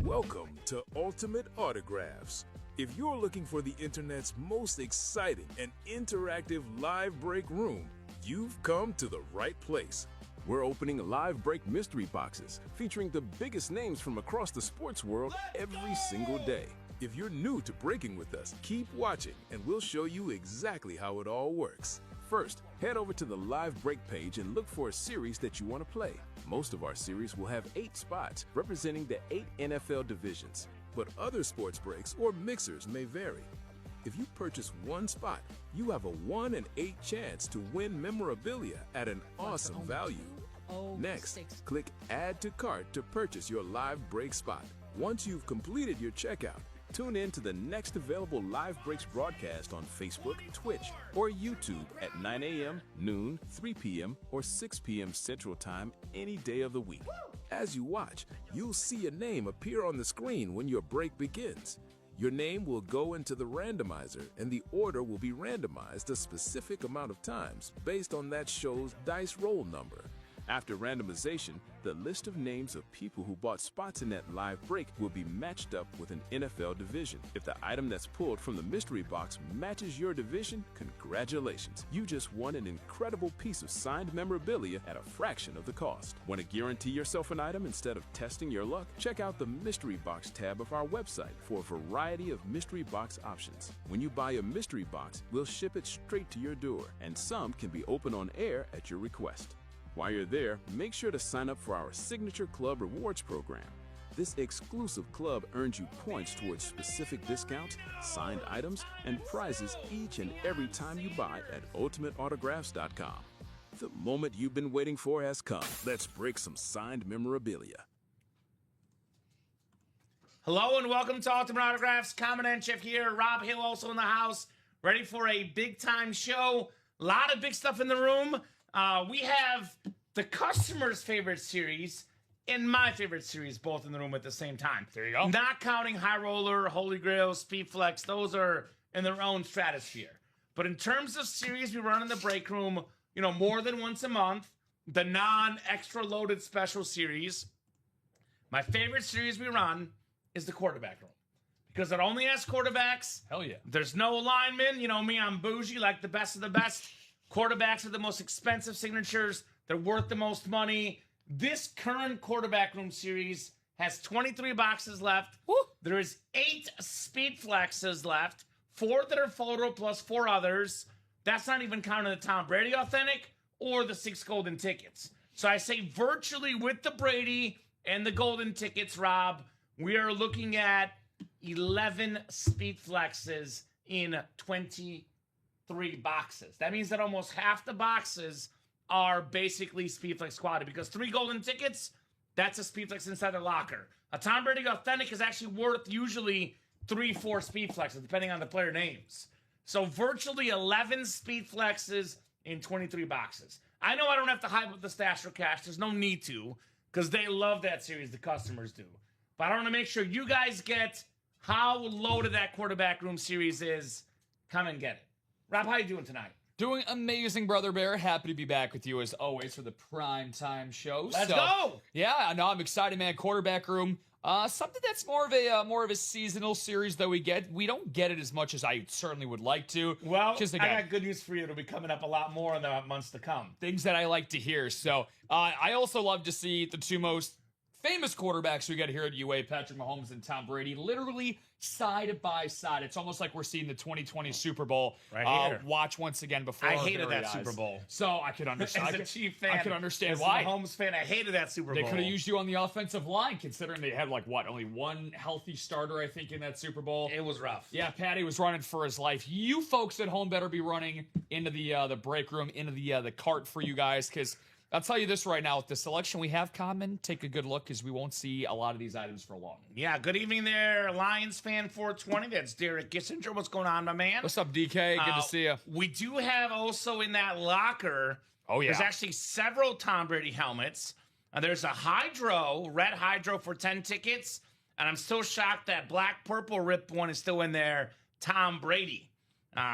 Welcome to Ultimate Autographs. If you're looking for the internet's most exciting and interactive live break room, you've come to the right place. We're opening live break mystery boxes featuring the biggest names from across the sports world every single day. If you're new to breaking with us, keep watching and we'll show you exactly how it all works. First, head over to the live break page and look for a series that you want to play. Most of our series will have 8 spots representing the 8 NFL divisions, but other sports breaks or mixers may vary. If you purchase one spot, you have a 1 in 8 chance to win memorabilia at an awesome value. Next, click Add to Cart to purchase your live break spot. Once you've completed your checkout, tune in to the next available Live Breaks broadcast on Facebook, Twitch, or YouTube at 9 a.m., noon, 3 p.m., or 6 p.m. Central Time any day of the week. As you watch, you'll see a name appear on the screen when your break begins. Your name will go into the randomizer, and the order will be randomized a specific amount of times based on that show's dice roll number. After randomization, the list of names of people who bought spots in that live break will be matched up with an NFL division. If the item that's pulled from the mystery box matches your division, congratulations. You just won an incredible piece of signed memorabilia at a fraction of the cost. Want to guarantee yourself an item instead of testing your luck? Check out the mystery box tab of our website for a variety of mystery box options. When you buy a mystery box, we'll ship it straight to your door, and some can be opened on air at your request. While you're there, make sure to sign up for our Signature Club Rewards program. This exclusive club earns you points towards specific discounts, signed items, and prizes each and every time you buy at UltimateAutographs.com. The moment you've been waiting for has come. Let's break some signed memorabilia. Hello and welcome to Ultimate Autographs. Kamen Entchev here. Rob Hill also in the house. Ready for a big-time show. A lot of big stuff in the room. We have the customer's favorite series and my favorite series both in the room at the same time. There you go. Not counting High Roller, Holy Grail, Speed Flex. Those are in their own stratosphere. But in terms of series we run in the break room, more than once a month, the non-extra loaded special series, my favorite series we run is the quarterback room. Because it only has quarterbacks. Hell yeah. There's no linemen. You know me, I'm bougie, like the best of the best. Quarterbacks are the most expensive signatures. They're worth the most money. This current quarterback room series has 23 boxes left. Woo. There is 8 speed flexes left. 4 that are photo plus 4 others. That's not even counting the Tom Brady authentic or the 6 golden tickets. So I say virtually with the Brady and the golden tickets, Rob, we are looking at 11 speed flexes in 23 boxes. That means that almost half the boxes are basically Speedflex quality because 3 golden tickets, that's a Speedflex inside their locker. A Tom Brady authentic is actually worth usually 3-4 Speedflexes, depending on the player names. So virtually 11 Speedflexes in 23 boxes. I know I don't have to hype up the stash or cash. There's no need to because they love that series, the customers do. But I want to make sure you guys get how loaded that quarterback room series is. Come and get it. Rob, how you doing tonight? Doing amazing, Brother Bear. Happy to be back with you as always for the prime time show. Let's go! Yeah, I know. I'm excited, man. Quarterback room. Something that's more of a seasonal series that we get. We don't get it as much as I certainly would like to. Well, I got good news for you. It'll be coming up a lot more in the months to come. Things that I like to hear. So I also love to see the 2 most famous quarterbacks we get here at UA, Patrick Mahomes and Tom Brady, literally side by side. It's almost like we're seeing the 2020 Super Bowl right here. Watch once again before I our hated very that eyes. Super Bowl. So I could understand. As a Chief fan, I could understand as why. a Mahomes fan, I hated that Super Bowl. They could have used you on the offensive line, considering they had only one healthy starter, I think, in that Super Bowl. It was rough. Yeah, Patty was running for his life. You folks at home better be running into the break room, into the cart for you guys, because I'll tell you this right now, with the selection we have, Kamen, take a good look because we won't see a lot of these items for long. Yeah, good evening there, Lions fan 420. That's Derek Gissinger. What's going on, my man? What's up, DK? Good to see you. We do have also in that locker, there's actually several Tom Brady helmets. There's a red Hydro for 10 tickets. And I'm still shocked that black-purple rip one is still in there, Tom Brady.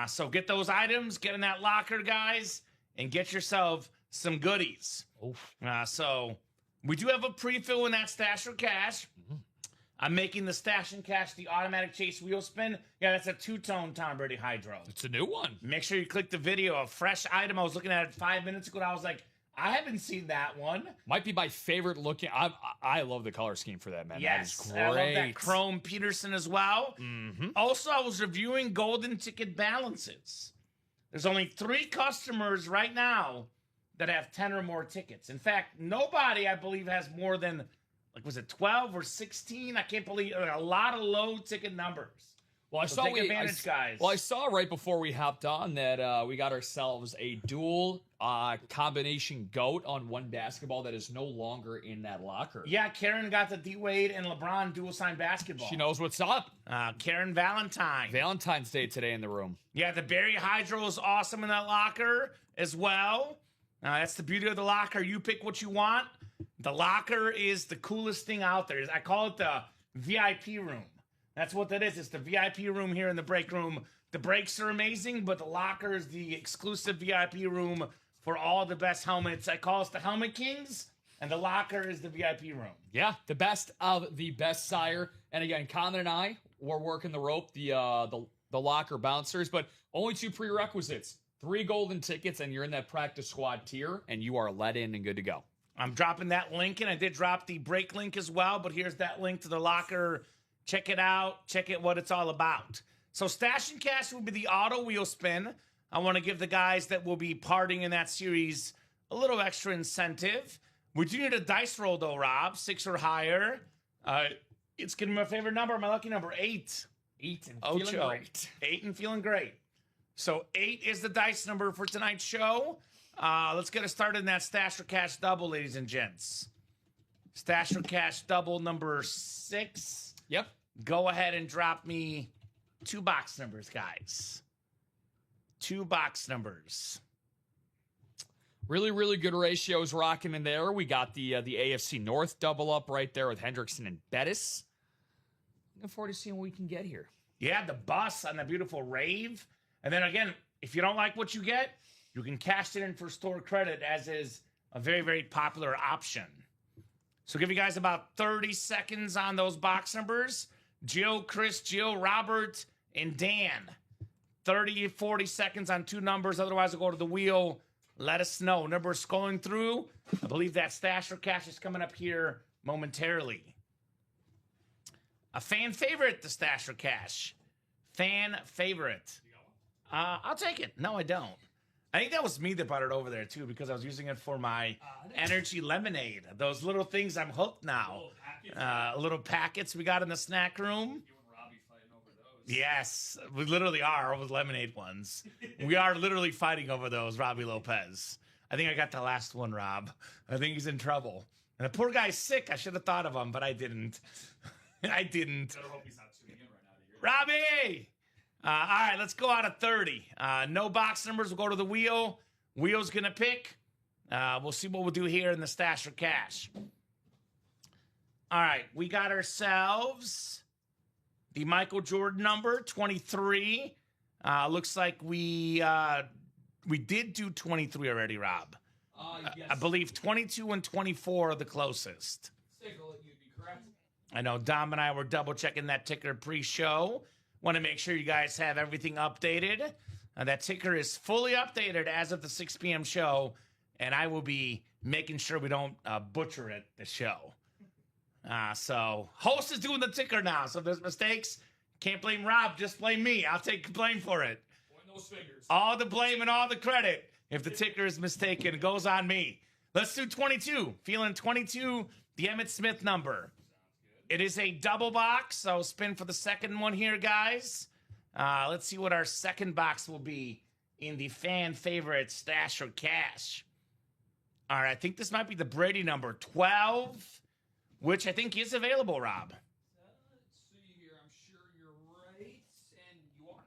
So get those items, get in that locker, guys, and get yourself some goodies. So we do have a pre-fill in that stash or cash. I'm making the Stash and Cash, the automatic chase wheel spin. Yeah, that's a two-tone Tom Brady Hydro. It's a new one. Make sure you click the video. A fresh item. I was looking at it 5 minutes ago, and I was like, I haven't seen that one. Might be my favorite looking. I love the color scheme for that, man. Yes, that is great. I love that Chrome Peterson as well. Mm-hmm. Also, I was reviewing golden ticket balances. There's only 3 customers right now that have 10 or more tickets. In fact, nobody, I believe, has more than, like, was it 12 or 16? I can't believe a lot of low ticket numbers. Well, I saw take advantage, guys. Well, I saw right before we hopped on that we got ourselves a dual combination goat on one basketball that is no longer in that locker. Yeah, Karen got the D Wade and LeBron dual sign basketball. She knows what's up. Karen Valentine. Valentine's Day today in the room. Yeah, the Barry Hydro is awesome in that locker as well. That's the beauty of the locker. You pick what you want. The locker is the coolest thing out there. I call it the VIP room. That's what that is. It's the VIP room here in the break room. The breaks are amazing, but the locker is the exclusive VIP room for all the best helmets. I call us the Helmet Kings, and the locker is the VIP room. Yeah, the best of the best, sire. And again, Kamen and I, we're working the rope, the locker bouncers, but only 2 prerequisites. 3 golden tickets, and you're in that practice squad tier, and you are let in and good to go. I'm dropping that link in. I did drop the break link as well, but here's that link to the locker. Check it out. Check it what it's all about. So Stash and Cash will be the auto wheel spin. I want to give the guys that will be partying in that series a little extra incentive. We do need a dice roll, though, Rob. 6 or higher. It's going to be my favorite number, my lucky number, 8. 8 and feeling great. 8 and feeling great. So 8 is the dice number for tonight's show. Let's get us started in that Stash or Cash double, ladies and gents. Stash or Cash double number 6. Yep. Go ahead and drop me 2 box numbers, guys. 2 box numbers. Really, really good ratios rocking in there. We got the AFC North double up right there with Hendrickson and Bettis. Looking forward to seeing what we can get here. Yeah, the bus on the beautiful rave. And then again, if you don't like what you get, you can cash it in for store credit, as is a very, very popular option. So give you guys about 30 seconds on those box numbers. Jill, Chris, Jill, Robert, and Dan. 30, 40 seconds on 2 numbers. Otherwise, we'll go to the wheel. Let us know. Numbers scrolling through. I believe that Stash or Cash is coming up here momentarily. A fan favorite, the Stash or Cash. Fan favorite. I'll take it. No, I don't. I think that was me that brought it over there, too, because I was using it for my energy lemonade. Those little things, I'm hooked now. Little packets we got in the snack room. You and Robbie fighting over those. Yes, we literally are with lemonade ones. We are literally fighting over those, Robbie Lopez. I think I got the last one, Rob. I think he's in trouble. And the poor guy's sick. I should have thought of him, but I didn't. I didn't. Better hope he's not tuning in right now to hear Robbie! All right, let's go out of 30. No box numbers. We'll go to the wheel. Wheel's going to pick. We'll see what we'll do here in the Stash or Cash. All right, we got ourselves the Michael Jordan number, 23. Looks like we did do 23 already, Rob. Yes. I believe 22 and 24 are the closest. You'd be correct. I know Dom and I were double-checking that ticker pre-show. Want to make sure you guys have everything updated. That ticker is fully updated as of the 6 p.m. show, and I will be making sure we don't butcher it, the show. So, host is doing the ticker now, so if there's mistakes, can't blame Rob, just blame me. I'll take blame for it. Point those fingers. All the blame and all the credit. If the ticker is mistaken, it goes on me. Let's do 22. Feeling 22, the Emmitt Smith number. It is a double box, so spin for the second one here, guys. Let's see what our second box will be in the fan favorite Stash or Cash. All right, I think this might be the Brady number, 12, which I think is available, Rob. Let's see here. I'm sure you're right. And you are.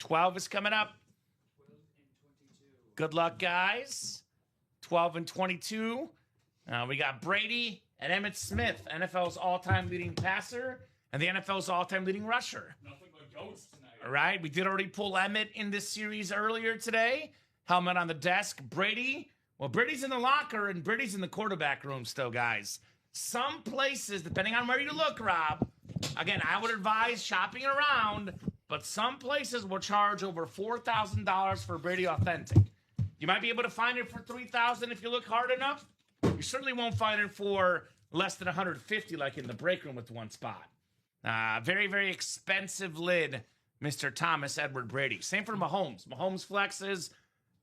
12 is coming up. 12 and 22. Good luck, guys. 12 and 22. We got Brady and Emmitt Smith, NFL's all-time leading passer and the NFL's all-time leading rusher. Nothing but goats tonight. All right, we did already pull Emmitt in this series earlier today. Helmet on the desk. Brady, well, Brady's in the locker and Brady's in the quarterback room still, guys. Some places, depending on where you look, Rob, Again, I would advise shopping around, but some places will charge over $4,000 for Brady Authentic. You might be able to find it for $3,000 if you look hard enough. You certainly won't find it for less than $150 like in the break room with one spot. Very, very expensive lid, Mr. Thomas Edward Brady. Same for Mahomes. Mahomes flexes.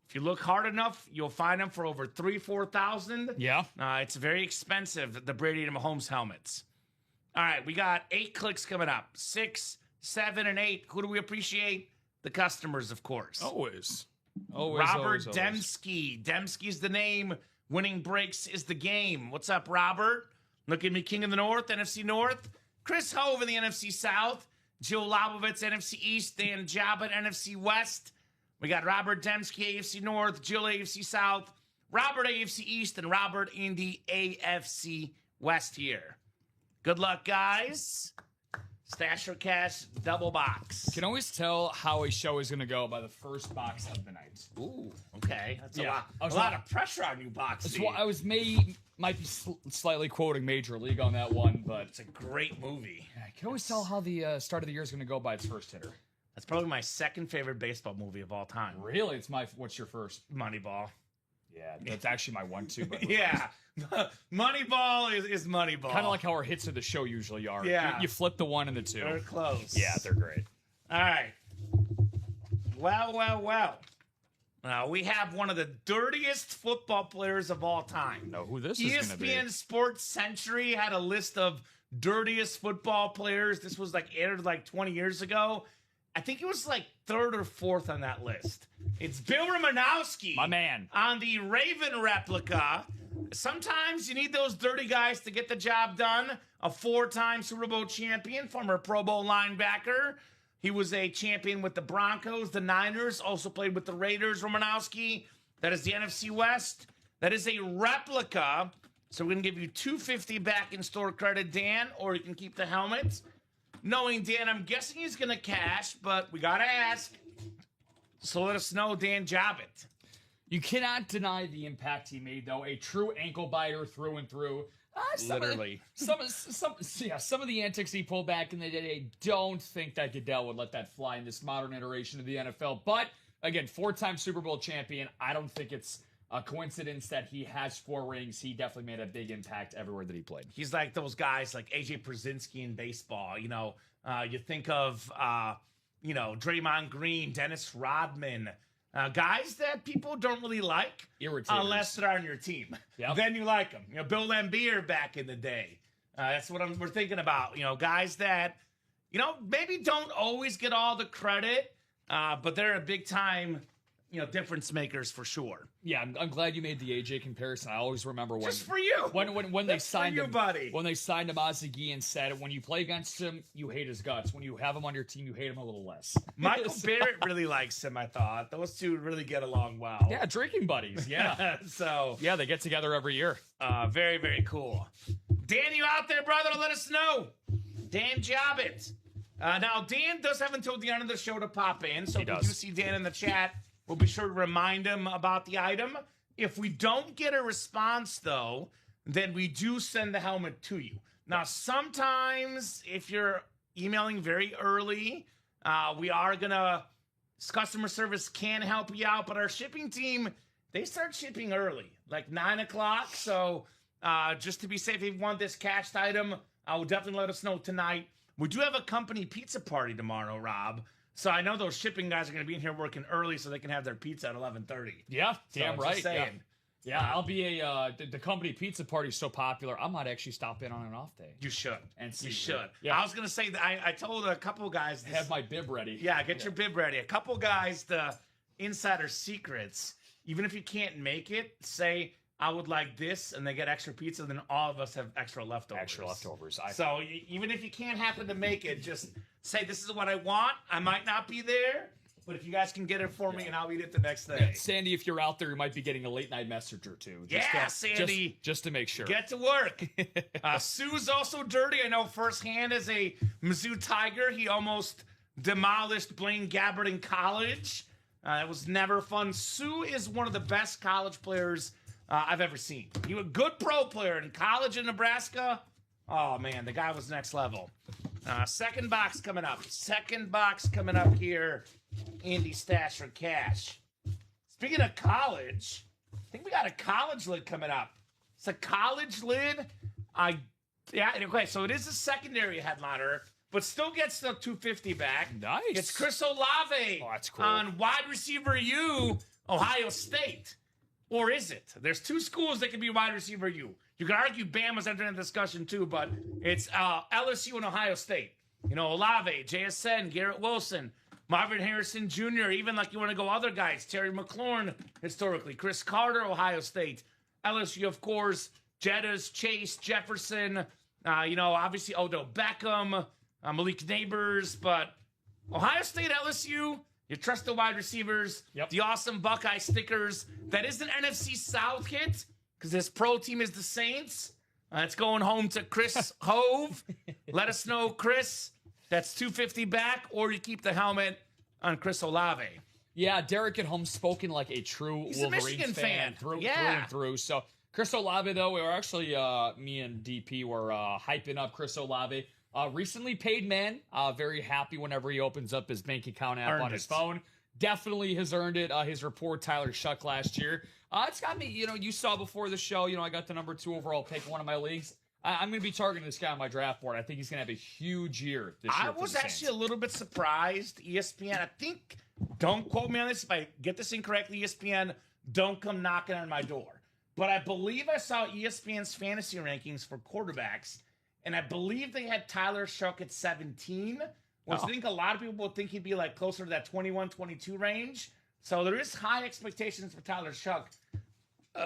If you look hard enough, you'll find them for over $3,000-$4,000. Yeah. It's very expensive, the Brady and Mahomes helmets. All right, we got 8 clicks coming up. 6, 7, and 8. Who do we appreciate? The customers, of course. Always. Robert Dembski. Dembski's the name. Winning breaks is the game. What's up, Robert? Look at me, King of the North, NFC North. Chris Hove in the NFC South. Joe Labovitz, NFC East. Dan Jabba, NFC West. We got Robert Dembski, AFC North. Jill, AFC South. Robert, AFC East. And Robert in the AFC West here. Good luck, guys. Stash or cash, double box. Can always tell how a show is going to go by the first box of the night. Ooh, okay. That's Yeah. a lot of pressure on you, Boxy. That's why I was might be slightly quoting Major League on that one, but It's a great movie. I can always tell how the start of the year is going to go by its first hitter. That's probably my second favorite baseball movie of all time. Really? What's your first? Moneyball. Yeah, that's actually my one too. But Yeah. Moneyball is Moneyball. kind of like how our hits of the show usually are. Yeah. You flip the 1 and the 2. They're close. Yeah, they're great. All right. Well. We have one of the dirtiest football players of all time. Know who this is going to be? ESPN Sports Century had a list of dirtiest football players. This was aired 20 years ago. I think it was 3rd or 4th on that list. It's Bill Romanowski. My man. On the Raven replica. Sometimes you need those dirty guys to get the job done. A 4-time Super Bowl champion, former Pro Bowl linebacker. He was a champion with the Broncos, the Niners, also played with the Raiders, Romanowski. That is the NFC West. That is a replica. So we're going to give you $250 back in store credit, Dan, or you can keep the helmet. Knowing Dan, I'm guessing he's going to cash, but we got to ask. So let us know, Dan Jobbitt. You cannot deny the impact he made, though. A true ankle biter through and through. Literally. Some of the antics he pulled back in the day, I don't think that Goodell would let that fly in this modern iteration of the NFL. But, again, 4-time Super Bowl champion. I don't think it's a coincidence that he has 4 rings. He definitely made a big impact everywhere that he played. He's like those guys like A.J. Brzezinski in baseball. You think of, Draymond Green, Dennis Rodman, guys that people don't really like Irritators. unless they're on your team. Yep. Then you like them. Bill Laimbeer back in the day. That's what we're thinking about. Guys that, maybe don't always get all the credit, but they're a big time, difference makers for sure. Yeah, I'm glad you made the AJ comparison. I always remember when Just for you. When they signed for you, him, buddy. When they signed him, Ozzie Guillen said, when you play against him, you hate his guts. When you have him on your team, you hate him a little less. Michael Barrett really likes him, I thought. Those two really get along well. Yeah, drinking buddies. Yeah. So Yeah, they get together every year. very, very cool. Dan, you out there, brother? Let us know. Dan Jobbitt. Now, Dan does have until the end of the show to pop in, so if you do see Dan in the chat, we'll be sure to remind him about the item. If we don't get a response, though, then we do send the helmet to you. Now, sometimes if you're emailing very early, we are going to, customer service can help you out, but our shipping team, they start shipping early, like 9 o'clock. So just to be safe, if you want this cashed item, will definitely let us know tonight. We do have a company pizza party tomorrow, Rob. So I know those shipping guys are going to be in here working early so they can have their pizza at 11:30. Yeah, So damn just right. saying. Yeah, I'll be the company pizza party is so popular. I might actually stop in on an off day. You should. And see you should. Yeah. I was going to say that I told a couple guys this. Have my bib ready. Yeah, get your bib ready. A couple guys, the insider secrets, even if you can't make it, say, I would like this, and they get extra pizza, then all of us have extra leftovers. So even if you can't happen to make it, just say, this is what I want. I might not be there, but if you guys can get it for me, and I'll eat it the next day. Sandy, if you're out there, you might be getting a late night message or two. Sandy. Just to make sure. Get to work. Sue's also dirty. I know firsthand as a Mizzou Tiger, he almost demolished Blaine Gabbert in college. It was never fun. Sue is one of the best college players I've ever seen. He was a good pro player in college in Nebraska. Oh, man, the guy was next level. Second box coming up. Second box coming up here in the Stash or Cash. Speaking of college, I think we got a college lid coming up. It's a college lid. Yeah, okay, so it is a secondary headliner, but still gets the 250 back. Nice. It's Chris Olave that's cool. on wide receiver U, Ohio State. Or is it? There's two schools that can be wide receiver U. You could argue Bama's entering the discussion too, but it's LSU and Ohio State. You know, Olave, JSN, Garrett Wilson, Marvin Harrison Jr., even like you want to go other guys, Terry McLaurin historically, Chris Carter, Ohio State, LSU, of course, Jettas, Chase, Jefferson, obviously Odell Beckham, Malik Neighbors, but Ohio State, LSU, you trust the wide receivers, the awesome Buckeye stickers. That is an NFC South hit because this pro team is the Saints. It's going home to Chris Hove. Let us know, Chris. That's 250 back, or you keep the helmet on Chris Olave. Yeah, Derek at home spoken like a true He's Wolverines a Michigan fan. Through and through. So Chris Olave, though, we were actually, me and DP were hyping up Chris Olave. Recently paid man. Very happy whenever he opens up his bank account app on his phone. Definitely has earned it. His report, Tyler Shuck, last year. It's got me, you saw before the show, I got the number 2 overall pick in one of my leagues. I'm going to be targeting this guy on my draft board. I think he's going to have a huge year this year. I was actually a little bit surprised. ESPN, I think, don't quote me on this. If I get this incorrectly, ESPN, don't come knocking on my door. But I believe I saw ESPN's fantasy rankings for quarterbacks, and I believe they had Tyler Shuck at 17, which I think a lot of people would think he'd be like closer to that 21, 22 range. So there is high expectations for Tyler Shuck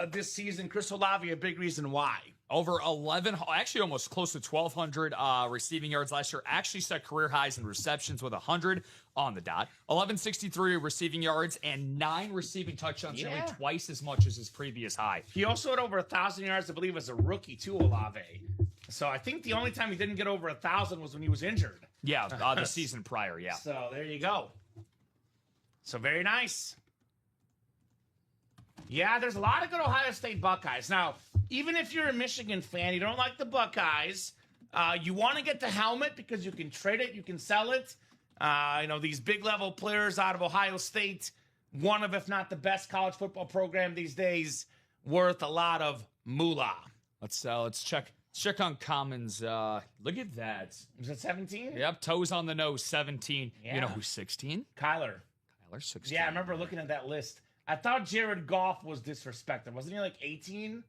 this season. Chris Olave, a big reason why. Over 11, actually almost close to 1,200 receiving yards last year. Actually set career highs in receptions with 100 on the dot. 1,163 receiving yards and 9 receiving touchdowns, nearly twice as much as his previous high. He also had over 1,000 yards, I believe, as a rookie too, Olave. So I think the only time he didn't get over 1,000 was when he was injured. Yeah, the season prior, yeah. So there you go. So very nice. Yeah, there's a lot of good Ohio State Buckeyes. Now, even if you're a Michigan fan, you don't like the Buckeyes, you want to get the helmet because you can trade it, you can sell it. These big-level players out of Ohio State, one of, if not the best college football program these days, worth a lot of moolah. Let's check on Kamen's. Look at that. Is it 17? Yep, toes on the nose, 17. Yeah. You know who's 16? Kyler. Kyler's 16. Yeah, I remember looking at that list. I thought Jared Goff was disrespected. Wasn't he like 18?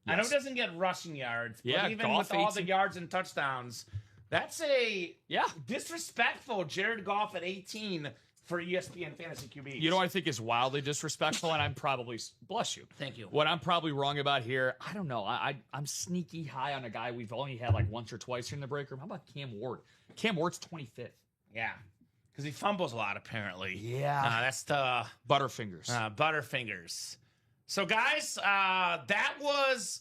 Yes. I know he doesn't get rushing yards, but even Goff, with all 18. The yards and touchdowns, that's a disrespectful Jared Goff at 18 for ESPN Fantasy QBs. You know what I think is wildly disrespectful, and I'm probably, bless you. Thank you. What I'm probably wrong about here, I don't know. I'm sneaky high on a guy we've only had like once or twice here in the break room. How about Cam Ward? Cam Ward's 25th. Yeah. Because he fumbles a lot, apparently. Yeah. That's the... Butterfingers. Butterfingers. So, guys,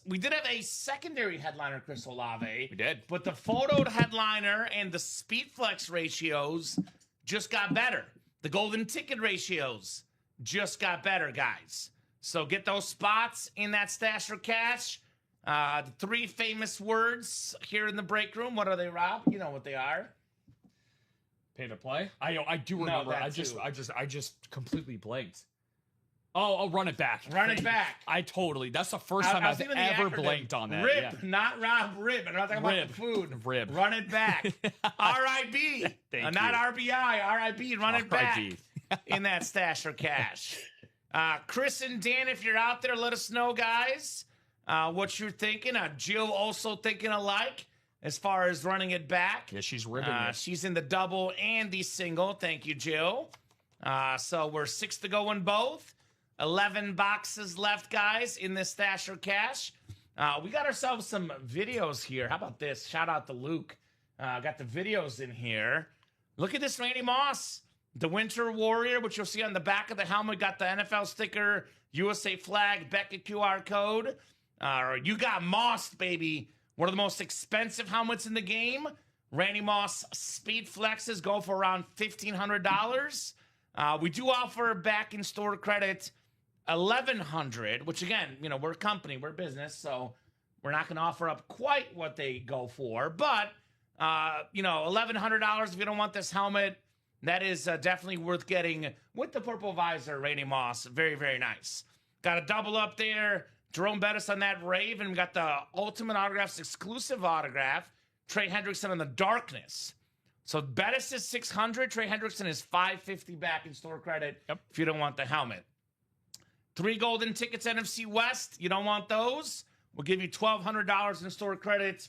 we did have a secondary headliner, Chris Olave. We did. But the photoed headliner and the speed flex ratios just got better. The golden ticket ratios just got better, guys. So get those spots in that stash or cash. The 3 famous words here in the break room. What are they, Rob? You know what they are. Pay to play? I do remember. No, I just completely blanked. Oh, run it back. Run it back. That's the first time I've ever blanked on that. Rib, not Rob Rib. I'm not talking about the food. Rib. Run it back. R.I.B. Not R.B.I. R.I.B. Run it back in that stash or cash. Chris and Dan, if you're out there, let us know, guys, what you're thinking. Jill also thinking alike. As far as running it back. Yeah, she's ribbing it. She's in the double and the single. Thank you, Jill. So we're 6 to go in both. 11 boxes left, guys, in this stash or cash. We got ourselves some videos here. How about this? Shout out to Luke. Got the videos in here. Look at this Randy Moss. The Winter Warrior, which you'll see on the back of the helmet. Got the NFL sticker, USA flag, Beckett QR code. You got Moss, baby. One of the most expensive helmets in the game. Randy Moss Speed Flexes go for around $1,500. We do offer back in store credit $1,100, which again, we're a company, we're a business, so we're not going to offer up quite what they go for. But $1,100 if you don't want this helmet. That is definitely worth getting with the purple visor, Randy Moss. Very, very nice. Got a double up there. Jerome Bettis on that Raven. Got the Ultimate Autographs exclusive autograph. Trey Hendrickson in the darkness. So Bettis is $600. Trey Hendrickson is $550 back in store credit if you don't want the helmet. 3 golden tickets NFC West. You don't want those? We'll give you $1,200 in store credit.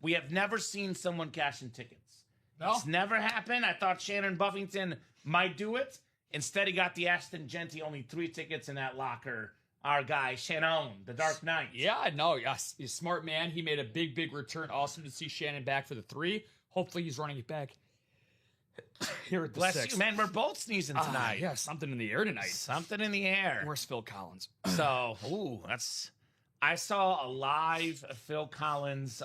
We have never seen someone cash in tickets. No. It's never happened. I thought Shannon Buffington might do it. Instead, he got the Aston Genty, only 3 tickets in that locker. Our guy, Shannon, the Dark Knight. Yeah, no, yes, he's a smart man. He made a big, big return. Awesome to see Shannon back for the 3. Hopefully he's running it back here at the Bless 6. you, man. We're both sneezing tonight. Yeah, something in the air tonight. Something in the air. Where's Phil Collins? So, I saw a live Phil Collins,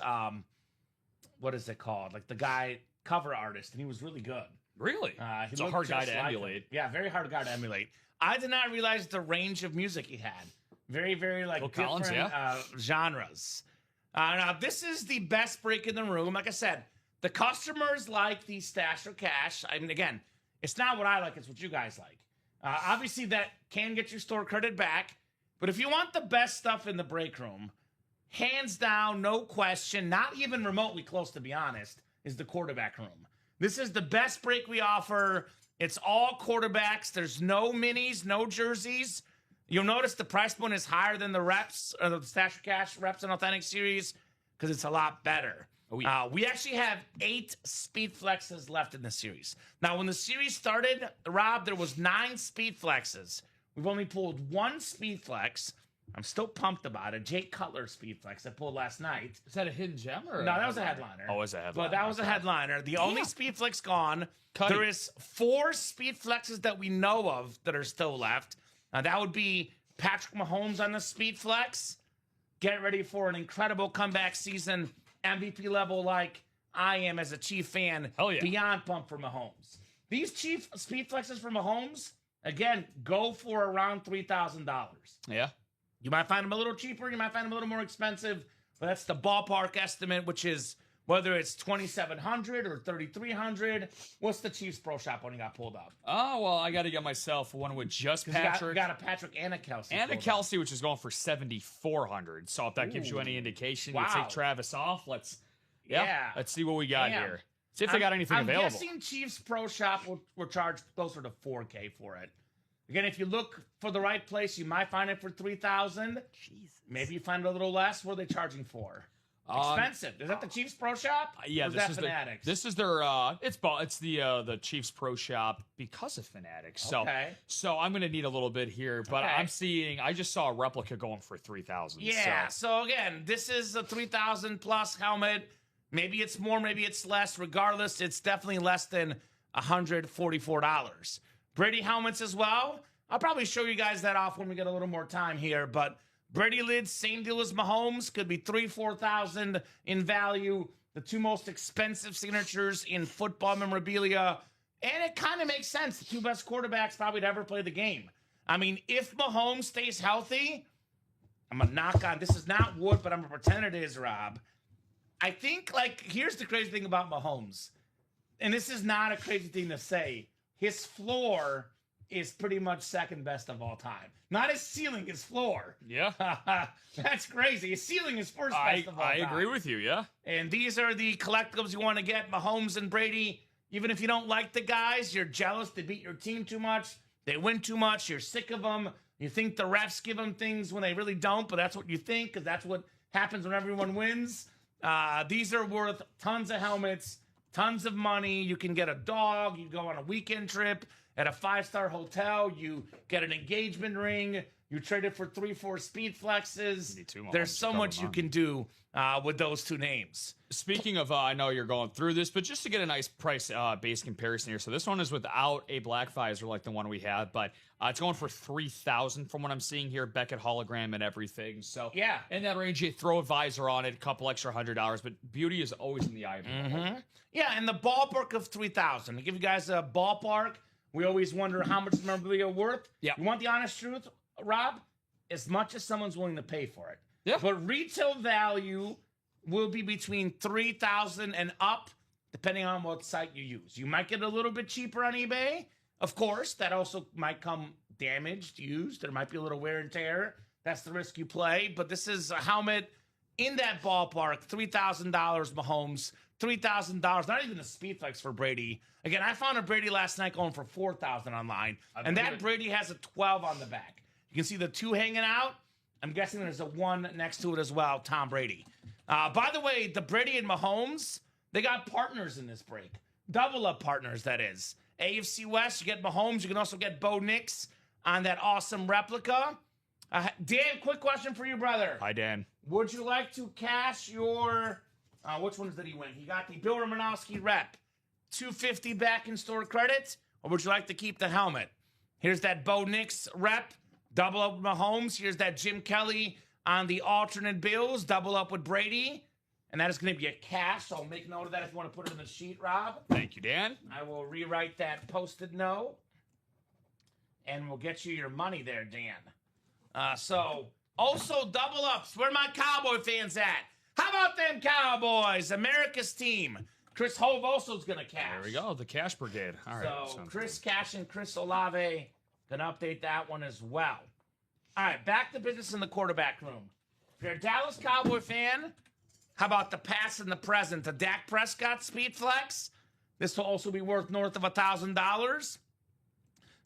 what is it called? Like the guy, cover artist, and he was really good. Really? He It's a looked hard guy just to like emulate. him. Yeah, very hard guy to emulate. I did not realize the range of music he had. Very, very like Phil different Collins, genres. Now, this is the best break in the room. Like I said, the customers like the stash or cash. I mean, again, it's not what I like. It's what you guys like. Obviously, that can get your store credit back. But if you want the best stuff in the break room, hands down, no question, not even remotely close, to be honest, is the quarterback room. This is the best break we offer. It's all quarterbacks. There's no minis, no jerseys. You'll notice the price point is higher than the reps, or the Stash or Cash reps and Authentic Series, because it's a lot better. Oh, yeah. We actually have 8 Speed Flexes left in the series. Now, when the series started, Rob, there was 9 Speed Flexes. We've only pulled 1 Speed Flex. I'm still pumped about it. Jake Cutler Speed Flex I pulled last night. Is that a hidden gem or? No, that was a headliner. Oh, it was a headliner. But that was a headliner. The only Speed Flex gone. Cuddy. There is 4 Speed Flexes that we know of that are still left. That would be Patrick Mahomes on the Speed Flex. Get ready for an incredible comeback season. MVP level like I am as a Chief fan. Hell yeah. Beyond pumped for Mahomes. These Chief Speed Flexes for Mahomes, again, go for around $3,000. Yeah. You might find them a little cheaper. You might find them a little more expensive. But that's the ballpark estimate, which is whether it's $2,700 or $3,300. What's the Chiefs Pro Shop one you got pulled up? Oh, well, I got to get myself one with just Patrick. You got a Patrick and a Kelsey. And a Kelsey, which is going for $7,400. So if that gives you any indication, you Wow. take Travis off. Let's Yeah. Let's see what we got Damn. here. See if they got anything available. I'm guessing Chiefs Pro Shop will charge closer to $4K for it. Again, if you look for the right place, you might find it for $3,000. Maybe you find it a little less. What are they charging for? Expensive. Is that the Chiefs Pro Shop? Yeah, or is that Fanatics? This is their it's the Chiefs Pro Shop because of Fanatics. So Okay. so I'm gonna need a little bit here, but Okay. I just saw a replica going for 3,000. Yeah. So again, this is a 3,000 plus helmet. Maybe it's more, maybe it's less. Regardless, it's definitely less than $144. Brady helmets as well. I'll probably show you guys that off when we get a little more time here, but Brady lids, same deal as Mahomes, could be $3,000-$4,000 in value. The 2 most expensive signatures in football memorabilia. And it kind of makes sense. The 2 best quarterbacks probably to ever play the game. I mean, if Mahomes stays healthy, I'm going to knock on, this is not wood, but I'm going to pretend it is, Rob. I think, here's the crazy thing about Mahomes. And this is not a crazy thing to say. His floor is pretty much second best of all time. Not his ceiling, his floor. Yeah. That's crazy. His ceiling is first best of all time. I agree with you, yeah. And these are the collectibles you want to get. Mahomes and Brady, even if you don't like the guys, you're jealous they beat your team too much, they win too much, you're sick of them. You think the refs give them things when they really don't, but that's what you think because that's what happens when everyone wins. These are worth tons of helmets, tons of money. You can get a dog. You go on a weekend trip at a 5-star hotel. You get an engagement ring. You trade it for 3-4 Speed Flexes. There's so much you can do with those 2 names. Speaking of, I know you're going through this, but just to get a nice price base comparison here. So this one is without a black visor like the one we had, but it's going for $3,000 from what I'm seeing here. Beckett hologram and everything. So yeah, in that range, you throw a visor on it, a couple extra $100, but beauty is always in the eye of the beholder. Yeah, in the ballpark of $3,000. To give you guys a ballpark, we always wonder how much is memorabilia worth. Yeah. You want the honest truth, Rob? As much as someone's willing to pay for it. Yeah. But retail value will be between $3,000 and up, depending on what site you use. You might get a little bit cheaper on eBay. Of course, that also might come damaged, used. There might be a little wear and tear. That's the risk you play. But this is a helmet in that ballpark, $3,000 Mahomes, $3,000, not even a Speedflex for Brady. Again, I found a Brady last night going for $4,000 online, and that Brady has a 12 on the back. You can see the 2 hanging out. I'm guessing there's a 1 next to it as well, Tom Brady. By the way, the Brady and Mahomes, they got partners in this break. Double up partners, that is. AFC West, you get Mahomes. You can also get Bo Nix on that awesome replica. Dan, quick question for you, brother. Hi, Dan. Would you like to cash your... which ones did he win? He got the Bill Romanowski rep. $250 back in store credit, or would you like to keep the helmet? Here's that Bo Nix rep. Double up with Mahomes. Here's that Jim Kelly on the alternate Bills. Double up with Brady. And that is going to be a cash, so make note of that if you want to put it in the sheet, Rob. Thank you, Dan. I will rewrite that Post-it note. And we'll get you your money there, Dan. So, also double ups. Where my Cowboy fans at? How about them Cowboys? America's team. Chris Hove also is going to cash. There we go. The cash brigade. All right. So, Chris Cash and Chris Olave going to update that one as well. All right, back to business in the quarterback room. If you're a Dallas Cowboy fan, how about the past and the present? The Dak Prescott Speed Flex. This will also be worth north of $1,000.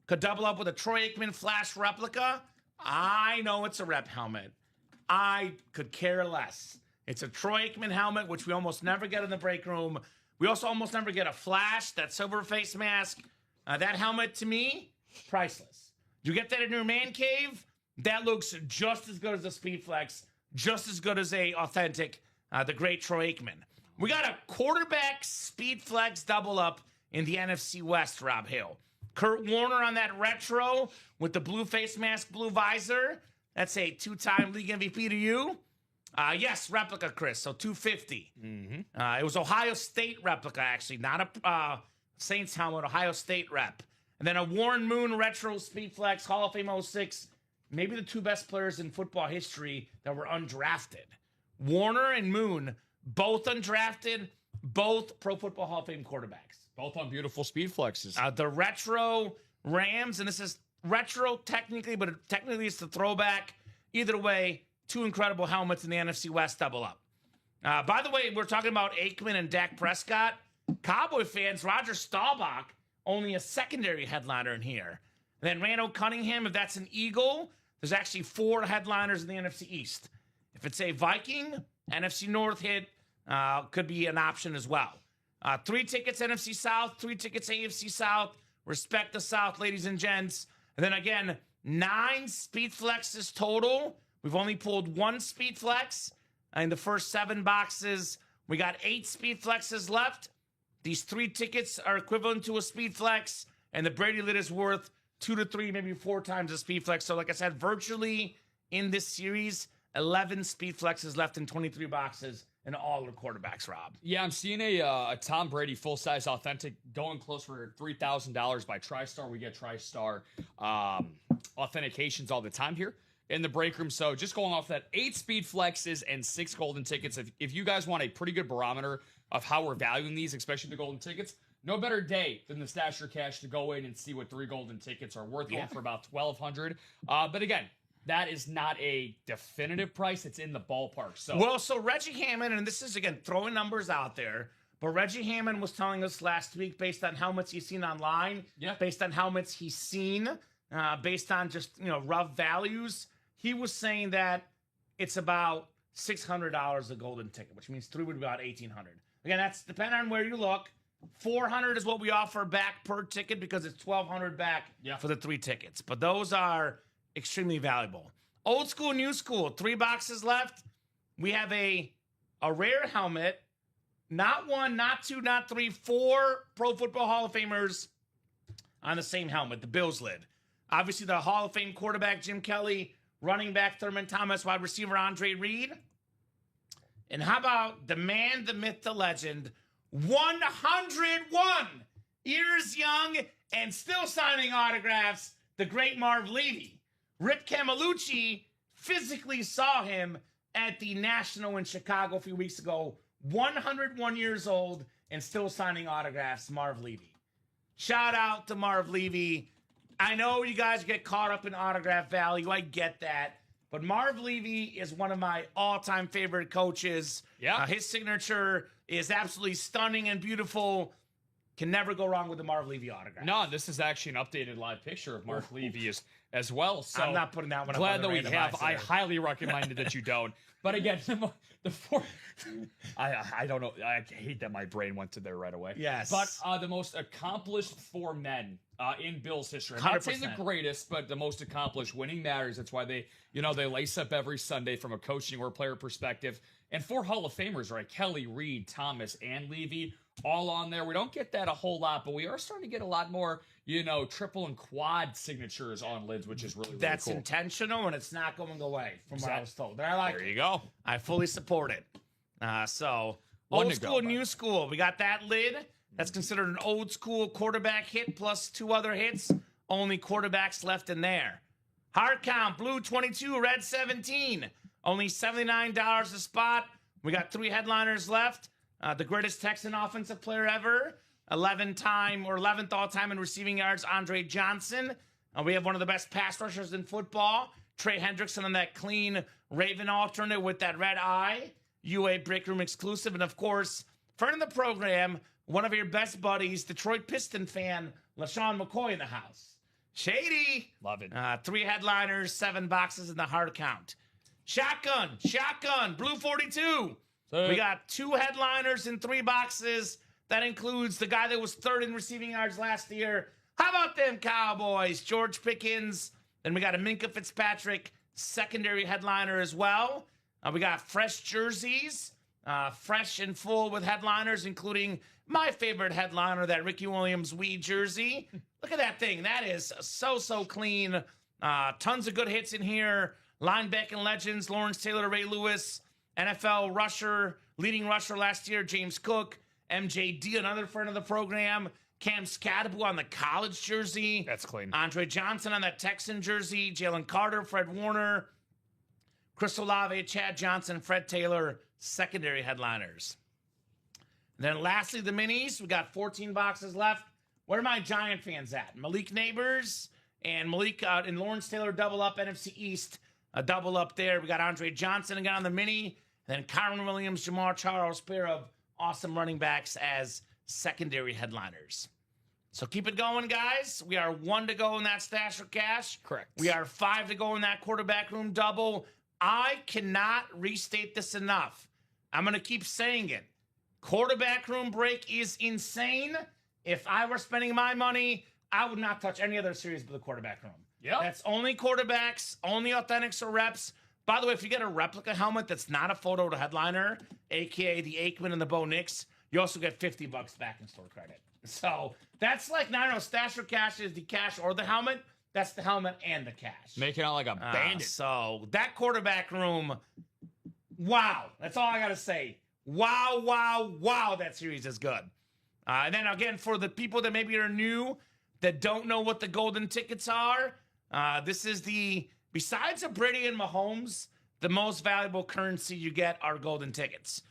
Could double up with a Troy Aikman Flash replica. I know it's a rep helmet. I could care less. It's a Troy Aikman helmet, which we almost never get in the break room. We also almost never get a Flash, that silver face mask. That helmet, to me, priceless. You get that in your man cave, that looks just as good as a Speed Flex, just as good as a authentic, the great Troy Aikman. We got a quarterback Speed Flex double up in the NFC West, Rob Hill. Kurt Warner on that retro with the blue face mask, blue visor. That's a 2-time league MVP to you. Yes, replica, Chris. So $250. It was Ohio State replica, actually, not a Saints helmet. Ohio State rep, and then a Warren Moon retro Speedflex Hall of Fame 06. Maybe the 2 best players in football history that were undrafted. Warner and Moon, both undrafted, both Pro Football Hall of Fame quarterbacks. Both on beautiful Speedflexes. The retro Rams, and this is retro technically, but technically it's the throwback. Either way, 2 incredible helmets in the NFC West double up. By the way, we're talking about Aikman and Dak Prescott. Cowboy fans, Roger Staubach, only a secondary headliner in here. And then Randall Cunningham, if that's an Eagle, there's actually 4 headliners in the NFC East. If it's a Viking, NFC North hit could be an option as well. 3 tickets NFC South, 3 tickets AFC South. Respect the South, ladies and gents. And then again, 9 Speed Flexes total. We've only pulled 1 Speed Flex in the first 7 boxes. We got 8 Speed Flexes left. These 3 tickets are equivalent to a Speed Flex, and the Brady lid is worth 2 to 3, maybe 4 times a Speed Flex. So like I said, virtually in this series, 11 Speed Flexes left in 23 boxes and all the quarterbacks, Rob. Yeah, I'm seeing a Tom Brady full-size authentic going close for $3,000 by TriStar. We get TriStar authentications all the time here in the break room. So just going off that, 8 Speed Flexes and 6 golden tickets. If you guys want a pretty good barometer of how we're valuing these, especially the golden tickets, no better day than the Stash Your Cash to go in and see what 3 golden tickets are worth, going for about $1,200. But again, that is not a definitive price. It's in the ballpark. So Reggie Hammond, and this is, again, throwing numbers out there, but Reggie Hammond was telling us last week, based on helmets he's seen online, based on helmets he's seen, based on just, rough values, he was saying that it's about $600 a golden ticket, which means 3 would be about $1,800. Again, that's depending on where you look. $400 is what we offer back per ticket because it's $1,200 back for the 3 tickets. But those are extremely valuable. Old school, new school, 3 boxes left. We have a rare helmet. Not 1, not 2, not 3, 4 Pro Football Hall of Famers on the same helmet, the Bills lid. Obviously, the Hall of Fame quarterback, Jim Kelly, running back, Thurman Thomas, wide receiver, Andre Reed. And how about the man, the myth, the legend, 101 years young and still signing autographs, the great Marv Levy. Rip Camelucci physically saw him at the National in Chicago a few weeks ago. 101 years old and still signing autographs, Marv Levy. Shout out to Marv Levy. I know you guys get caught up in autograph value. I get that. But Marv Levy is one of my all-time favorite coaches. Yeah. His signature is absolutely stunning and beautiful. Can never go wrong with the Marv Levy autograph. No, this is actually an updated live picture of Marv Levy as well. So I'm not putting that one up. Glad on the that we have. I randomizer. highly recommend that you don't. But again, the four. I don't know. I hate that my brain went to there right away. Yes. But the most accomplished four men in Bills history. I'm not saying the 100%. greatest, but the most accomplished. Winning matters. That's why they lace up every Sunday from a coaching or player perspective. And four Hall of Famers, right? Kelly, Reed, Thomas, and Levy, all on there. We don't get that a whole lot, but we are starting to get a lot more, triple and quad signatures on lids, which is really, really That's cool. intentional, and it's not going away from what I was told. And I like There it. you go. I fully support it. So, One old to go, school, bud. new school. We got that lid. That's considered an old school quarterback hit plus 2 other hits. Only quarterbacks left in there. Hard count, blue 22, red 17. Only $79 a spot. We got 3 headliners left. The greatest Texan offensive player ever. 11th all-time in receiving yards, Andre Johnson. We have one of the best pass rushers in football, Trey Hendrickson, on that clean Raven alternate with that red eye. UA Break Room exclusive. And, of course, friend of the program, one of your best buddies, Detroit Piston fan, LaShawn McCoy in the house. Shady. Love it. 3 headliners, 7 boxes in the hard count. Shotgun, blue 42. We got 2 headliners in 3 boxes. That includes the guy that was 3rd in receiving yards last year. How about them Cowboys? George Pickens. Then we got a Minka Fitzpatrick secondary headliner as well. We got fresh jerseys, fresh and full with headliners, including my favorite headliner, that Ricky Williams Wee jersey. Look at that thing. That is so clean. Tons of good hits in here. Linebacking legends, Lawrence Taylor, Ray Lewis, NFL rusher, leading rusher last year, James Cook, MJD, another friend of the program, Cam Scadaboo on the college jersey. That's clean. Andre Johnson on that Texan jersey, Jalen Carter, Fred Warner, Chris Olave, Chad Johnson, Fred Taylor, secondary headliners. And then lastly, the minis. We got 14 boxes left. Where are my Giant fans at? Malik Neighbors and Malik and Lawrence Taylor double up, NFC East. A double up there. We got Andre Johnson again on the mini. And then Kyron Williams, Jamar Charles, pair of awesome running backs as secondary headliners. So keep it going, guys. We are 1 to go in that stash or cash. Correct. We are 5 to go in that quarterback room double. I cannot restate this enough. I'm going to keep saying it. Quarterback room break is insane. If I were spending my money, I would not touch any other series but the quarterback room. Yeah. That's only quarterbacks, only authentics or reps. By the way, if you get a replica helmet that's not a photo to headliner, a.k.a. the Aikman and the Bo Nix, you also get $50 back in store credit. So that's like, I don't know, stash or cash is the cash or the helmet. That's the helmet and the cash. Make it out like a bandit. So that quarterback room, wow. That's all I got to say. Wow, that series is good. And then again, for the people that maybe are new, that don't know what the golden tickets are, this is besides a Brady and Mahomes, the most valuable currency you get are golden tickets.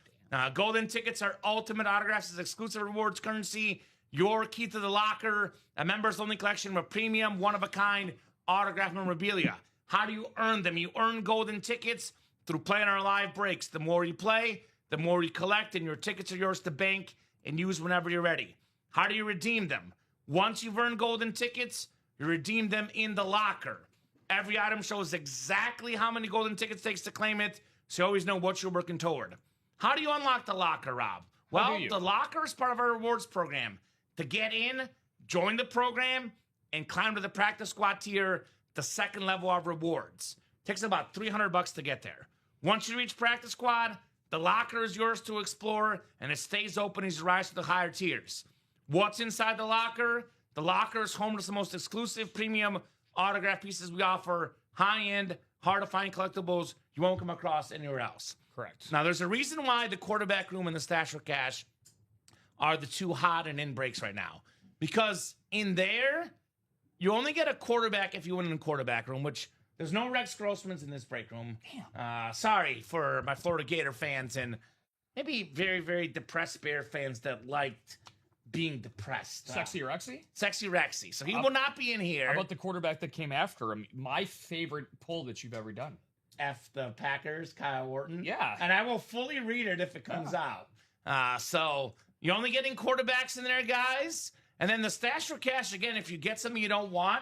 Golden tickets are ultimate autographs as exclusive rewards currency, your key to the locker, a members-only collection of premium, one-of-a-kind autograph memorabilia. How do you earn them? You earn golden tickets through playing our live breaks. The more you play, the more you collect, and your tickets are yours to bank and use whenever you're ready. How do you redeem them? Once you've earned golden tickets, you redeem them in the locker. Every item shows exactly how many golden tickets it takes to claim it, so you always know what you're working toward. How do you unlock the locker, Rob? Well, the locker is part of our rewards program. To get in, join the program, and climb to the practice squad tier, the second level of rewards. Takes about $300 to get there. Once you reach practice squad, the locker is yours to explore, and it stays open as you rise to the higher tiers. What's inside the locker? The locker is home to some most exclusive premium autograph pieces we offer, high-end, hard-to-find collectibles you won't come across anywhere else. Correct. Now, there's a reason why the quarterback room and the stash or cash are the two hot and in breaks right now. Because in there, you only get a quarterback if you win in the quarterback room, which There's no Rex Grossmans in this break room. Sorry for my Florida Gator fans and maybe very, very depressed Bear fans that liked being depressed. Sexy Rexy? Sexy Rexy. So he will not be in here. How about the quarterback that came after him? My favorite poll that you've ever done. F the Packers, Kyle Orton. Yeah. And I will fully read it if it comes out. So you're only getting quarterbacks in there, guys. And then the stash for cash, again, if you get something you don't want,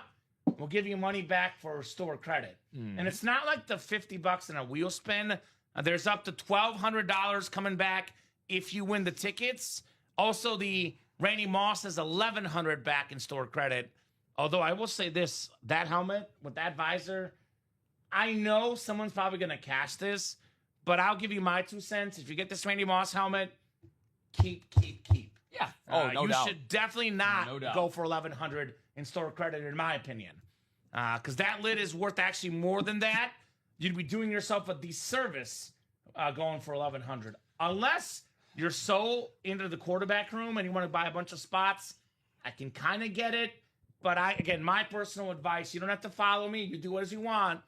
we'll give you money back for store credit. And it's not like the $50 in a wheel spin. There's up to $1,200 coming back if you win the tickets. Also, the Randy Moss has $1,100 back in store credit. Although I will say this, that helmet with that visor, I know someone's probably going to cash this, but I'll give you my 2 cents. If you get this Randy Moss helmet, keep. Yeah. Oh, no doubt. You should definitely not No doubt. go for $1,100 in store credit, in my opinion. Because that lid is worth actually more than that. You'd be doing yourself a disservice going for $1,100. Unless you're so into the quarterback room and you want to buy a bunch of spots, I can kind of get it. But again, my personal advice, you don't have to follow me. You do as you want.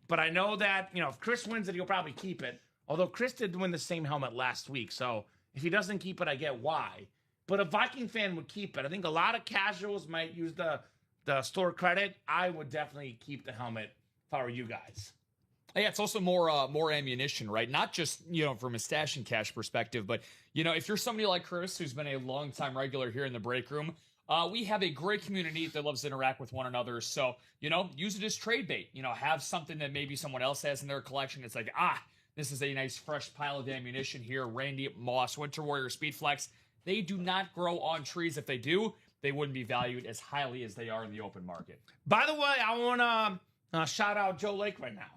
But I know that, if Chris wins it, he'll probably keep it. Although Chris did win the same helmet last week. So if he doesn't keep it, I get why. But a Viking fan would keep it. I think a lot of casuals might use the store credit. I would definitely keep the helmet if I were you guys. Yeah, it's also more ammunition, right? Not just, from a stash and cash perspective, but, if you're somebody like Chris, who's been a longtime regular here in the break room, we have a great community that loves to interact with one another. So, use it as trade bait. Have something that maybe someone else has in their collection. It's like, this is a nice fresh pile of ammunition here. Randy Moss, Winter Warrior, Speedflex. They do not grow on trees. If they do, they wouldn't be valued as highly as they are in the open market. By the way, I want to shout out Joe Lake right now.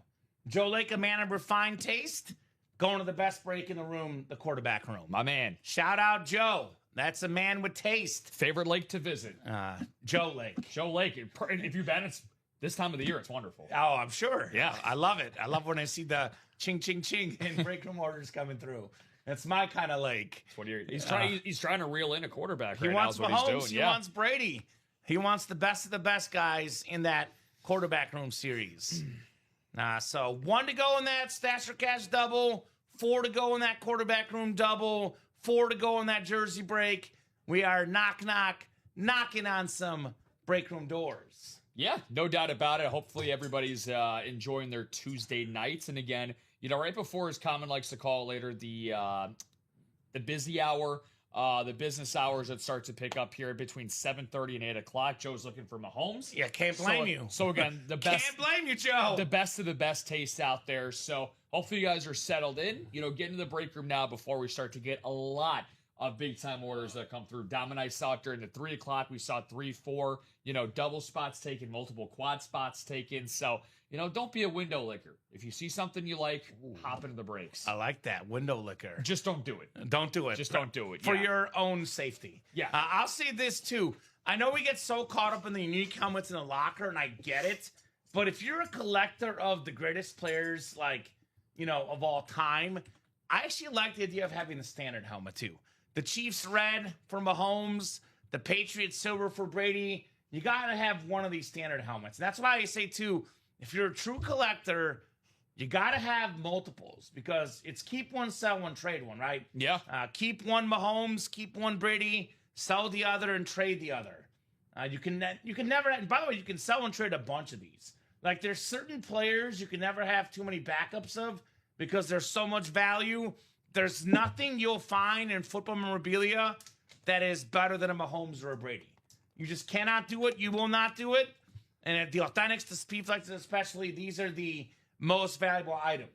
Joe Lake, a man of refined taste, going to the best break in the room, the quarterback room. My man. Shout out Joe. That's a man with taste. Favorite lake to visit? Joe Lake. Joe Lake. If you've been, it's this time of the year, it's wonderful. Oh, I'm sure. Yeah. I love it. I love when I see the ching, ching, ching and break room orders coming through. That's my kind of lake. That's what he's trying to reel in a quarterback He right wants now is what Mahomes. he's doing. He wants Brady. He wants the best of the best guys in that quarterback room series. So 1 to go in that stash or cash double, 4 to go in that quarterback room double, 4 to go in that jersey break. We are knocking on some break room doors. Yeah, no doubt about it. Hopefully everybody's enjoying their Tuesday nights. And again, right before, as Kamen likes to call it later, the busy hour, the business hours that start to pick up here between 7:30 and 8 o'clock. Joe's looking for Mahomes. Yeah, can't blame you. So again, the best. Can't blame you, Joe. The best of the best taste out there. So hopefully you guys are settled in. Get into the break room now before we start to get a lot of big-time orders that come through. Dom and I saw it during the 3 o'clock. We saw 3, 4, double spots taken, multiple quad spots taken. So, don't be a window licker. If you see something you like, hop into the breaks. I like that. Window licker. Just don't do it. Don't do it. Just don't do it. For your own safety. Yeah. I'll say this, too. I know we get so caught up in the unique helmets in the locker, and I get it. But if you're a collector of the greatest players, of all time, I actually like the idea of having the standard helmet, too. The Chiefs red for Mahomes, the Patriots silver for Brady. You got to have one of these standard helmets. And that's why I say, too, if you're a true collector, you got to have multiples because it's keep one, sell one, trade one, right? Yeah. Keep one Mahomes, keep one Brady, sell the other, and trade the other. You can never, and by the way, you can sell and trade a bunch of these. Like there's certain players you can never have too many backups of because there's so much value. There's nothing you'll find in football memorabilia that is better than a Mahomes or a Brady. You just cannot do it. You will not do it. And at the Authentics, the Speedflexes especially, these are the most valuable items.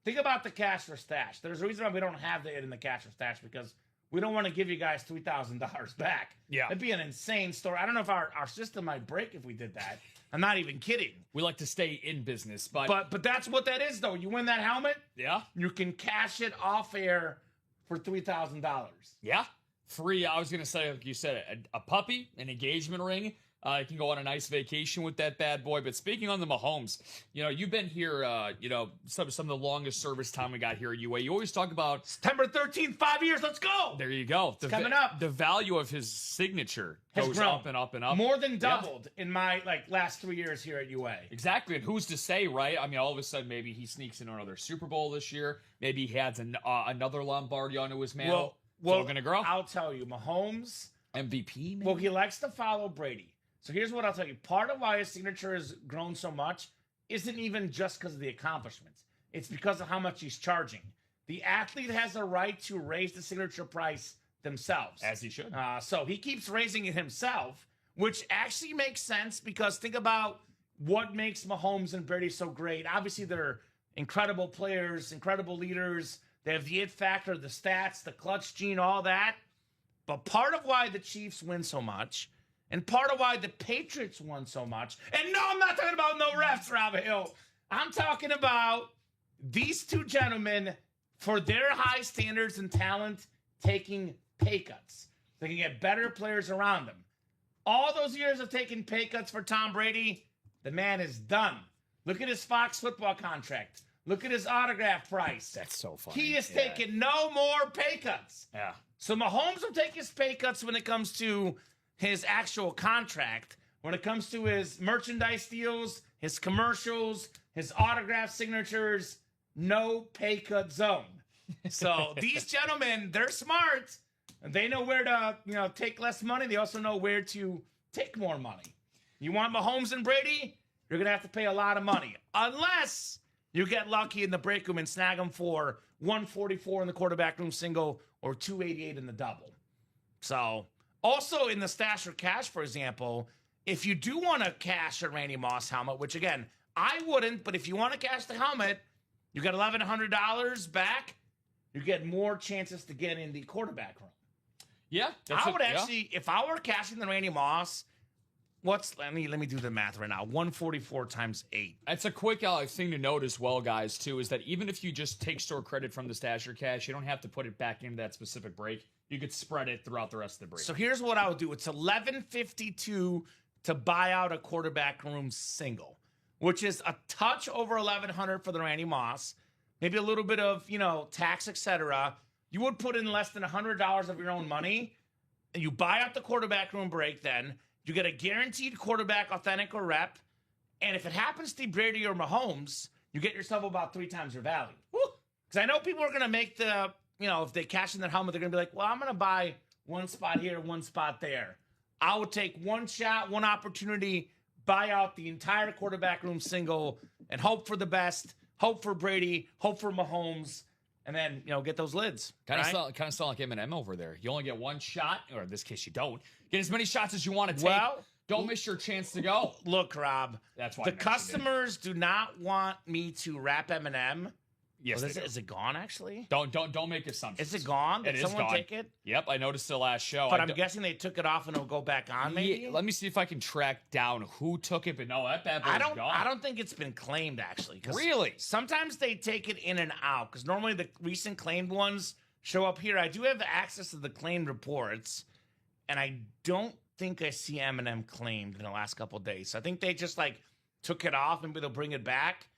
Think about the cash for stash. There's a reason why we don't have it in the cash for stash because we don't want to give you guys $3,000 back. Yeah. It'd be an insane story. I don't know if our system might break if we did that. I'm not even kidding. We like to stay in business, but that's what that is, though. You win that helmet, yeah, you can cash it off air for $3,000. Yeah. 3, I was going to say, like you said, a puppy, an engagement ring, You can go on a nice vacation with that bad boy. But speaking on the Mahomes, you've been here, some of the longest service time we got here at UA. You always talk about September 13th, 5 years. Let's go. There you go. Coming up. The value of his signature goes grown. up and up and up. More than doubled in my last 3 years here at UA. Exactly. And who's to say, right? I mean, all of a sudden, maybe he sneaks in another Super Bowl this year. Maybe he adds another Lombardi onto his mantle. Well, it's all going to grow. I'll tell you, Mahomes. MVP, maybe? Well, he likes to follow Brady. So here's what I'll tell you. Part of why his signature has grown so much isn't even just because of the accomplishments. It's because of how much he's charging. The athlete has a right to raise the signature price themselves. As he should. So he keeps raising it himself, which actually makes sense because think about what makes Mahomes and Brady so great. Obviously, they're incredible players, incredible leaders. They have the it factor, the stats, the clutch gene, all that. But part of why the Chiefs win so much, and part of why the Patriots won so much, and no, I'm not talking about no refs, Rob Hill. I'm talking about these two gentlemen, for their high standards and talent, taking pay cuts. They can get better players around them. All those years of taking pay cuts for Tom Brady, the man is done. Look at his Fox football contract. Look at his autograph price. That's so funny. He is taking no more pay cuts. Yeah. So Mahomes will take his pay cuts when it comes to his actual contract, when it comes to his merchandise deals, his commercials, his autograph signatures, no pay cut zone. So these gentlemen, they're smart. And they know where to, take less money. They also know where to take more money. You want Mahomes and Brady? You're going to have to pay a lot of money. Unless you get lucky in the break room and snag them for 144 in the quarterback room single or 288 in the double. So, also in the stash or cash, for example, if you do want to cash a Randy Moss helmet, which again, I wouldn't, but if you want to cash the helmet, you get $1,100 back. You get more chances to get in the quarterback room. Yeah. I would actually, if I were cashing the Randy Moss, let me do the math right now. 144 times 8. That's a quick thing to note as well, guys, too, is that even if you just take store credit from the stash or cash, you don't have to put it back into that specific break. You could spread it throughout the rest of the break. So here's what I would do. It's $1,152 to buy out a quarterback room single, which is a touch over $1,100 for the Randy Moss, maybe a little bit of, tax, etc. You would put in less than $100 of your own money, and you buy out the quarterback room break then. You get a guaranteed quarterback, authentic or rep. And if it happens to be Brady or Mahomes, you get yourself about 3 times your value. Because I know people are going to make the, if they cash in their helmet, they're going to be like, well, I'm going to buy one spot here, one spot there. I would take one shot, one opportunity, buy out the entire quarterback room single, and hope for the best, hope for Brady, hope for Mahomes, and then, get those lids. Kind of sound like Eminem over there. You only get one shot, or in this case, you don't. Get as many shots as you want to take. Well, don't miss your chance to go. Look, Rob. That's why the customers do not want me to rap Eminem. Yes, is it gone, actually? Don't make assumptions. Is it gone? Did someone take it? Yep, I noticed the last show. But I'm guessing they took it off and it'll go back on, maybe? Yeah, let me see if I can track down who took it, but no, that bad boy's gone. I don't think it's been claimed, actually. Really? Sometimes they take it in and out, because normally the recent claimed ones show up here. I do have access to the claimed reports, and I don't think I see Eminem claimed in the last couple of days. So I think they just, took it off. Maybe they'll bring it back.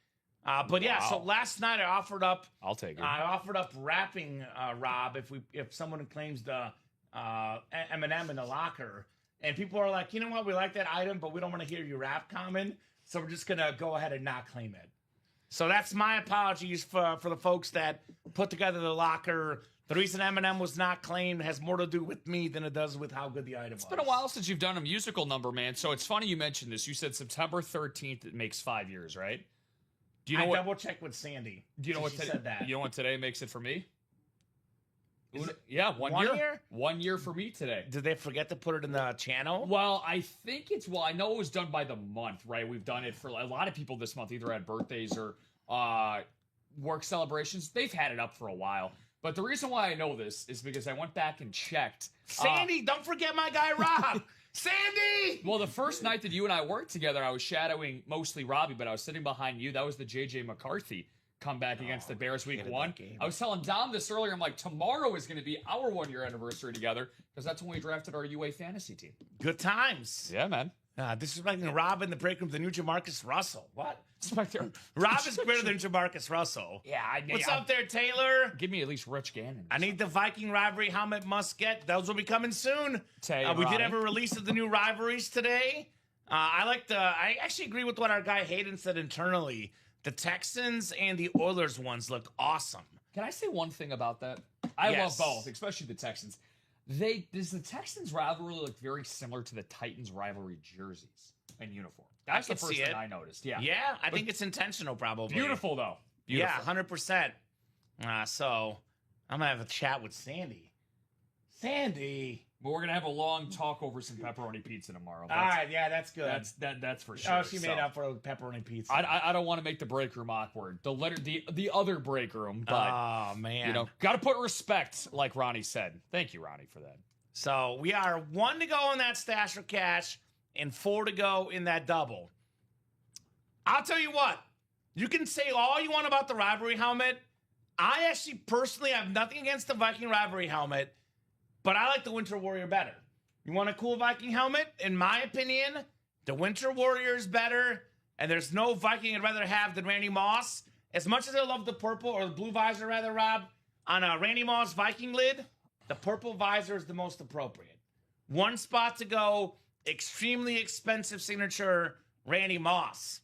But yeah, so last night I offered up. I'll take it. I offered up rapping Rob if someone claims the Eminem in the locker, and people are like, you know what, we like that item, but we don't want to hear you rap, Kamen, so we're just gonna go ahead and not claim it. So that's my apologies for the folks that put together the locker. The reason Eminem was not claimed has more to do with me than it does with how good the item was. It's been a while since you've done a musical number, man. So it's funny you mentioned this. You said September 13th. It makes 5 years, right? Do you know what? Double check with Sandy. Do you know what she said that? You know what today makes it for me? Yeah, 1 year. 1 year for me today. Did they forget to put it in the channel? Well, I think I know it was done by the month, right? We've done it for a lot of people this month, either had birthdays or work celebrations. They've had it up for a while. But the reason why I know this is because I went back and checked. Sandy, don't forget my guy Rob. Sandy! Well, the first night that you and I worked together, I was shadowing mostly Robbie, but I was sitting behind you. That was the J.J. McCarthy comeback against the Bears week 1. I was telling Dom this earlier. I'm like, tomorrow is going to be our 1 year anniversary together because that's when we drafted our UA fantasy team. Good times. Yeah, man. Disrespecting Rob in the break room, the new Jamarcus Russell. What? Disrespect- Rob is greater than Jamarcus Russell. Yeah, What's up there, Taylor? Give me at least Rich Gannon. I need the Viking rivalry helmet must get. Those will be coming soon. Tay We did Ronnie. have a release of the new rivalries today. I actually agree with what our guy Hayden said internally. The Texans and the Oilers ones look awesome. Can I say one thing about that? I Yes. love both, especially the Texans. Does the Texans rivalry look very similar to the Titans rivalry jerseys and uniform? That's the can first see thing it. I noticed. Yeah. Yeah, I think it's intentional, probably. Beautiful though. Yeah, Beautiful. 100%. So I'm gonna have a chat with Sandy. Sandy. But we're gonna have a long talk over some pepperoni pizza tomorrow. All right, yeah, that's good. That's for sure. Oh, she made So, up for pepperoni pizza. I don't want to make the break room awkward. The other break room, but Oh man. got to put respect, like Ronnie said. Thank you, Ronnie, for that. So we are 1 to go in that stash or cash and 4 to go in that double. I'll tell you what. You can say all you want about the rivalry helmet. I actually personally have nothing against the Viking rivalry helmet, but I like the Winter Warrior better. You want a cool Viking helmet? In my opinion, the Winter Warrior is better, and there's no Viking I'd rather have than Randy Moss. As much as I love the purple, or the blue visor rather, Rob, on a Randy Moss Viking lid, the purple visor is the most appropriate. 1 spot to go, extremely expensive signature, Randy Moss.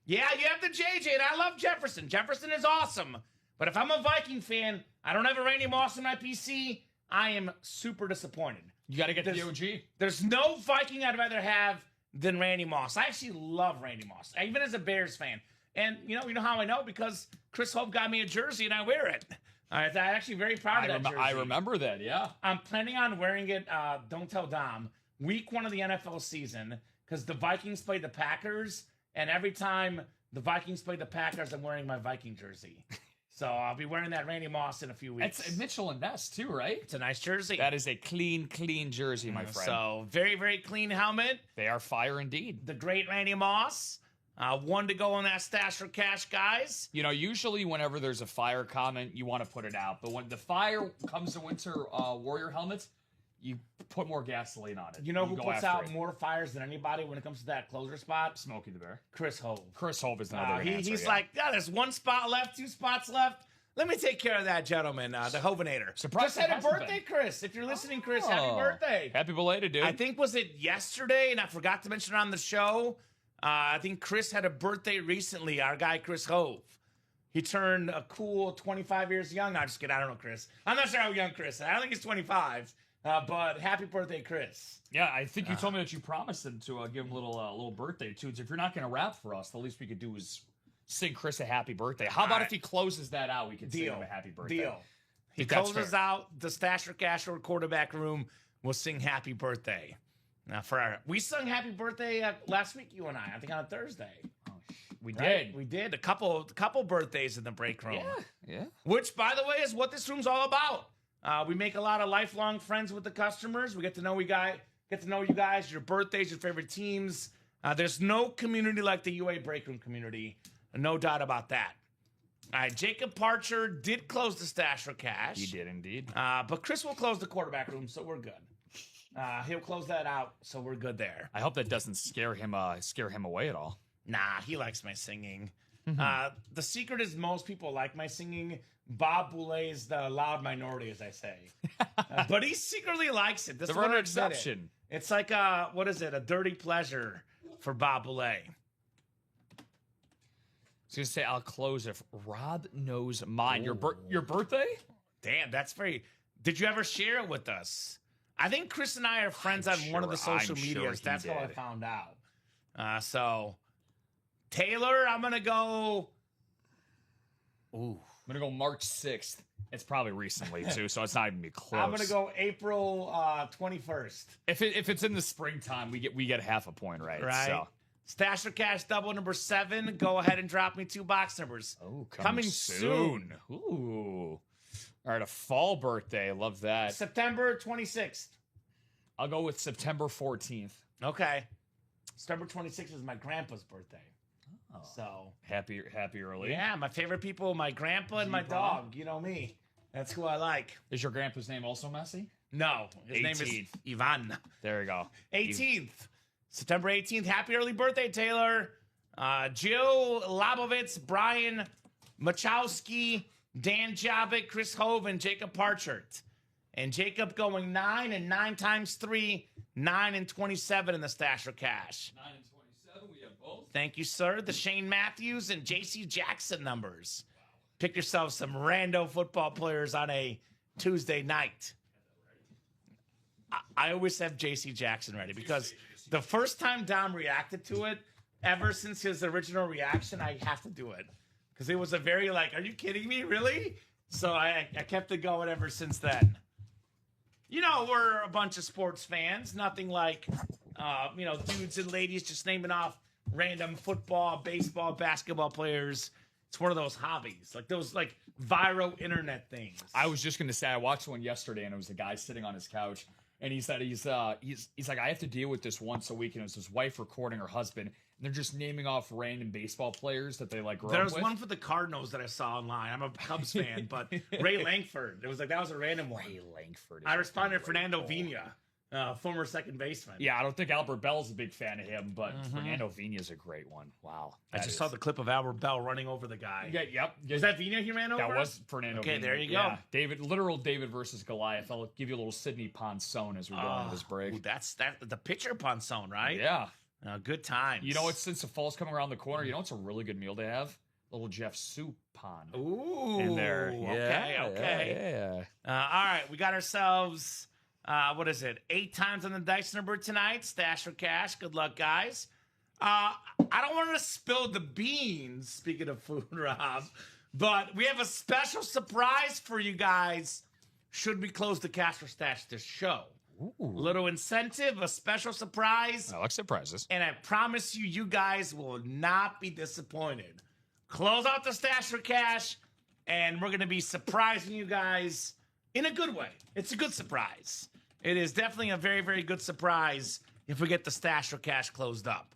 Yeah, you have the JJ, and I love Jefferson. Jefferson is awesome. But if I'm a Viking fan, I don't have a Randy Moss in my PC, I am super disappointed. You got to get the OG. There's no Viking I'd rather have than Randy Moss. I actually love Randy Moss, even as a Bears fan. And you know how I know? Because Chris Hope got me a jersey and I wear it. I'm actually very proud of that jersey. I remember that, yeah. I'm planning on wearing it, don't tell Dom, week 1 of the NFL season, because the Vikings play the Packers, and every time the Vikings play the Packers, I'm wearing my Viking jersey. So I'll be wearing that Randy Moss in a few weeks. It's Mitchell and Ness, too, right? It's a nice jersey. That is a clean jersey, my friend. So very, very clean helmet. They are fire indeed. The great Randy Moss. 1 to go on that stash for cash, guys. You know, usually whenever there's a fire comment, you want to put it out. But when the fire comes to Winter Warrior helmets, you put more gasoline on it. You know who go puts after out it. more fires than anybody when it comes to that closer spot? Smokey the Bear. Chris Hove. Chris Hove is another good answer, He's yeah. like, there's 1 spot left, 2 spots left. Let me take care of that gentleman, the Hovenator. Surprised Just had it a hasn't birthday, been. Chris. If you're listening, Chris, happy Oh. birthday. Happy belated, dude. I think, was it yesterday, and I forgot to mention it on the show. I think Chris had a birthday recently, our guy Chris Hove. He turned a cool 25 years young. No, just kidding. I don't know, Chris. I'm not sure how young Chris is. I don't think he's 25. But happy birthday, Chris. Yeah, I think you told me that you promised him to give him a little birthday tunes. If you're not going to rap for us, the least we could do is sing Chris a happy birthday. How about if he closes that out, we could sing him a happy birthday. Deal. He Think that's closes fair. out the Stasher Cash or quarterback room. We'll sing happy birthday. Now, we sung happy birthday last week, you and I think on a Thursday. We Right? did. We did. A couple birthdays in the break room. Yeah. Which, by the way, is what this room's all about. We make a lot of lifelong friends with the customers. We get to know you guys, your birthdays, your favorite teams. There's no community like the UA break room community. No doubt about that. All right, Jacob Parcher did close the stash for cash. He did indeed. But Chris will close the quarterback room, so we're good. He'll close that out, so we're good there. I hope that doesn't scare him away at all. Nah, he likes my singing. The secret is most people like my singing. Bob Boulet's the loud minority, as I say. But he secretly likes it. This The is what rare I said it. exception. It's like a dirty pleasure for Bob Boulet. I was going to say, I'll close if Rob knows mine. Your birthday? Damn, that's very... Did you ever share it with us? I think Chris and I are friends on one of the social I'm sure medias. he That's how I did. found out. So, Taylor, I'm going to go... Ooh. I'm going to go March 6th. It's probably recently, too, so it's not even be close. I'm going to go April 21st. If it's in the springtime, we get half a point, right? Right. So. Stash or Cash double number 7. Go ahead and drop me 2 box numbers. Oh, Coming soon. Ooh. All right, a fall birthday. Love that. September 26th. I'll go with September 14th. Okay. September 26th is my grandpa's birthday. Oh. So, Happy early. yeah, my favorite people, my grandpa and my dog. You know me. That's who I like. Is your grandpa's name also Messi? No, his name is 18th. Ivan. There you go. 18th. September 18th, happy early birthday, Taylor. Jill Labovitz, Brian Machowski, Dan Jabik, Chris Hove, and Jacob Parchert. And Jacob going 9, and 9 times 3, 9 and 27 in the Stash or Cash. 9 and 27, we have both. Thank you, sir. The Shane Matthews and J.C. Jackson numbers. Pick yourself some rando football players on a Tuesday night. I always have J.C. Jackson ready because the first time Dom reacted to it, ever since his original reaction, I have to do it. Because it was a very like, are you kidding me? Really? So I kept it going ever since then. You know, we're a bunch of sports fans. Nothing like, dudes and ladies just naming off random football, baseball, basketball players. It's one of those hobbies, like those like viral internet things. I was just gonna say I watched one yesterday, and it was a guy sitting on his couch, and he said he's like, I have to deal with this once a week, and it was his wife recording her husband, and they're just naming off random baseball players that they like. There's one for the Cardinals that I saw online. I'm a Cubs fan, but Ray Langford. It was like that was a random one. Ray Langford. I responded to Fernando Vina. Former second baseman. Yeah, I don't think Albert Bell's a big fan of him, but Fernando Vina's a great one. Wow. I just saw the clip of Albert Bell running over the guy. Yeah, yep. Was that Vina he ran over? That was Fernando Vina. Okay, there you yeah. go. Literal David versus Goliath. I'll give you a little Sidney Ponson as we go into this break. Ooh, that's the pitcher Ponson, right? Yeah. Good times. You know what? Since the fall's coming around the corner, you know what's a really good meal to have? Little Jeff soup pond. Ooh. In there. Okay. Yeah. All right, we got ourselves... what is it? 8 times on the dice number tonight. Stash or cash. Good luck, guys. I don't want to spill the beans, speaking of food, Rob, but we have a special surprise for you guys should we close the cash or stash this show. Ooh. Little incentive, a special surprise. I like surprises. And I promise you, you guys will not be disappointed. Close out the stash or cash, and we're going to be surprising you guys in a good way. It's a good surprise. It is definitely a very, very good surprise if we get the stash or cash closed up.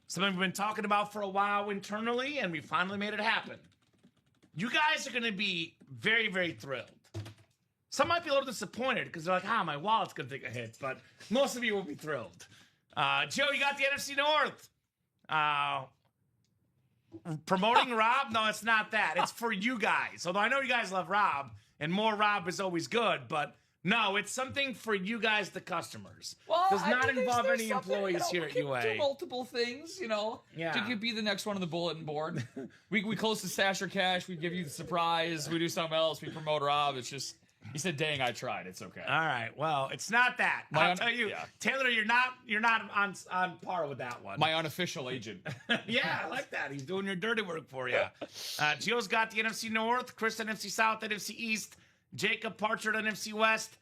Something we've been talking about for a while internally, and we finally made it happen. You guys are going to be very, very thrilled. Some might be a little disappointed because they're like, my wallet's going to take a hit, but most of you will be thrilled. Joe, you got the NFC North. Promoting Rob? No, it's not that. It's for you guys. Although I know you guys love Rob, and more Rob is always good, but no, it's something for you guys, the customers. Well, does not involve there's any employees here at we UA. can do multiple things, Yeah. You could be the next one on the bulletin board. we close the stash or cash. We give you the surprise. We do something else. We promote Rob. It's just, he said, dang, I tried. It's okay. All right. Well, it's not that. I'll tell you, Taylor, you're not on par with that one. My unofficial agent. Yeah, I like that. He's doing your dirty work for you. Gio's got the NFC North, Chris NFC South, NFC East, Jacob Parchard, NFC West,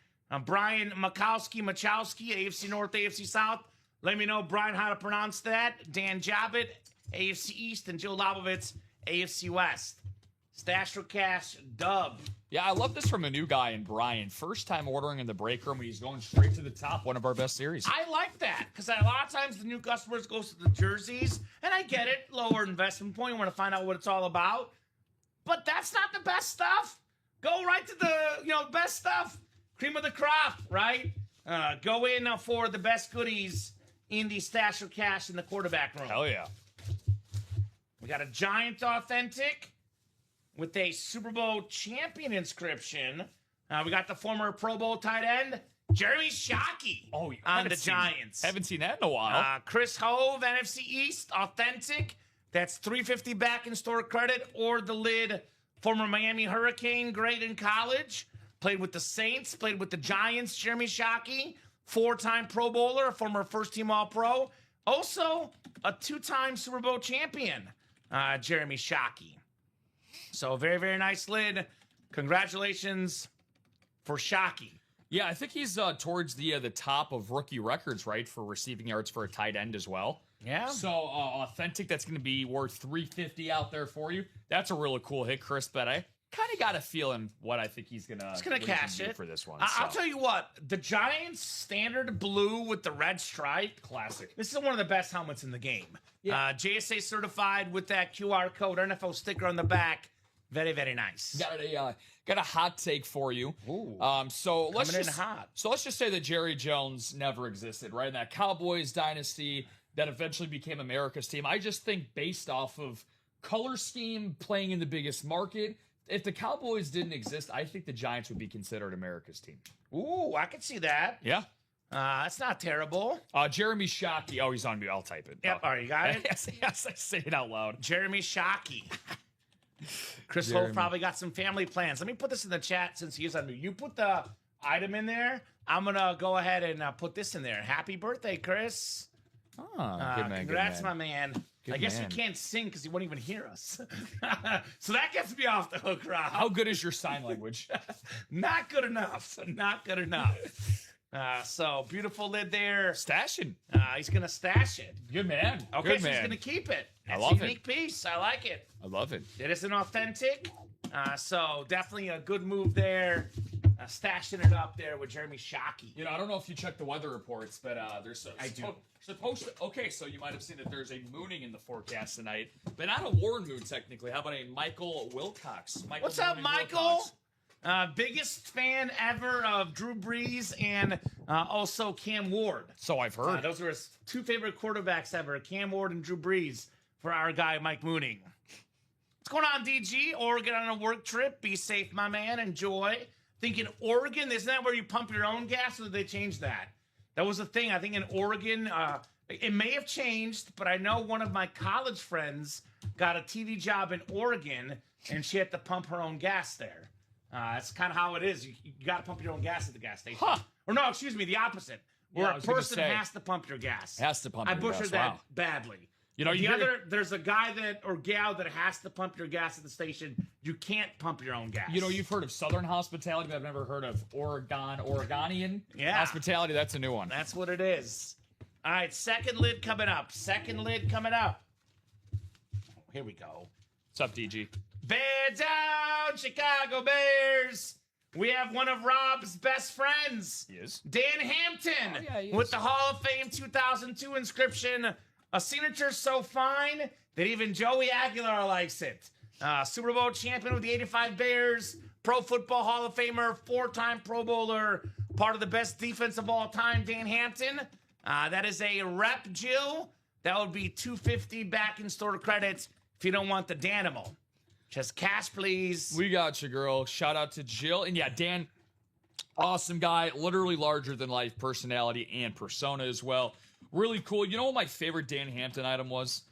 Brian Machowski, AFC North, AFC South. Let me know, Brian, how to pronounce that. Dan Jabit, AFC East, and Joe Labovitz, AFC West. Stash or cash, dub. Yeah, I love this from a new guy in Brian. First time ordering in the break room, and he's going straight to the top. One of our best series. I like that because a lot of times the new customers go to the jerseys, and I get it, lower investment point. You want to find out what it's all about, but that's not the best stuff. Go right to the best stuff, cream of the crop, right? Go in for the best goodies in the stash or cash in the quarterback room. Hell yeah! We got a Giant Authentic with a Super Bowl champion inscription. We got the former Pro Bowl tight end, Jeremy Shockey, on the Giants. Haven't seen that in a while. Chris Hove, NFC East, Authentic. That's $350 back in store credit, or the lid, former Miami Hurricane, great in college. Played with the Saints, played with the Giants, Jeremy Shockey. 4-time Pro Bowler, a former first-team All-Pro. Also, a 2-time Super Bowl champion, Jeremy Shockey. So, very, very nice lid. Congratulations for Shockey. Yeah, I think he's towards the top of rookie records, right, for receiving yards for a tight end as well. Yeah. So, Authentic, that's going to be worth $350 out there for you. That's a really cool hit, Chris, but I kind of got a feeling what I think he's going to cash it for this one. I'll tell you what, the Giants standard blue with the red stripe. Classic. This is one of the best helmets in the game. Yeah. JSA certified with that QR code, NFL sticker on the back. Very, very nice. Got got a hot take for you. Ooh, so let's coming in just hot. so let's just say that Jerry Jones never existed, right? In that Cowboys dynasty that eventually became America's team. I just think based off of color scheme, playing in the biggest market, if the Cowboys didn't exist, I think the Giants would be considered America's team. Ooh, I can see that. Yeah. That's not terrible. Jeremy Shockey. Oh, he's on me. I'll type it. Yep, all right, you got it? yes, I say it out loud. Jeremy Shockey. Chris Jeremy. Holt probably got some family plans. Let me put this in the chat since he is on me. You put the item in there. I'm going to go ahead and put this in there. Happy birthday, Chris. Oh, good man. Congrats, good man. my man. Good I guess man. you can't sing because he won't even hear us. So that gets me off the hook, Rob. How good is your sign language? Not good enough. Not good enough. So beautiful lid there. Stashing. He's going to stash it. Good man. Okay, Good so man. he's going to keep it. I It's love a unique piece. I like it. I love it. It isn't authentic. So definitely a good move there. Stashing it up there with Jeremy Shockey. You know, I don't know if you checked the weather reports, but there's I do. supposed to. Okay, so you might have seen that there's a mooning in the forecast tonight, but not a Warren moon technically. How about a Michael Wilcox? What's up, Michael? Biggest fan ever of Drew Brees and also Cam Ward. So I've heard. Those were his two favorite quarterbacks ever, Cam Ward and Drew Brees, for our guy Mike Mooning. What's going on, DG? Oregon on a work trip. Be safe, my man. Enjoy. Thinking Oregon, isn't that where you pump your own gas, or did they change that? That was a thing. I think in Oregon, it may have changed, but I know one of my college friends got a TV job in Oregon, and she had to pump her own gas there. That's kind of how it is. You got to pump your own gas at the gas station. Huh. Or no, excuse me, the opposite. Where Yeah, I a was gonna person say. has to pump your gas. Has to pump I your butchered gas, that wow. badly. You know, the you hear- other, there's a guy that or gal that has to pump your gas at the station. You can't pump your own gas. You know, you've heard of Southern hospitality, but I've never heard of Oregonian Yeah. hospitality. That's a new one. That's what it is. All right, second lid coming up. Second lid coming up. Here we go. What's up, DG? Bear down, Chicago Bears. We have one of Rob's best friends, He is. Dan Hampton, Oh, yeah, he with is. the Hall of Fame 2002 inscription. A signature so fine that even Joey Aguilar likes it. Super Bowl champion with the 85 Bears, Pro Football Hall of Famer, 4-time Pro Bowler, part of the best defense of all time, Dan Hampton. That is a rep, Jill. That would be $250 back in store credits if you don't want the Danimal. Just cash, please. We got you, girl. Shout out to Jill. And yeah, Dan, awesome guy, literally larger than life personality and persona as well. Really cool. You know what my favorite Dan Hampton item was?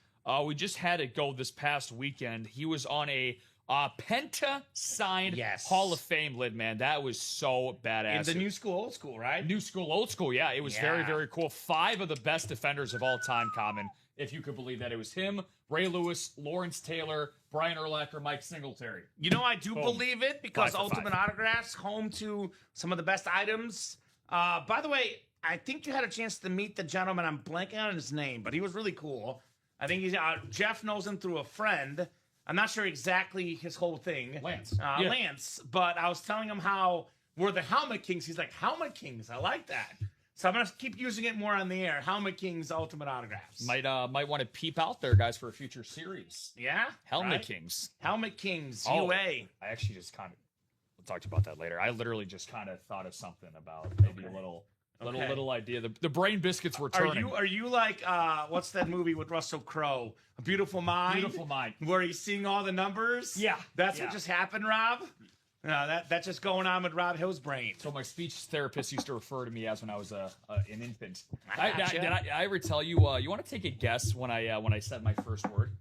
We just had it go this past weekend. He was on a Penta signed Yes. Hall of Fame lid, man. That was so In badass. the new school, old school, right? New school, old school. Yeah, it was very, Yeah. very cool. 5 of the best defenders of all time, Common. If you could believe that. It was him, Ray Lewis, Lawrence Taylor, Brian Urlacher, Mike Singletary. You know, I do Boom. believe it because 5 for 5. Ultimate Autographs, home to some of the best items. By the way, I think you had a chance to meet the gentleman. I'm blanking on his name, but he was really cool. I think he's Jeff knows him through a friend. I'm not sure exactly his whole thing. Lance. Yeah. Lance. But I was telling him how we're the Helmet Kings. He's like, Helmet Kings? I like that. So I'm going to keep using it more on the air. Helmet Kings Ultimate Autographs. Might want to peep out there, guys, for a future series. Yeah? Helmet right? Kings. Helmet Kings, Oh. UA. I actually just kind of, we'll talk about that later. I literally just kind of thought of something about maybe a little idea. The brain biscuits were turning. Are you like what's that movie with Russell Crowe? A Beautiful Mind. Beautiful Mind. Where he's seeing all the numbers. Yeah, that's yeah. what just happened, Rob. No, that's just going on with Rob Hill's brain. So my speech therapist used to refer to me as when I was an infant. I gotcha. Did I ever tell you? You want to take a guess when I said my first word?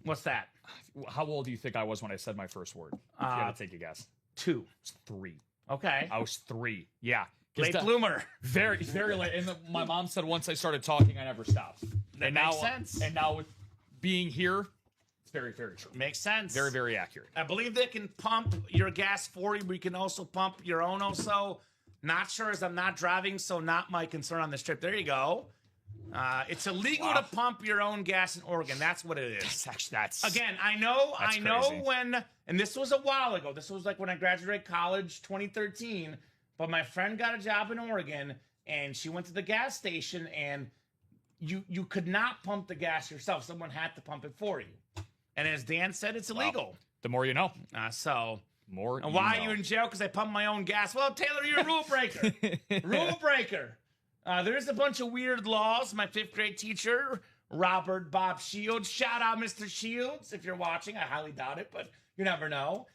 What's that? How old do you think I was when I said my first word? If you had to take a guess. 2. I was 3. Okay. I was 3. Yeah. 'Cause Late that- bloomer. Very, very late. And my mom said once I started talking, I never stopped. That makes sense. And now with being here, it's very, very true. Makes sense. Very, very accurate. I believe they can pump your gas for you, but you can also pump your own also. Not sure as I'm not driving, so not my concern on this trip. There you go. It's illegal Wow. to pump your own gas in Oregon. That's what it is. That's Again, I know crazy. when, and this was a while ago. This was like when I graduated college, 2013. But my friend got a job in Oregon, and she went to the gas station, and you could not pump the gas yourself. Someone had to pump it for you. And as Dan said, it's illegal. The more you know. Why You are know. you in jail? Because I pumped my own gas. Well, Taylor, you're a rule breaker. Rule breaker. There's a bunch of weird laws. My 5th grade teacher, Robert Bob Shields. Shout out, Mr. Shields, if you're watching. I highly doubt it, but you never know.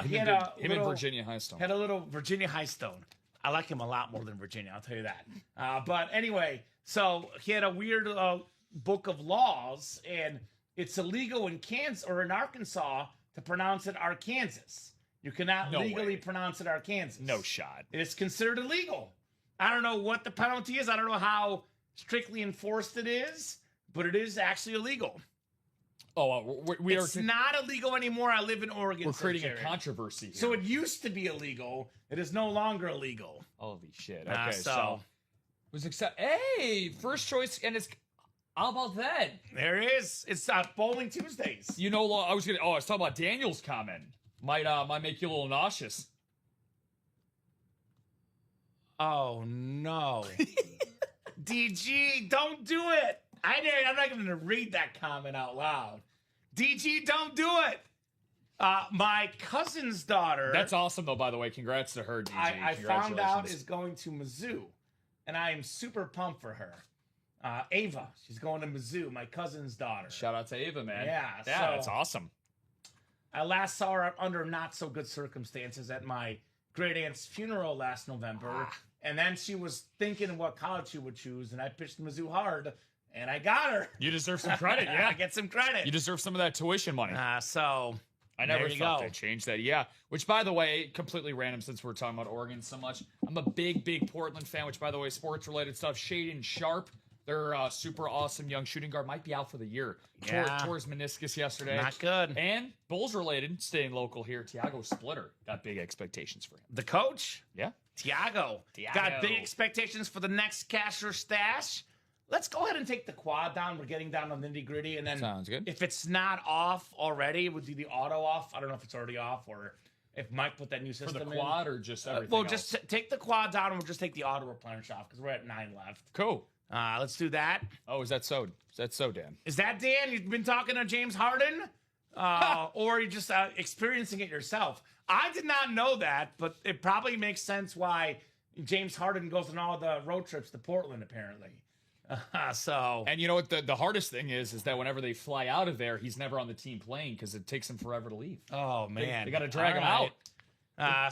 Him and Virginia Highstone. Had a little Virginia Highstone. I like him a lot more than Virginia, I'll tell you that. But anyway, so he had a weird book of laws, and it's illegal in Kansas or in Arkansas to pronounce it Arkansas. You cannot legally pronounce it Arkansas. No shot. It is considered illegal. I don't know what the penalty is. I don't know how strictly enforced it is, but it is actually illegal. Oh, it's not illegal anymore. I live in Oregon. We're creating a controversy here. So it used to be illegal. It is no longer illegal. Holy shit. Okay, so it was hey, first choice, and it's how about that? There it is. It's Bowling Tuesdays. You know, I was talking about Daniel's comment. Might make you a little nauseous. Oh no. DG, don't do it. I'm not going to read that comment out loud. DG, don't do it. My cousin's daughter. That's awesome, though, by the way. Congrats to her, DG. I found out is going to Mizzou, and I am super pumped for her. Ava, she's going to Mizzou, my cousin's daughter. Shout out to Ava, man. Yeah, that's awesome. I last saw her under not so good circumstances at my great aunt's funeral last November, and then she was thinking what college she would choose, and I pitched Mizzou hard. And I got her. You deserve some credit, yeah. I get some credit. You deserve some of that tuition money. So I never thought they'd change that. Yeah. Which, by the way, completely random since we're talking about Oregon so much. I'm a big Portland fan, which, by the way, sports-related stuff. Shaden Sharp, their super awesome young shooting guard, might be out for the year. Tore his meniscus yesterday. Not good. And Bulls-related, staying local here, Tiago Splitter. Got big expectations for him. The coach? Yeah. Tiago. Got big expectations for the next cash or stash. Let's go ahead and take the quad down. We're getting down to the nitty-gritty. And then sounds good. If it's not off already, we'll do the auto off. I don't know if it's already off or if Mike put that new system in. For the quad or just everything Well, else? just take the quad down and we'll just take the auto replenish off because we're at 9 left. Cool. Let's do that. Oh, is that so, Dan? Is that Dan? You've been talking to James Harden? Or you're just experiencing it yourself? I did not know that, but it probably makes sense why James Harden goes on all the road trips to Portland, apparently. And you know what the hardest thing is that whenever they fly out of there, he's never on the team playing because it takes him forever to leave. Oh man, they got to drag him out. No,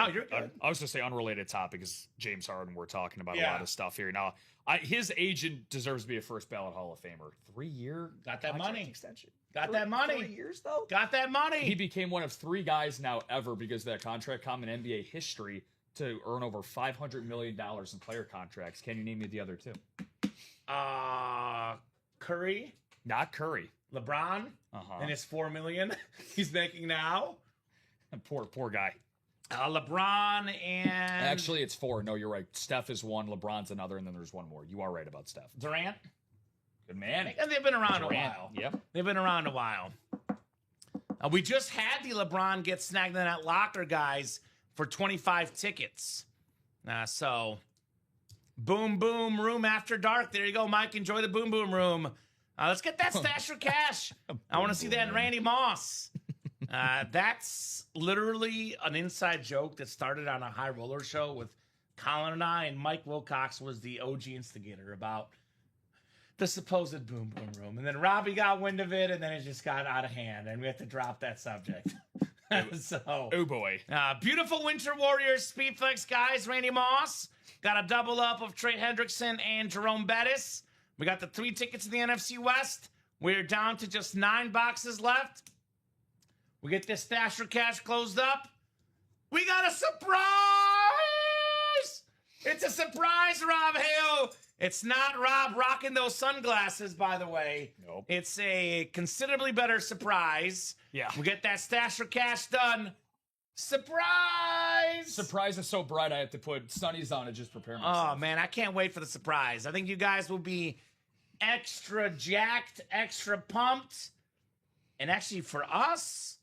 you're good. I was going to say unrelated topic is James Harden. We're talking about a lot of stuff here now. His agent deserves to be a first ballot Hall of Famer. 3-year got that money extension. That money. 3 years though. Got that money. He became one of 3 guys now ever because of that contract, common NBA history, to earn over $500 million in player contracts. Can you name me the other 2? Curry. Not Curry. LeBron. And his $4 million he's making now. Poor guy. LeBron and actually it's 4. No, you're right. Steph is 1, LeBron's another, and then there's 1 more. You are right about Steph. Durant. Good man. And they've been around a while. Yep. They've been around a while. We just had the LeBron get snagged in that locker, guys, for 25 tickets. So, boom, boom, room after dark. There you go, Mike. Enjoy the boom, boom room. Let's get that stash for cash. I want to see that Randy Moss. That's literally an inside joke that started on a high roller show with Colin and I, and Mike Wilcox was the OG instigator about the supposed boom, boom room. And then Robbie got wind of it, and then it just got out of hand, and we had to drop that subject. Oh boy. Beautiful Winter Warriors Speedflex guys. Randy Moss got a double up of Trey Hendrickson and Jerome Bettis. We got the 3 tickets in the NFC West. We're down to just 9 boxes left. We get this stash for cash closed up. We got a surprise! It's a surprise, Rob Hale. It's not Rob rocking those sunglasses, by the way. Nope. It's a considerably better surprise. Yeah. We get that stash for cash done. Surprise! Surprise is so bright I have to put sunnies on to just prepare myself. Oh, man, I can't wait for the surprise. I think you guys will be extra jacked, extra pumped. And actually, for us,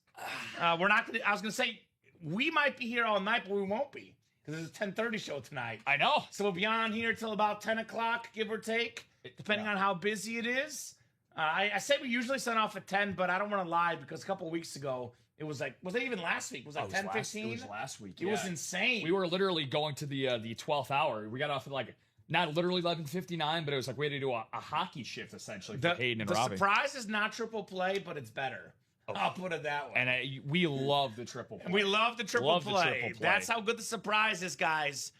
we're not going to... I was going to say, we might be here all night, but we won't be. Because it's a 10:30 show tonight. I know. So we'll be on here till about 10 o'clock, give or take, depending on how busy it is. I say we usually sign off at 10, but I don't want to lie because a couple of weeks ago, it was like, was it even last week? Was that 10, 15? It was last week. It was insane. We were literally going to the 12th hour. We got off at like, not literally 11:59, but it was like we had to do a hockey shift essentially for Hayden and Robbie. The surprise is not triple play, but it's better. I'll put it that way. And we love the triple play. We love the triple play. That's how good the surprise is, guys.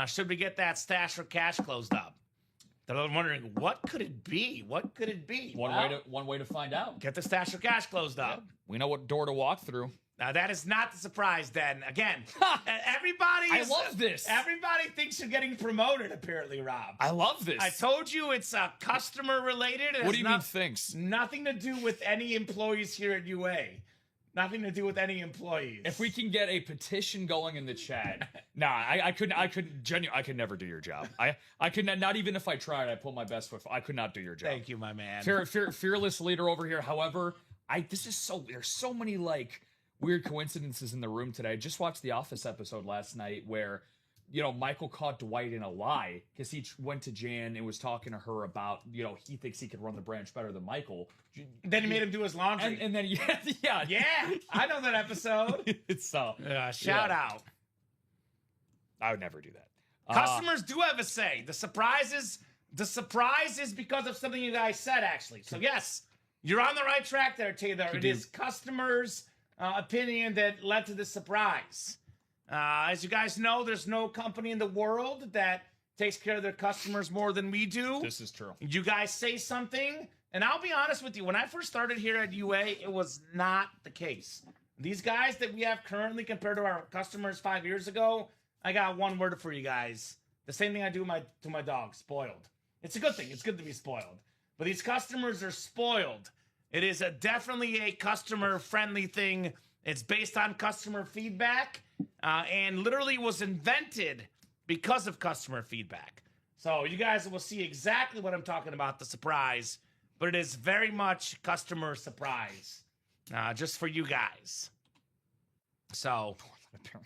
Should we get that stash for cash closed up? They're wondering, what could it be? What could it be? One way to find out. Get the stash for cash closed up. Yeah. We know what door to walk through. Now, that is not the surprise, then. Again, I love this. Everybody thinks you're getting promoted, apparently, Rob. I love this. I told you it's customer related. What do you mean thinks? Nothing to do with any employees here at UA. Nothing to do with any employees. If we can get a petition going in the chat. I could never do your job. I could not even if I tried, I put my best foot. I could not do your job. Thank you, my man. Fearless leader over here. However, there's so many like weird coincidences in the room today. I just watched the Office episode last night where, Michael caught Dwight in a lie because he went to Jan and was talking to her about, he thinks he could run the branch better than Michael. Then he made him do his laundry. And then, yeah. I know that episode. Shout out. I would never do that. Customers do have a say. The surprise is because of something you guys said, actually. So, yes, you're on the right track there, Taylor. It is customers' opinion that led to the surprise. As you guys know, there's no company in the world that takes care of their customers more than we do. This is true. You guys say something, and I'll be honest with you. When I first started here at UA, it was not the case. These guys that we have currently compared to our customers 5 years ago, I got one word for you guys. The same thing I do to my dog, spoiled. It's a good thing. It's good to be spoiled. But these customers are spoiled. It is definitely a customer-friendly thing. It's based on customer feedback, and literally was invented because of customer feedback. So you guys will see exactly what I'm talking about, the surprise, but it is very much customer surprise, just for you guys. So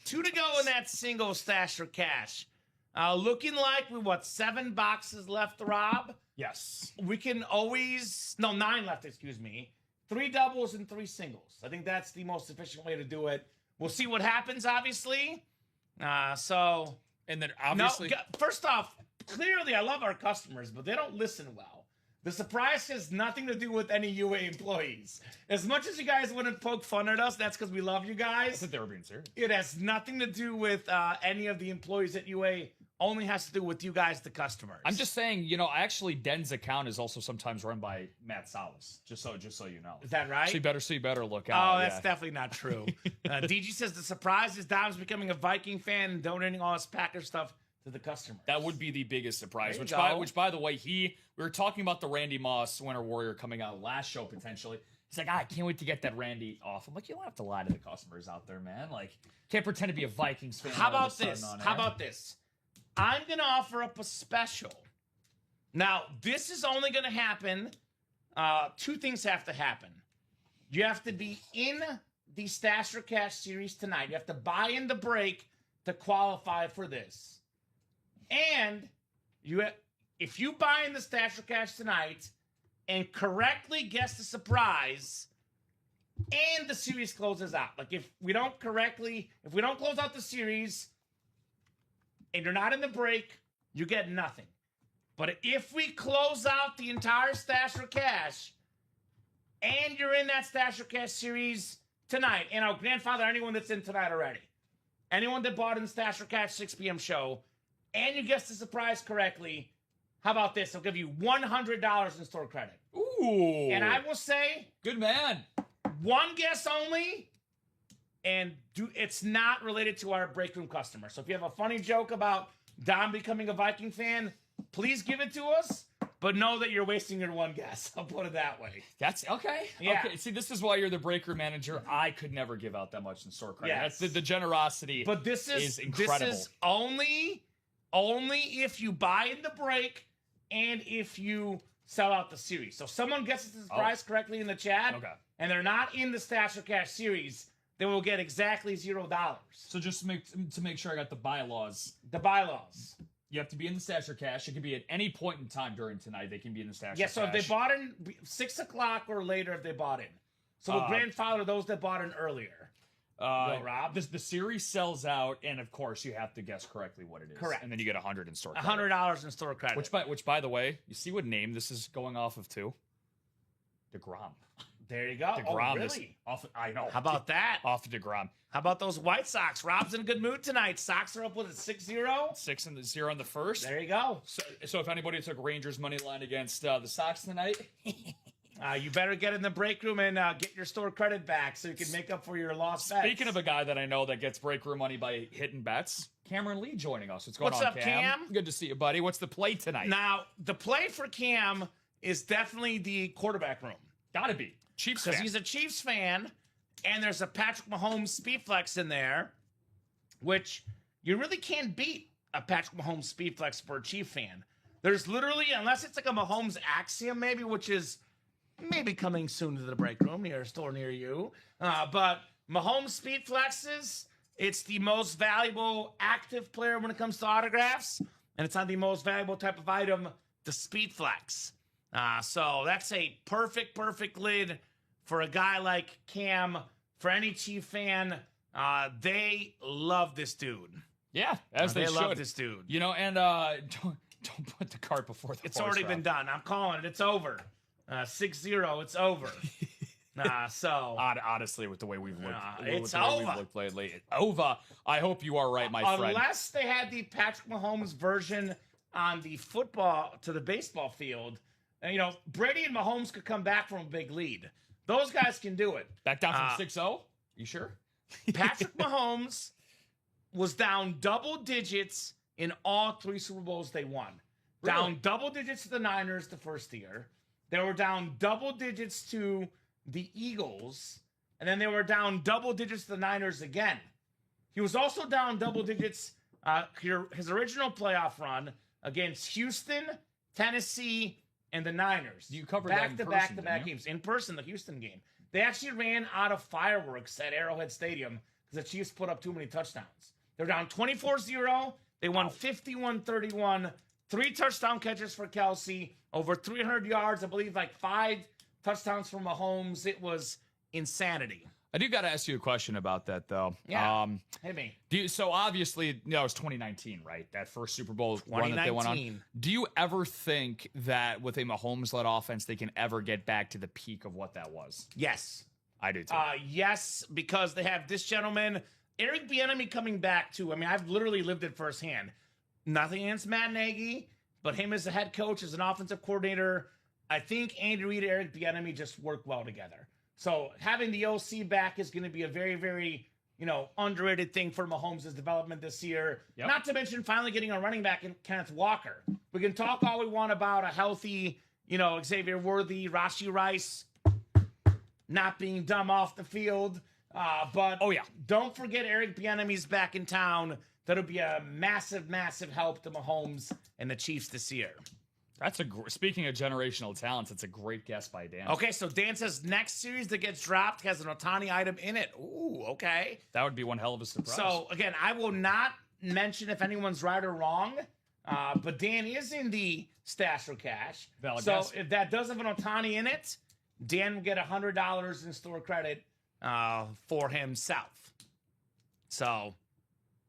2 to go in that single stash for cash. Looking like 7 boxes left, Rob? Yes. We can always... No, 9 left, excuse me. 3 doubles and 3 singles. I think that's the most efficient way to do it. We'll see what happens, obviously. And then obviously... No, first off, clearly I love our customers, but they don't listen well. The surprise has nothing to do with any UA employees. As much as you guys wouldn't poke fun at us, that's because we love you guys. I thought they were being serious. It has nothing to do with any of the employees at UA. Only has to do with you guys, the customers. I'm just saying, actually, Den's account is also sometimes run by Matt Salas. Just so you know. Is that right? So you better look out. Oh, that's definitely not true. DG says the surprise is Dom's becoming a Viking fan and donating all his Packers stuff to the customers. That would be the biggest surprise. Which by the way, we were talking about the Randy Moss Winter Warrior coming out last show potentially. He's like, I can't wait to get that Randy off. I'm like, you don't have to lie to the customers out there, man. Like, can't pretend to be a Vikings fan. How about this? I'm going to offer up a special. Now, this is only going to happen. 2 things have to happen. You have to be in the Stash or Cash series tonight. You have to buy in the break to qualify for this. And if you buy in the Stash or Cash tonight and correctly guess the surprise, and the series closes out. Like, if we don't close out the series, and you're not in the break, you get nothing. But if we close out the entire Stash or Cash, and you're in that Stash or Cash series tonight, and our grandfather, anyone that's in tonight already, anyone that bought in the Stash or Cash 6 p.m. show, and you guessed the surprise correctly, how about this? I'll give you $100 in store credit. Ooh. And I will say... Good man. 1 guess only... And it's not related to our break room customer. So if you have a funny joke about Dom becoming a Viking fan, please give it to us. But know that you're wasting your 1 guess. I'll put it that way. That's okay. Yeah. Okay. See, this is why you're the break room manager. I could never give out that much in store credit. Yes. That's the generosity. But this is incredible. This is only if you buy in the break and if you sell out the series. So if someone guesses the surprise correctly in the chat, and they're not in the Stash or Cash series, they will get exactly $0. So just to make sure I got the bylaws. The bylaws. You have to be in the stash or cash. It can be at any point in time during tonight. They can be in the stash Yeah, or so if cash. they bought in 6 o'clock or later, if they bought in. So we'll grandfather those that bought in earlier. Go, Rob. The series sells out, and of course, you have to guess correctly what it is. Correct. And then you get $100 in store credit. $100 in store credit. Which, by the way, you see what name this is going off of too? DeGrom. There you go. DeGrom oh, is really? off. I know. How about that? Off of DeGrom. How about those White Sox? Rob's in a good mood tonight. Sox are up with a 6-0. 6-0 in the first. There you go. So if anybody took Rangers money line against the Sox tonight, you better get in the break room and get your store credit back so you can make up for your lost bets. Speaking of a guy that I know that gets break room money by hitting bets, Cameron Lee joining us. What's going on, up, Cam? Good to see you, buddy. What's the play tonight? Now, the play for Cam is definitely the quarterback room. Gotta be. Chiefs Because fan. he's a Chiefs fan, and there's a Patrick Mahomes speed flex in there, which you really can't beat a Patrick Mahomes speed flex for a Chief fan. There's literally, unless it's like a Mahomes axiom maybe, which is maybe coming soon to the break room near a store near you. But Mahomes speed flexes, it's the most valuable active player when it comes to autographs, and it's not the most valuable type of item, the speed flex. So that's a perfect lid for a guy like Cam. For any Chief fan, they love this dude. Yeah, as they should. love this dude. You know, and don't put the cart before the It's horse, already Rob. been done. I'm calling it. It's over. 6-0. It's over. So Honestly, with the way we've looked, it's with the way over. we've looked lately, over. I hope you are right, my friend. unless they had the Patrick Mahomes version on the football to the baseball field, and, Brady and Mahomes could come back from a big lead. Those guys can do it. Back down from 6-0? You sure? Patrick Mahomes was down double digits in all 3 Super Bowls they won. Really? Down double digits to the Niners the first year. They were down double digits to the Eagles. And then they were down double digits to the Niners again. He was also down double digits his original playoff run against Houston, Tennessee, and the Niners. You covered that in person, back-to-back didn't you? games. In person, the Houston game. They actually ran out of fireworks at Arrowhead Stadium because the Chiefs put up too many touchdowns. They were down 24-0. They won 51-31. 3 touchdown catches for Kelsey. Over 300 yards. I believe like 5 touchdowns for Mahomes. It was insanity. I do got to ask you a question about that, though. Yeah. Hit me. So obviously, it was 2019, right? That first Super Bowl run that they went on. 2019. Do you ever think that with a Mahomes-led offense, they can ever get back to the peak of what that was? Yes. I do too. Yes, because they have this gentleman, Eric Bieniemy, coming back too. I mean, I've literally lived it firsthand. Nothing against Matt Nagy, but him as a head coach, as an offensive coordinator, I think Andy Reid and Eric Bieniemy just work well together. So having the OC back is going to be a very, very, underrated thing for Mahomes' development this year. Yep. Not to mention finally getting a running back in Kenneth Walker. We can talk all we want about a healthy, Xavier Worthy, Rashee Rice not being dumb off the field. But don't forget Eric Bieniemy's back in town. That'll be a massive, massive help to Mahomes and the Chiefs this year. That's speaking of generational talents, it's a great guess by Dan. Okay, so Dan says next series that gets dropped has an Ohtani item in it. Ooh, okay. That would be one hell of a surprise. So, again, I will not mention if anyone's right or wrong, but Dan is in the stash or cash. Valid so guess. if that does have an Ohtani in it, Dan will get $100 in store credit for himself. So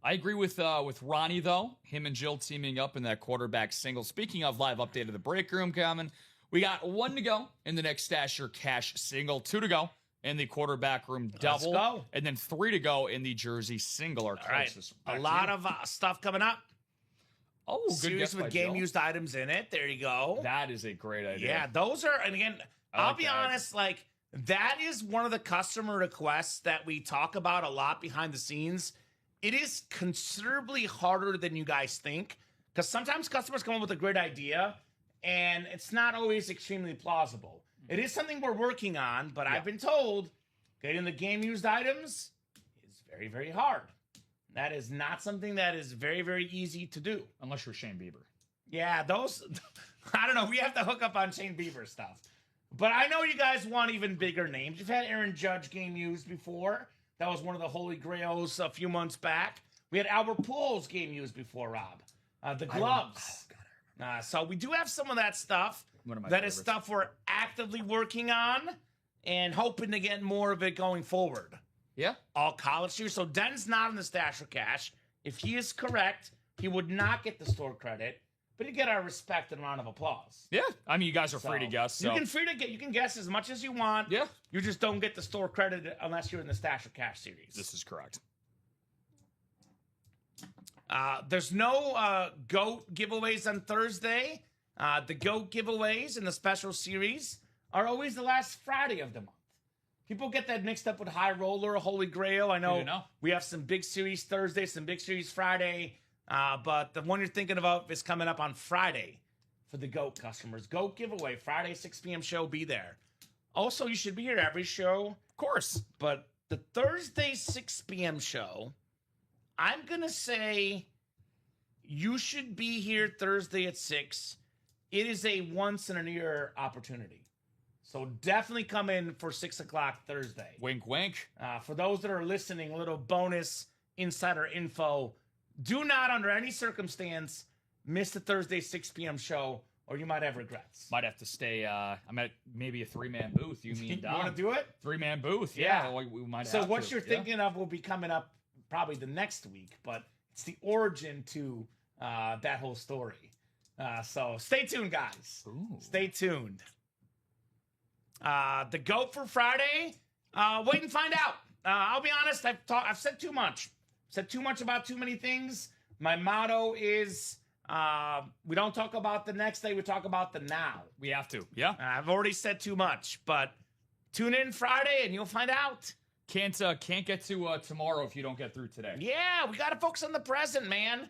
I agree with Ronnie, though. Him and Jill teaming up in that quarterback single. Speaking of live update of the break room, Kamen, we got 1 to go in the next stash or cash single, 2 to go in the quarterback room double, go. and then 3 to go in the jersey single. Or closest. A lot of stuff coming up. good Series guess with by game Jill. used items in it. There you go. That is a great idea. Yeah, those are, and again, I I'll like be that. honest, that is one of the customer requests that we talk about a lot behind the scenes. It is considerably harder than you guys think, because sometimes customers come up with a great idea, and it's not always extremely plausible. It is something we're working on, but I've been told getting the game-used items is very, very hard. That is not something that is very, very easy to do. Unless you're Shane Bieber. Yeah, those, I don't know. We have to hook up on Shane Bieber stuff. But I know you guys want even bigger names. You've had Aaron Judge game used before. That was one of the holy grails a few months back. We had Albert Pujols game used before, Rob. the gloves. So we do have some of that stuff. One of my That is favorites. stuff we're actively working on and hoping to get more of it going forward. Yeah. All college years. So Den's not in the Stash or Cash. If he is correct, he would not get the store credit, but he'd get our respect and round of applause. Yeah. I mean, you guys are free to guess. So. You can guess as much as you want. Yeah. You just don't get the store credit unless you're in the Stash or Cash series. This is correct. There's no GOAT giveaways on Thursday. The GOAT giveaways in the special series are always the last Friday of the month. People get that mixed up with High Roller or Holy Grail. I know, we have some big series Thursday, some big series Friday, but the one you're thinking about is coming up on Friday for the GOAT customers. GOAT giveaway, Friday, 6 p.m. show, be there. Also, you should be here every show. Of course. But the Thursday, 6 p.m. show, I'm going to say you should be here Thursday at 6. It is a once-in-a-year opportunity. So definitely come in for 6 o'clock Thursday. Wink, wink. For those that are listening, a little bonus insider info. Do not, under any circumstance, miss the Thursday 6 p.m. show, or you might have regrets. Might have to stay. I'm at maybe a 3-man booth. You mean You want to do it? 3-man booth? Yeah. We might. So have what to. you're thinking of will be coming up probably the next week, but it's the origin to that whole story. So stay tuned, guys. Ooh. Stay tuned. The GOAT for Friday, wait and find out. I'll be honest, I've said too much. Said too much about too many things. My motto is we don't talk about the next day, we talk about the now. We have to. Yeah. I've already said too much, but tune in Friday and you'll find out. Can't get to tomorrow if you don't get through today. Yeah, we got to focus on the present, man.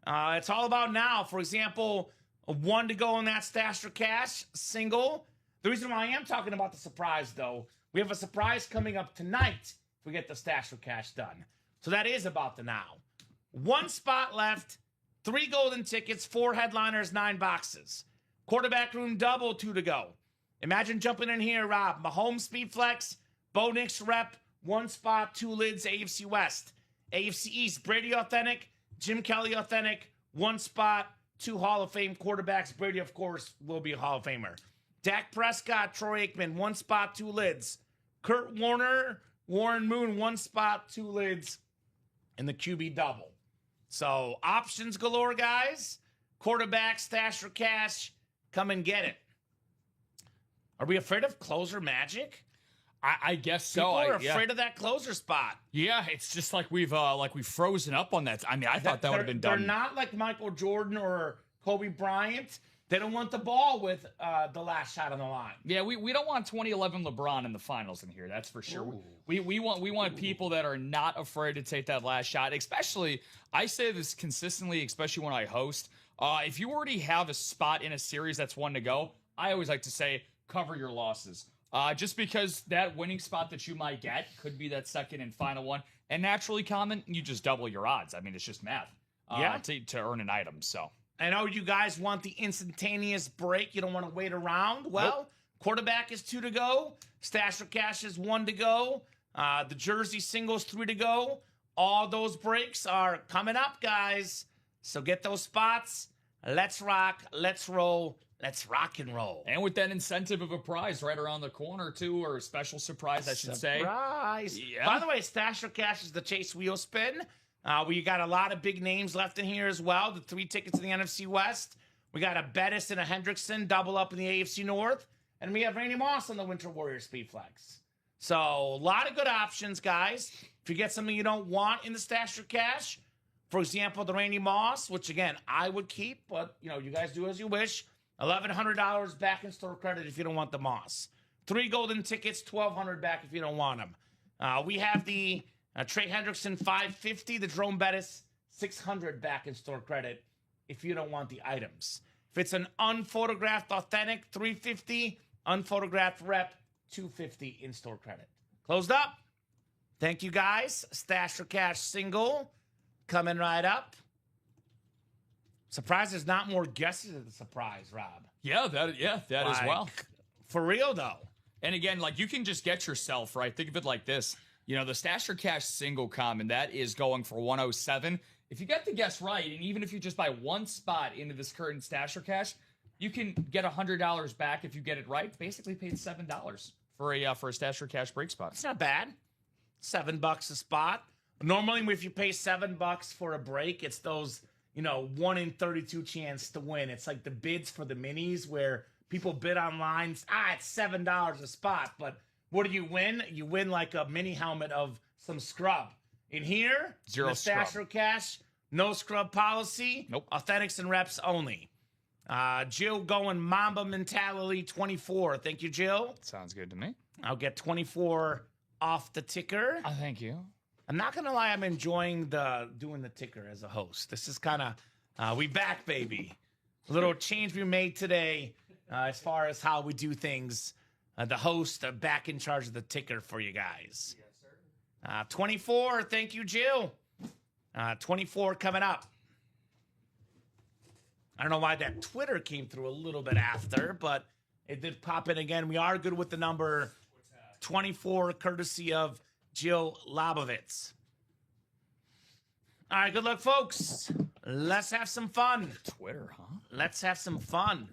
It's all about now. For example, a 1 to go in that Stash or Cash single. The reason why I am talking about the surprise, though, we have a surprise coming up tonight if we get the Stash or Cash done. So that is about the now. 1 spot left, 3 golden tickets, 4 headliners, 9 boxes. Quarterback room double, 2 to go. Imagine jumping in here, Rob. Mahomes Speed Flex, Bo Nix rep, 1 spot, 2 lids, AFC West. AFC East, Brady Authentic, Jim Kelly Authentic, 1 spot, 2 Hall of Fame quarterbacks. Brady, of course, will be a Hall of Famer. Dak Prescott, Troy Aikman, 1 spot, 2 lids. Kurt Warner, Warren Moon, 1 spot, 2 lids, and the QB double. So options galore, guys. Quarterback, Stash or Cash, come and get it. Are we afraid of closer magic? I guess so. People are afraid of that closer spot. Yeah, it's just like we've frozen up on that. I mean, I thought that would have been done. They're not like Michael Jordan or Kobe Bryant. They don't want the ball with the last shot on the line. Yeah, we don't want 2011 LeBron in the finals in here. That's for sure. We want people that are not afraid to take that last shot. Especially, I say this consistently, especially when I host. If you already have a spot in a series that's 1 to go, I always like to say cover your losses. Just because that winning spot that you might get could be that second and final one. And naturally, Kamen, you just double your odds. I mean, it's just math to earn an item. So I know you guys want the instantaneous break. You don't want to wait around. Well, quarterback is 2 to go. Stash or Cash is 1 to go. The jersey singles 3 to go. All those breaks are coming up, guys. So get those spots. Let's rock. Let's roll. Let's rock and roll. And with that incentive of a prize right around the corner, too, or a special surprise, I should say. Surprise. Yeah. By the way, Stash or Cash is the Chase Wheel Spin. We got a lot of big names left in here as well. The 3 tickets in the NFC West. We got a Bettis and a Hendrickson double up in the AFC North. And we have Randy Moss on the Winter Warrior Speed Flex. So a lot of good options, guys. If you get something you don't want in the Stash or Cash, for example, the Randy Moss, which, again, I would keep, but, you guys do as you wish. $1,100 back in store credit if you don't want the Moss. 3 golden tickets, $1,200 back if you don't want them. We have the Trey Hendrickson $550, the Jerome Bettis $600 back in store credit if you don't want the items. If it's an unphotographed authentic, $350, unphotographed rep, $250 in store credit. Closed up. Thank you, guys. Stash or Cash single coming right up. Surprised there's not more guesses at the surprise, Rob. Yeah, that as well. For real, though. And again, you can just get yourself, right? Think of it like this. The Stash or Cash single Kamen, that is going for 107. If you get the guess right, and even if you just buy one spot into this current Stasher Cash, you can get $100 back if you get it right. Basically paid $7 for a Stasher Cash break spot. It's not bad. $7 a spot. Normally, if you pay $7 for a break, it's those, 1 in 32 chance to win. It's like the bids for the minis where people bid online. It's $7 a spot. But what do you win? You win like a mini helmet of some scrub. In here, Zero the Stasher Cash, no scrub policy. Nope. Authentics and reps only. Jill going Mamba mentality 24. Thank you, Jill. Sounds good to me. I'll get 24 off the ticker. Thank you. I'm not gonna lie, I'm enjoying doing the ticker as a host. This is kind of we back, baby. A little change we made today as far as how we do things. The host back in charge of the ticker for you guys. Yes, sir. 24, thank you, Jill. 24 coming up. I don't know why that Twitter came through a little bit after, but it did pop in again. We are good with the number 24, courtesy of Jill Labovitz. All right, good luck, folks. Let's have some fun. Twitter, huh? Let's have some fun.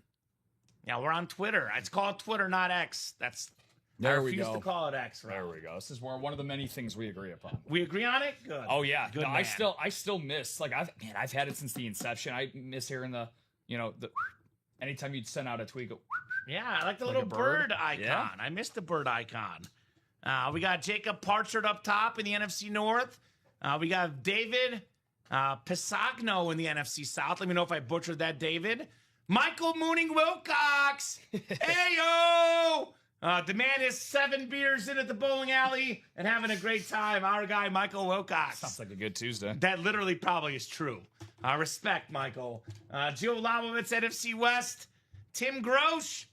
Yeah, we're on Twitter. It's called Twitter, not X. I refuse to call it X. Right? There we go. This is one of the many things we agree upon. We agree on it? Good. Oh yeah. Good No, man. I still miss, like, I've had it since the inception. I miss hearing the anytime you'd send out a tweet. Yeah, I like the Like little a bird? bird icon. Yeah. I missed the bird icon. We got Jacob Parchard up top in the NFC North. We got David Pisagno in the NFC South. Let me know if I butchered that, David. Michael Mooning Wilcox. Hey-yo! The man is 7 beers in at the bowling alley and having a great time. Our guy, Michael Wilcox. Sounds like a good Tuesday. That literally probably is true. Respect, Michael. Joe Labovitz, NFC West. Tim Grosh.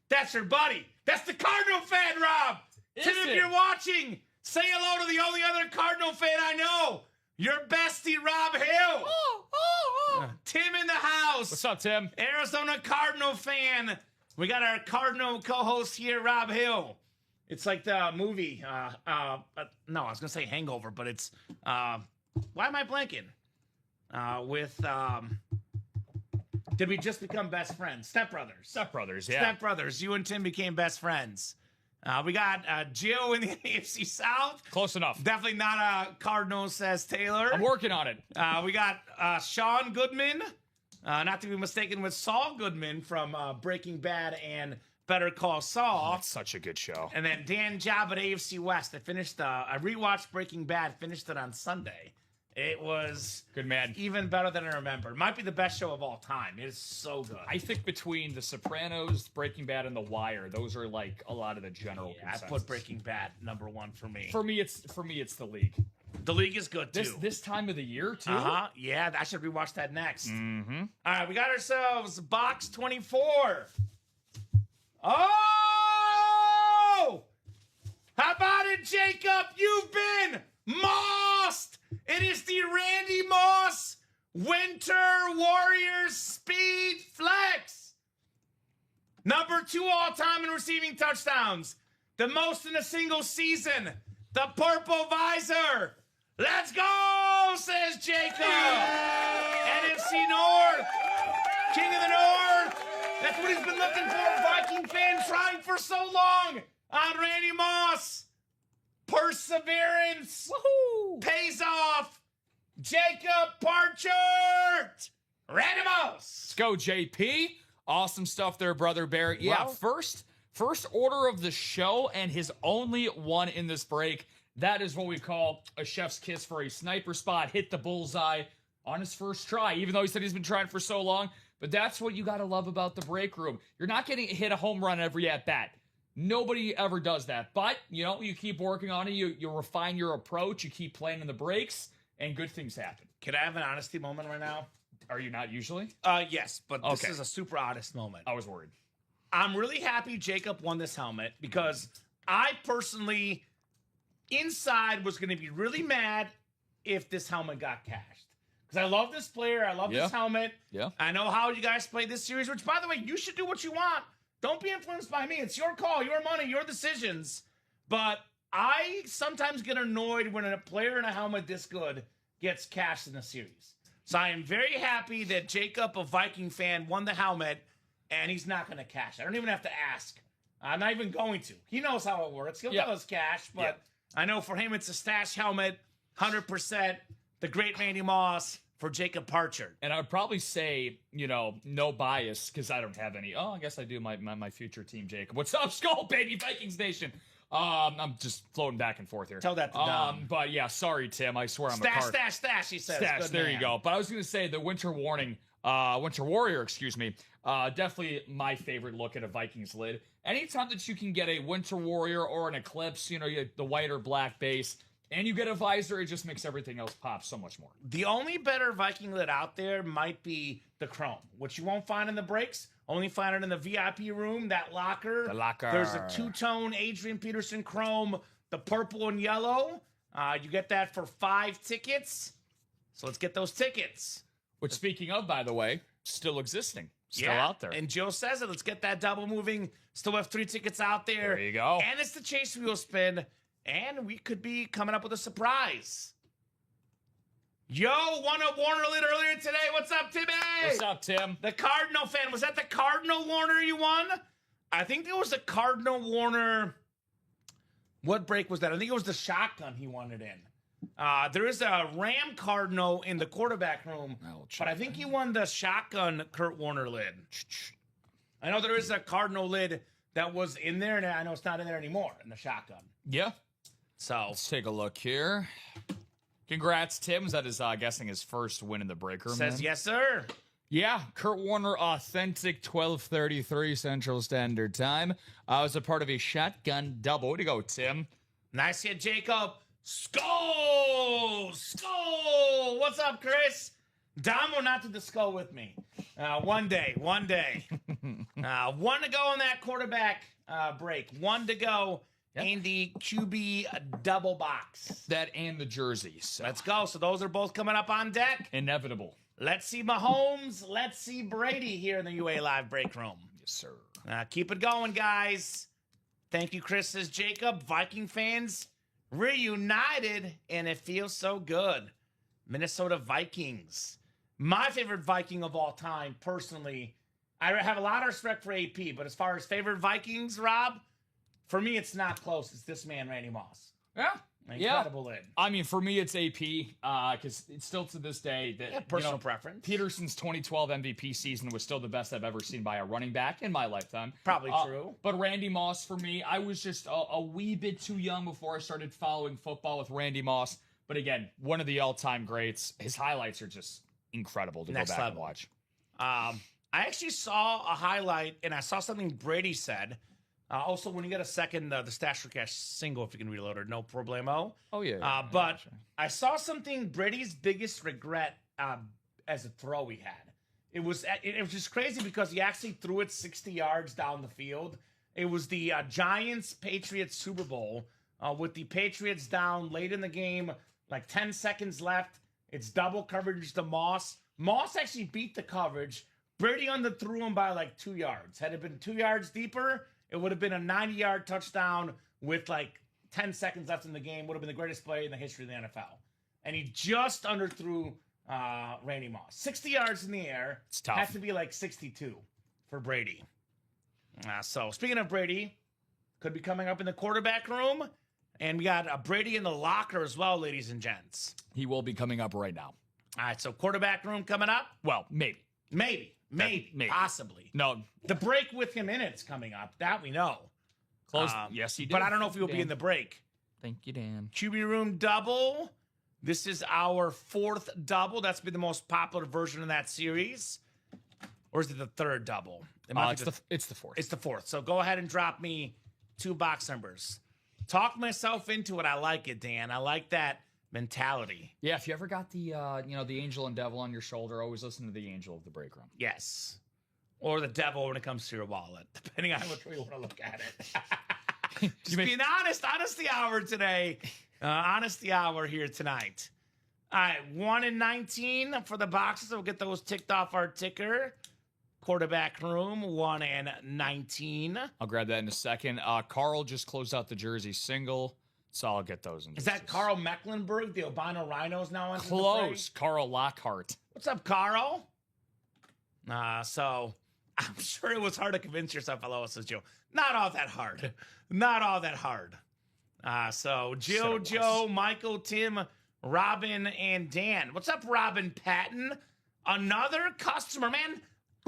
That's your buddy. That's the Cardinal fan, Rob. Tim, if you're watching, say hello to the only other Cardinal fan I know. Your bestie, Rob Hill. Tim in the house. What's up, Tim? Arizona Cardinal fan. We got our Cardinal co-host here, Rob Hill. It's like the movie. No, I was gonna say Hangover, but it's why am I blanking? Did we just become best friends? Step Brothers. Step Brothers, yeah. Step Brothers. You and Tim became best friends. We got Jill in the AFC South. Close enough. Definitely not a Cardinal, says Taylor. I'm working on it. We got Sean Goodman, not to be mistaken with Saul Goodman from Breaking Bad and Better Call Saul. That's such a good show. And then Dan Job at AFC West. I rewatched Breaking Bad, finished it on Sunday. It was Good man. even better than I remember. Might be the best show of all time. It is so good. I think between The Sopranos, Breaking Bad, and The Wire, those are like a lot of the general I consensus. put Breaking Bad #1 for me. For me, it's The League. The League is good too. This time of the year too. Yeah, I should rewatch that next. Mm-hmm. All right, we got ourselves box 24. Oh! How about it, Jacob? You've been mossed! It is the Randy Moss Winter Warriors Speed Flex. #2 all-time in receiving touchdowns. The most in a single season. The purple visor. Let's go, says Jacob. NFC North. King of the North. That's what he's been looking for. Viking fan trying for so long on Randy Moss. Perseverance pays off. Jacob Parchert. Randy Moss. Let's go, JP. Awesome stuff there, Brother Bear. Yeah, Well- first order of the show and his only one in this break. That is what we call a chef's kiss for a sniper spot. Hit the bullseye on his first try, even though he said he's been trying for so long. But that's what you got to love about the break room. You're not getting hit a home run every at-bat. Nobody ever does that. But, you keep working on it. You refine your approach. You keep playing in the breaks, and good things happen. Can I have an honesty moment right now? Are you not usually? Yes, but this Okay. is a super honest moment. I was worried. I'm really happy Jacob won this helmet because I personally, inside, was going to be really mad if this helmet got cashed. Because I love this player. I love this helmet. Yeah. I know how you guys play this series, which, by the way, you should do what you want. Don't be influenced by me. It's your call, your money, your decisions. But I sometimes get annoyed when a player in a helmet this good gets cashed in the series. So I am very happy that Jacob, a Viking fan, won the helmet, and he's not going to cash. I don't even have to ask. I'm not even going to. He knows how it works. He'll tell us cash, but I know for him it's a stash helmet, 100%. The great Randy Moss for Jacob Parchard. And I would probably say, no bias, because I don't have any. Oh, I guess I do my future team, Jacob. What's up, Skull, baby, Vikings Nation? I'm just floating back and forth here. Tell that to Dom. But yeah, sorry, Tim. I swear I'm a card. Stash, he says. Stash, Good there man. you go. But I was going to say the Winter Warrior, excuse me. Definitely my favorite look at a Vikings lid. Anytime that you can get a Winter Warrior or an Eclipse, you get the white or black base, and you get a visor, it just makes everything else pop so much more. The only better Viking lid out there might be the Chrome, which you won't find in the breaks. Only find it in the VIP room, that locker. The locker. There's a two-tone Adrian Peterson Chrome, the purple and yellow. You get that for 5 tickets. So let's get those tickets. Which, speaking of, by the way, still existing. Still out there. And Joe says it. Let's get that double moving. Still have 3 tickets out there. There you go. And it's the Chase Wheel Spin. And we could be coming up with a surprise. Yo, won a Warner lid earlier today. What's up, Timmy? What's up, Tim? The Cardinal fan. Was that the Cardinal Warner you won? I think it was the Cardinal Warner. What break was that? I think it was the shotgun he won it in. There is a Ram Cardinal in the quarterback room, but I think he won the shotgun Kurt Warner lid. I know there is a Cardinal lid that was in there, and I know it's not in there anymore in the shotgun. Yeah. So let's take a look here. Congrats, Tim. Is that guessing his first win in the break room? Says yes, sir. Yeah, Kurt Warner, authentic 12:33 Central Standard Time. Was a part of a shotgun double. Way to go, Tim. Nice hit, Jacob. Skull! What's up, Chris? Dom will not do the skull with me. One day. One to go in that quarterback break. One to go. In the QB double box. That and the jerseys. Let's go. So those are both coming up on deck. Inevitable. Let's see Mahomes. Let's see Brady here in the UA Live break room. Yes, sir. Keep it going, guys. Thank you, Chris, says Jacob. Viking fans reunited, and it feels so good. Minnesota Vikings. My favorite Viking of all time, personally. I have a lot of respect for AP, but as far as favorite Vikings, Rob, for me, it's not close. It's this man, Randy Moss. Yeah. Incredible lid. I mean, for me, it's AP because it's still to this day that personal preference. Peterson's 2012 MVP season was still the best I've ever seen by a running back in my lifetime. Probably true. But Randy Moss, for me, I was just a wee bit too young before I started following football with Randy Moss. But again, one of the all-time greats. His highlights are just incredible to go back and watch. I actually saw a highlight, and I saw something Brady said. Also, when you get a second, the Stash for Cash single, if you can reload it, no problemo. Oh, yeah. But I saw something Brady's biggest regret as a throw he had. It was just crazy because he actually threw it 60 yards down the field. It was the Giants-Patriots Super Bowl with the Patriots down late in the game, like 10 seconds left. It's double coverage to Moss. Moss actually beat the coverage. Brady underthrew him by like 2 yards. Had it been 2 yards deeper, it would have been a 90-yard touchdown with like 10 seconds left in the game. Would have been the greatest play in the history of the NFL. And he just underthrew Randy Moss. 60 yards in the air. It's tough. Has to be like 62 for Brady. So speaking of Brady, could be coming up in the quarterback room. And we got Brady in the locker as well, ladies and gents. He will be coming up right now. All right, so quarterback room coming up? Well, maybe. Maybe. Possibly. No. The break with him in it's coming up. That we know. Close. Yes, he did. But I don't know if he'll be in the break. Thank you, Dan. QB room double. This is our 4th double. That's been the most popular version of that series. Or is it the 3rd double? It's the 4th. It's the 4th. So go ahead and drop me 2 box numbers. Talk myself into it. I like it, Dan. I like that mentality. Yeah, if you ever got the the angel and devil on your shoulder, always listen to the angel of the break room. Yes. Or the devil when it comes to your wallet, depending on which way you want to look at it. Just being honest. Honesty hour today. Honesty hour here tonight. All right, 1 and 19 for the boxes. We'll get those ticked off our ticker. Quarterback room, 1 and 19. I'll grab that in a second. Carl just closed out the jersey single. So I'll get those. Is that Carl Mecklenburg, the albino rhinos now on close? Carl Lockhart. What's up, Carl? So I'm sure it was hard to convince yourself, hello, says Joe. Not all that hard. Not all that hard. So Joe, Michael, Tim, Robin, and Dan. What's up, Robin Patton? Another customer, man.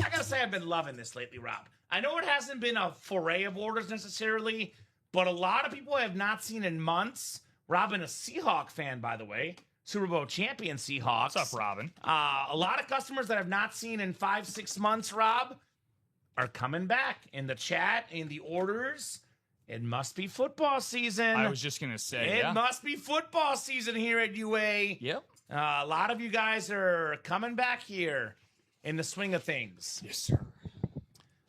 I gotta say, I've been loving this lately, Rob. I know it hasn't been a foray of orders necessarily, but a lot of people I have not seen in months. Robin, a Seahawk fan, by the way. Super Bowl champion Seahawks. What's up, Robin? A lot of customers that I've not seen in 5-6 months, Rob, are coming back in the chat, in the orders. It must be football season. I was just going to say, It must be football season here at UA. Yep. A lot of you guys are coming back here in the swing of things. Yes, sir.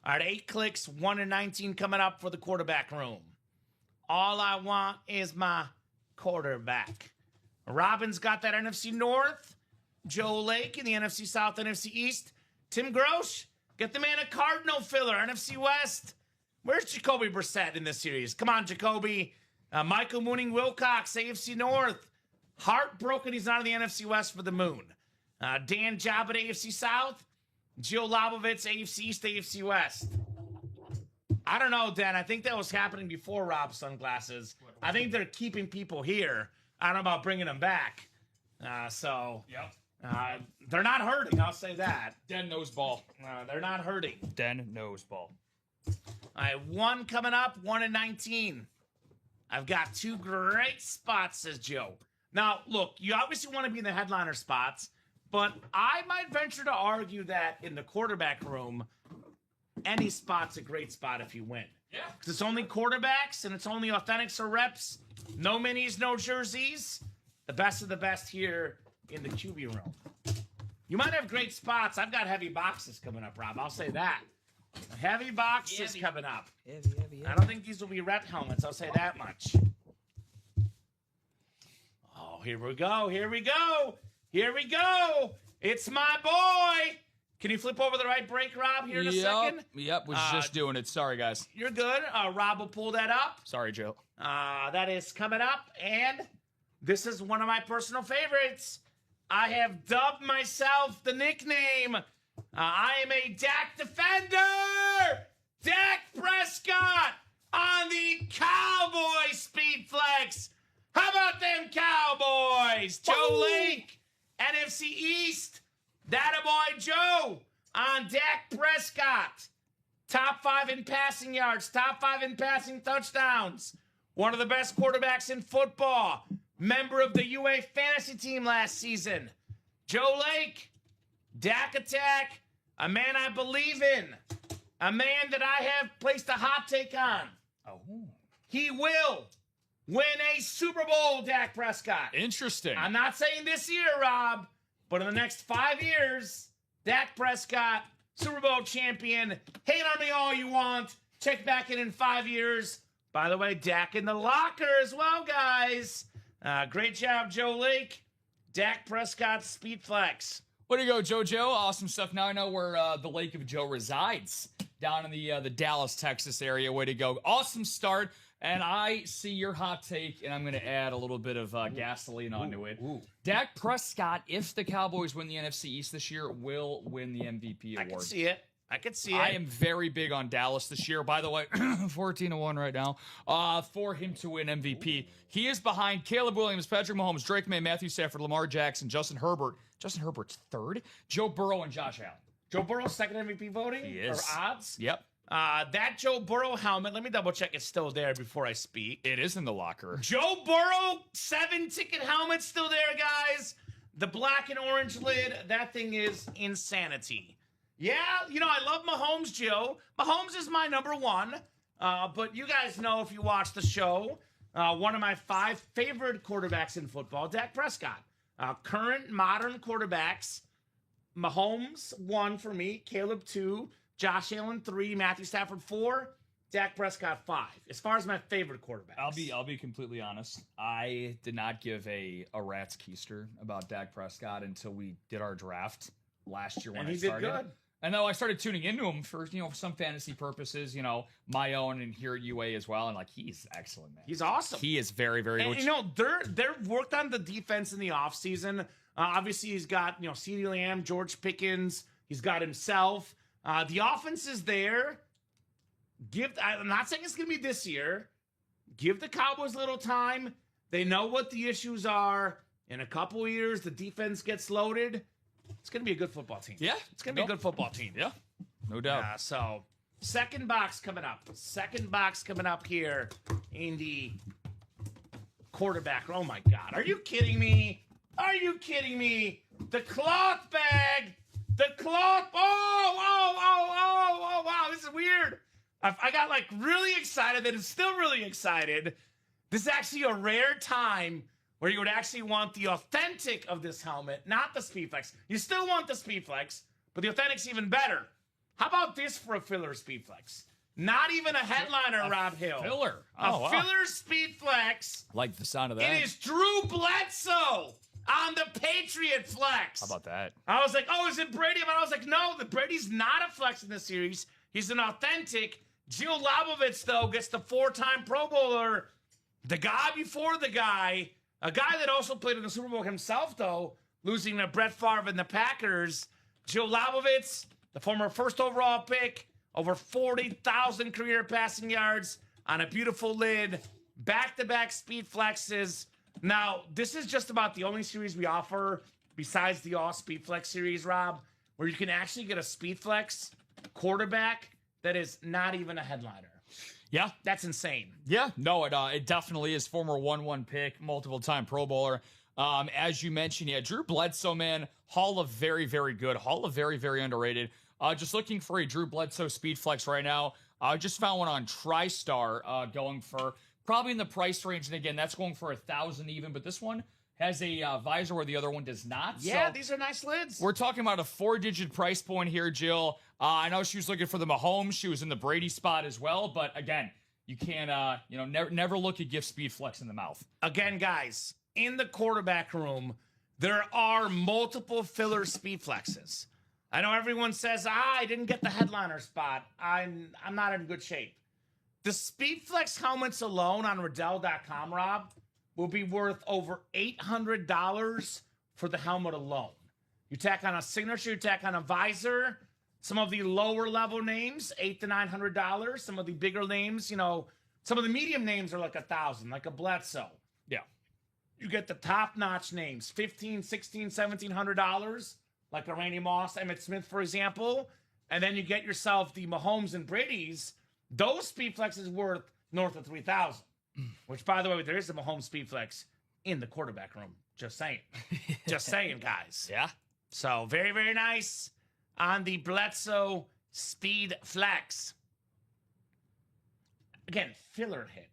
All right, 8 clicks, 1-19 coming up for the quarterback room. All I want is my quarterback. Robin's got that NFC North. Joe Lake in the NFC South, NFC East. Tim Grosh, get the man a Cardinal filler, NFC West. Where's Jacoby Brissett in this series? Come on, Jacoby. Michael Mooning Wilcox, AFC North. Heartbroken he's not in the NFC West for the Moon. Dan Job at AFC South. Jill Lobovitz, AFC East, AFC West. I don't know, Dan. I think that was happening before Rob's sunglasses. I think they're keeping people here. I don't know about bringing them back. They're not hurting, I'll say that. Den knows ball. They're not hurting. Den knows ball. All right, 1 coming up, 1-19. I've got 2 great spots, says Joe. Now, look, you obviously want to be in the headliner spots, but I might venture to argue that in the quarterback room, any spot's a great spot if you win. Yeah. Because it's only quarterbacks and it's only authentics or reps. No minis, no jerseys. The best of the best here in the QB room. You might have great spots. I've got heavy boxes coming up, Rob. I'll say that. Heavy boxes coming up. Heavy. I don't think these will be rep helmets. I'll say that much. Oh, here we go. Here we go. Here we go. It's my boy. Can you flip over the right break, Rob, here in a second? Yep, was just doing it. Sorry, guys. You're good. Rob will pull that up. Sorry, Joe. That is coming up, and this is one of my personal favorites. I have dubbed myself the nickname. I am a Dak defender. Dak Prescott on the Cowboy Speed Flex. How about them Cowboys? Joe Lake, NFC East. That-a-boy Joe on Dak Prescott. Top 5 in passing yards, top 5 in passing touchdowns. One of the best quarterbacks in football. Member of the UA fantasy team last season. Joe Lake, Dak Attack, a man I believe in. A man that I have placed a hot take on. Oh. He will win a Super Bowl, Dak Prescott. Interesting. I'm not saying this year, Rob, but in the next 5 years, Dak Prescott, Super Bowl champion. Hate on me all you want. Check back in 5 years. By the way, Dak in the locker as well, guys. Great job, Joe Lake. Dak Prescott Speed Flex. Way to go, JoJo. Awesome stuff. Now I know where the Lake of Joe resides, down in the Dallas, Texas area. Way to go. Awesome start. And I see your hot take, and I'm going to add a little bit of gasoline onto it. Dak Prescott, if the Cowboys win the NFC East this year, will win the MVP award. I can see it. I can see it. I am very big on Dallas this year. By the way, 14-1 right now. For him to win MVP. He is behind Caleb Williams, Patrick Mahomes, Drake May, Matthew Stafford, Lamar Jackson, Justin Herbert. Justin Herbert's third. Joe Burrow and Josh Allen. Joe Burrow's second MVP voting? He is. Or odds? Yep. That Joe Burrow helmet, let me double check it's still there before I speak. It is in the locker. Joe Burrow, 7-ticket helmet still there, guys. The black and orange lid, that thing is insanity. Yeah, you know, I love Mahomes, Joe. Mahomes is my number one. But you guys know if you watch the show, one of my 5 favorite quarterbacks in football, Dak Prescott. Current modern quarterbacks, Mahomes 1 for me, Caleb 2, Josh Allen 3, Matthew Stafford 4, Dak Prescott 5. As far as my favorite quarterbacks. I'll be completely honest. I did not give a rat's keister about Dak Prescott until we did our draft last year when And I he started. did good. And though I started tuning into him for, for some fantasy purposes, my own and here at UA as well. And like, he's excellent, man. He's awesome. He is very, very good. And, they're worked on the defense in the offseason. Obviously, he's got, CeeDee Lamb, George Pickens. He's got himself. The offense is there. I'm not saying it's going to be this year. Give the Cowboys a little time. They know what the issues are. In a couple years, the defense gets loaded. It's going to be a good football team. Yeah. It's going to be a good football team. Yeah. No doubt. So, second box coming up. Second box coming up here in the quarterback. Oh, my God. Are you kidding me? Are you kidding me? The cloth bag. The cloth. Oh, wow. This is weird. I got like really excited that it's still really excited. This is actually a rare time where you would actually want the authentic of this helmet, not the Speedflex. You still want the Speedflex, but the authentic's even better. How about this for a filler Speedflex? Not even a headliner, Rob Hill. Filler. A filler Speedflex. Like the sound of that. It is Drew Bledsoe on the Patriot Flex. How about that? I was like, oh, is it Brady? But I was like, no, the Brady's not a flex in this series. He's an authentic. Gio Labovitz, though, gets the 4-time Pro Bowler. The guy before the guy. A guy that also played in the Super Bowl himself, though, losing to Brett Favre and the Packers. Gio Labovitz, the former first overall pick, over 40,000 career passing yards on a beautiful lid. Back-to-back speed flexes. Now, this is just about the only series we offer besides the all-speed flex series, Rob, where you can actually get a speed flex quarterback that is not even a headliner. Yeah. That's insane. Yeah. No, it definitely is. Former 1-1 pick, multiple-time Pro Bowler. As you mentioned, Drew Bledsoe, man, Hall of very, very good. Hall of very, very underrated. Just looking for a Drew Bledsoe speed flex right now. I just found one on TriStar going for probably in the price range. And again, that's going for $1,000 even, but this one has a visor where the other one does not. Yeah, so these are nice lids. We're talking about a 4-digit price point here, Jill. I know she was looking for the Mahomes. She was in the Brady spot as well. But again, you can't, never look a gift speed flex in the mouth. Again, guys, in the quarterback room, there are multiple filler speed flexes. I know everyone says, I didn't get the headliner spot. I'm not in good shape. The speed flex helmets alone on Riddell.com, Rob, will be worth over $800 for the helmet alone. You tack on a signature, you tack on a visor. Some of the lower level names, $800 to $900. Some of the bigger names, some of the medium names are like $1,000, like a Bledsoe. Yeah. You get the top notch names, $1,500, $1,600, $1,700, like a Randy Moss, Emmitt Smith, for example. And then you get yourself the Mahomes and Brady's. Those speed flexes worth north of $3,000. Which, by the way, there is a Mahomes speed flex in the quarterback room. Just saying. Just saying, guys. Yeah. So, very, very nice on the Bledsoe speed flex. Again, filler hit.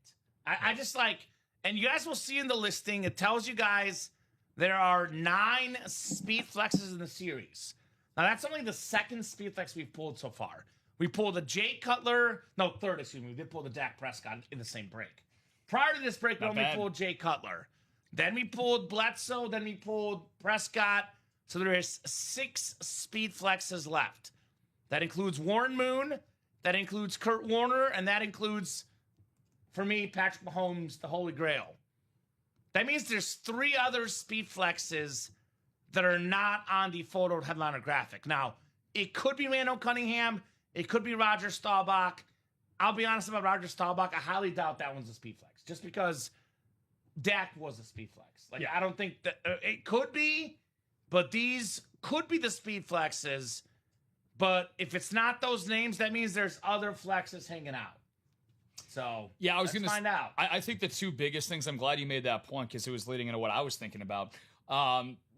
I just like, and you guys will see in the listing, it tells you guys there are 9 speed flexes in the series. Now, that's only the second speed flex we've pulled so far. We pulled the Jay Cutler. No, third, excuse me. We did pull the Dak Prescott in the same break. Prior to this break, we only pulled Jay Cutler. Then we pulled Bledsoe. Then we pulled Prescott. So there is 6 speed flexes left. That includes Warren Moon. That includes Kurt Warner. And that includes, for me, Patrick Mahomes, the Holy Grail. That means there's 3 other speed flexes that are not on the photo headliner graphic. Now, it could be Randall Cunningham. It could be Roger Staubach. I'll be honest about Roger Staubach. I highly doubt that one's a speed flex. Just because Dak was a speed flex. Yeah. I don't think that it could be, but these could be the speed flexes. But if it's not those names, that means there's other flexes hanging out. So yeah, I was going to find out. I think the 2 biggest things, I'm glad you made that point because it was leading into what I was thinking about.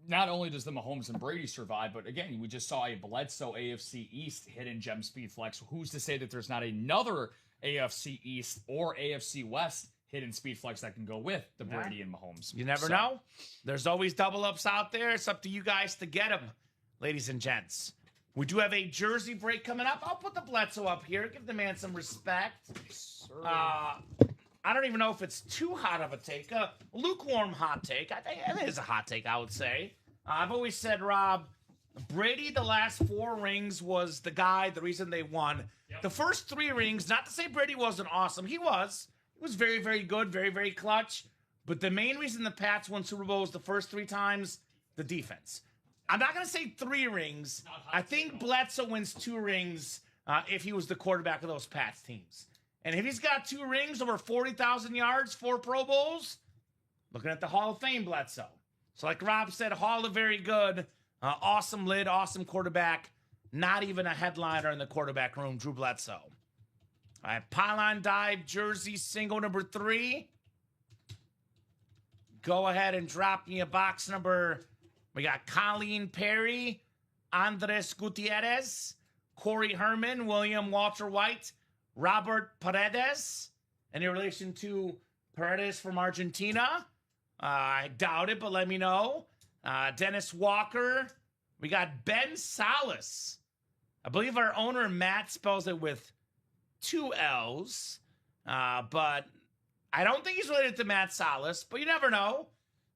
Not only does the Mahomes and Brady survive, but again, we just saw a Bledsoe AFC East hidden gem speed flex. Who's to say that there's not another AFC East or AFC West hidden speed flex that can go with the Brady and Mahomes? You never know. There's always double ups out there. It's up to you guys to get them, ladies and gents. We do have a jersey break coming up. I'll put the Bledsoe up here. Give the man some respect. I don't even know if it's too hot of a take. A lukewarm hot take. I think it is a hot take, I would say. I've always said, Rob, Brady, the last 4 rings was the guy, the reason they won. Yep. The first 3 rings, not to say Brady wasn't awesome. He was. He was very, very good, very, very clutch. But the main reason the Pats won Super Bowls the first 3 times, the defense. I'm not going to say 3 rings. I think Bledsoe wins 2 rings if he was the quarterback of those Pats teams. And if he's got 2 rings over 40,000 yards, 4 Pro Bowls, looking at the Hall of Fame, Bledsoe. So like Rob said, Hall of very good. Awesome lid, awesome quarterback. Not even a headliner in the quarterback room, Drew Bledsoe. All right, pylon dive, jersey, single number 3. Go ahead and drop me a box number. We got Colleen Perry, Andres Gutierrez, Corey Herman, William Walter White, Robert Paredes. Any relation to Paredes from Argentina? I doubt it, but let me know. Dennis Walker. We got Ben Salas. I believe our owner, Matt, spells it with 2 L's. But I don't think he's related to Matt Salas, but you never know.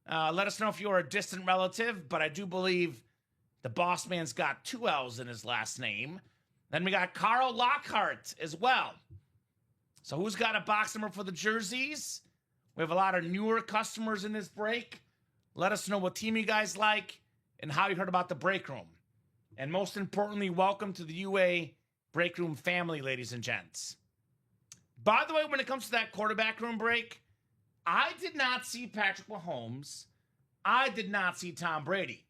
Let us know if you're a distant relative, but I do believe the boss man's got 2 L's in his last name. Then we got Carl Lockhart as well. So who's got a box number for the jerseys? We have a lot of newer customers in this break. Let us know what team you guys like and how you heard about the break room. And most importantly, welcome to the UA break room family, ladies and gents. By the way, when it comes to that quarterback room break, I did not see Patrick Mahomes. I did not see Tom Brady.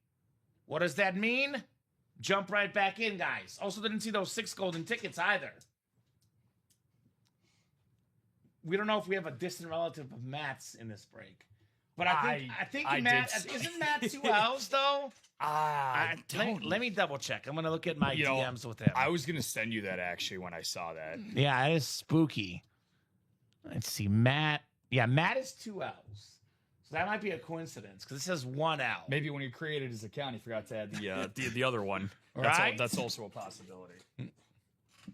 What does that mean? Jump right back in, guys. Also didn't see those 6 golden tickets either. We don't know if we have a distant relative of Matt's in this break. But I think Matt, isn't Matt 2 L's though? Let me double check. I'm going to look at my DMs with him. I was going to send you that actually when I saw that. Yeah, it is spooky. Let's see, Matt. Yeah, Matt is 2 L's. So that might be a coincidence because it says 1 L. Maybe when he created his account, he forgot to add the other one. Right? That's also a possibility.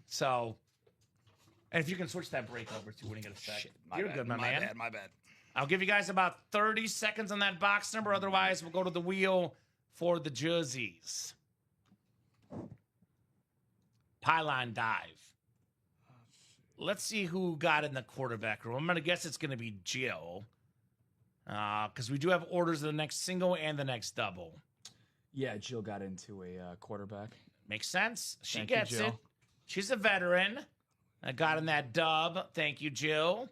So, and if you can switch that break over to when you get a second. You're good, my man. My bad. I'll give you guys about 30 seconds on that box number. Otherwise, we'll go to the wheel for the jerseys. Pylon dive. Let's see who got in the quarterback room. I'm going to guess it's going to be Jill. Because we do have orders of the next single and the next double. Yeah, Jill got into a quarterback. Makes sense. She gets it. She's a veteran. I got in that dub. Thank you, Jill.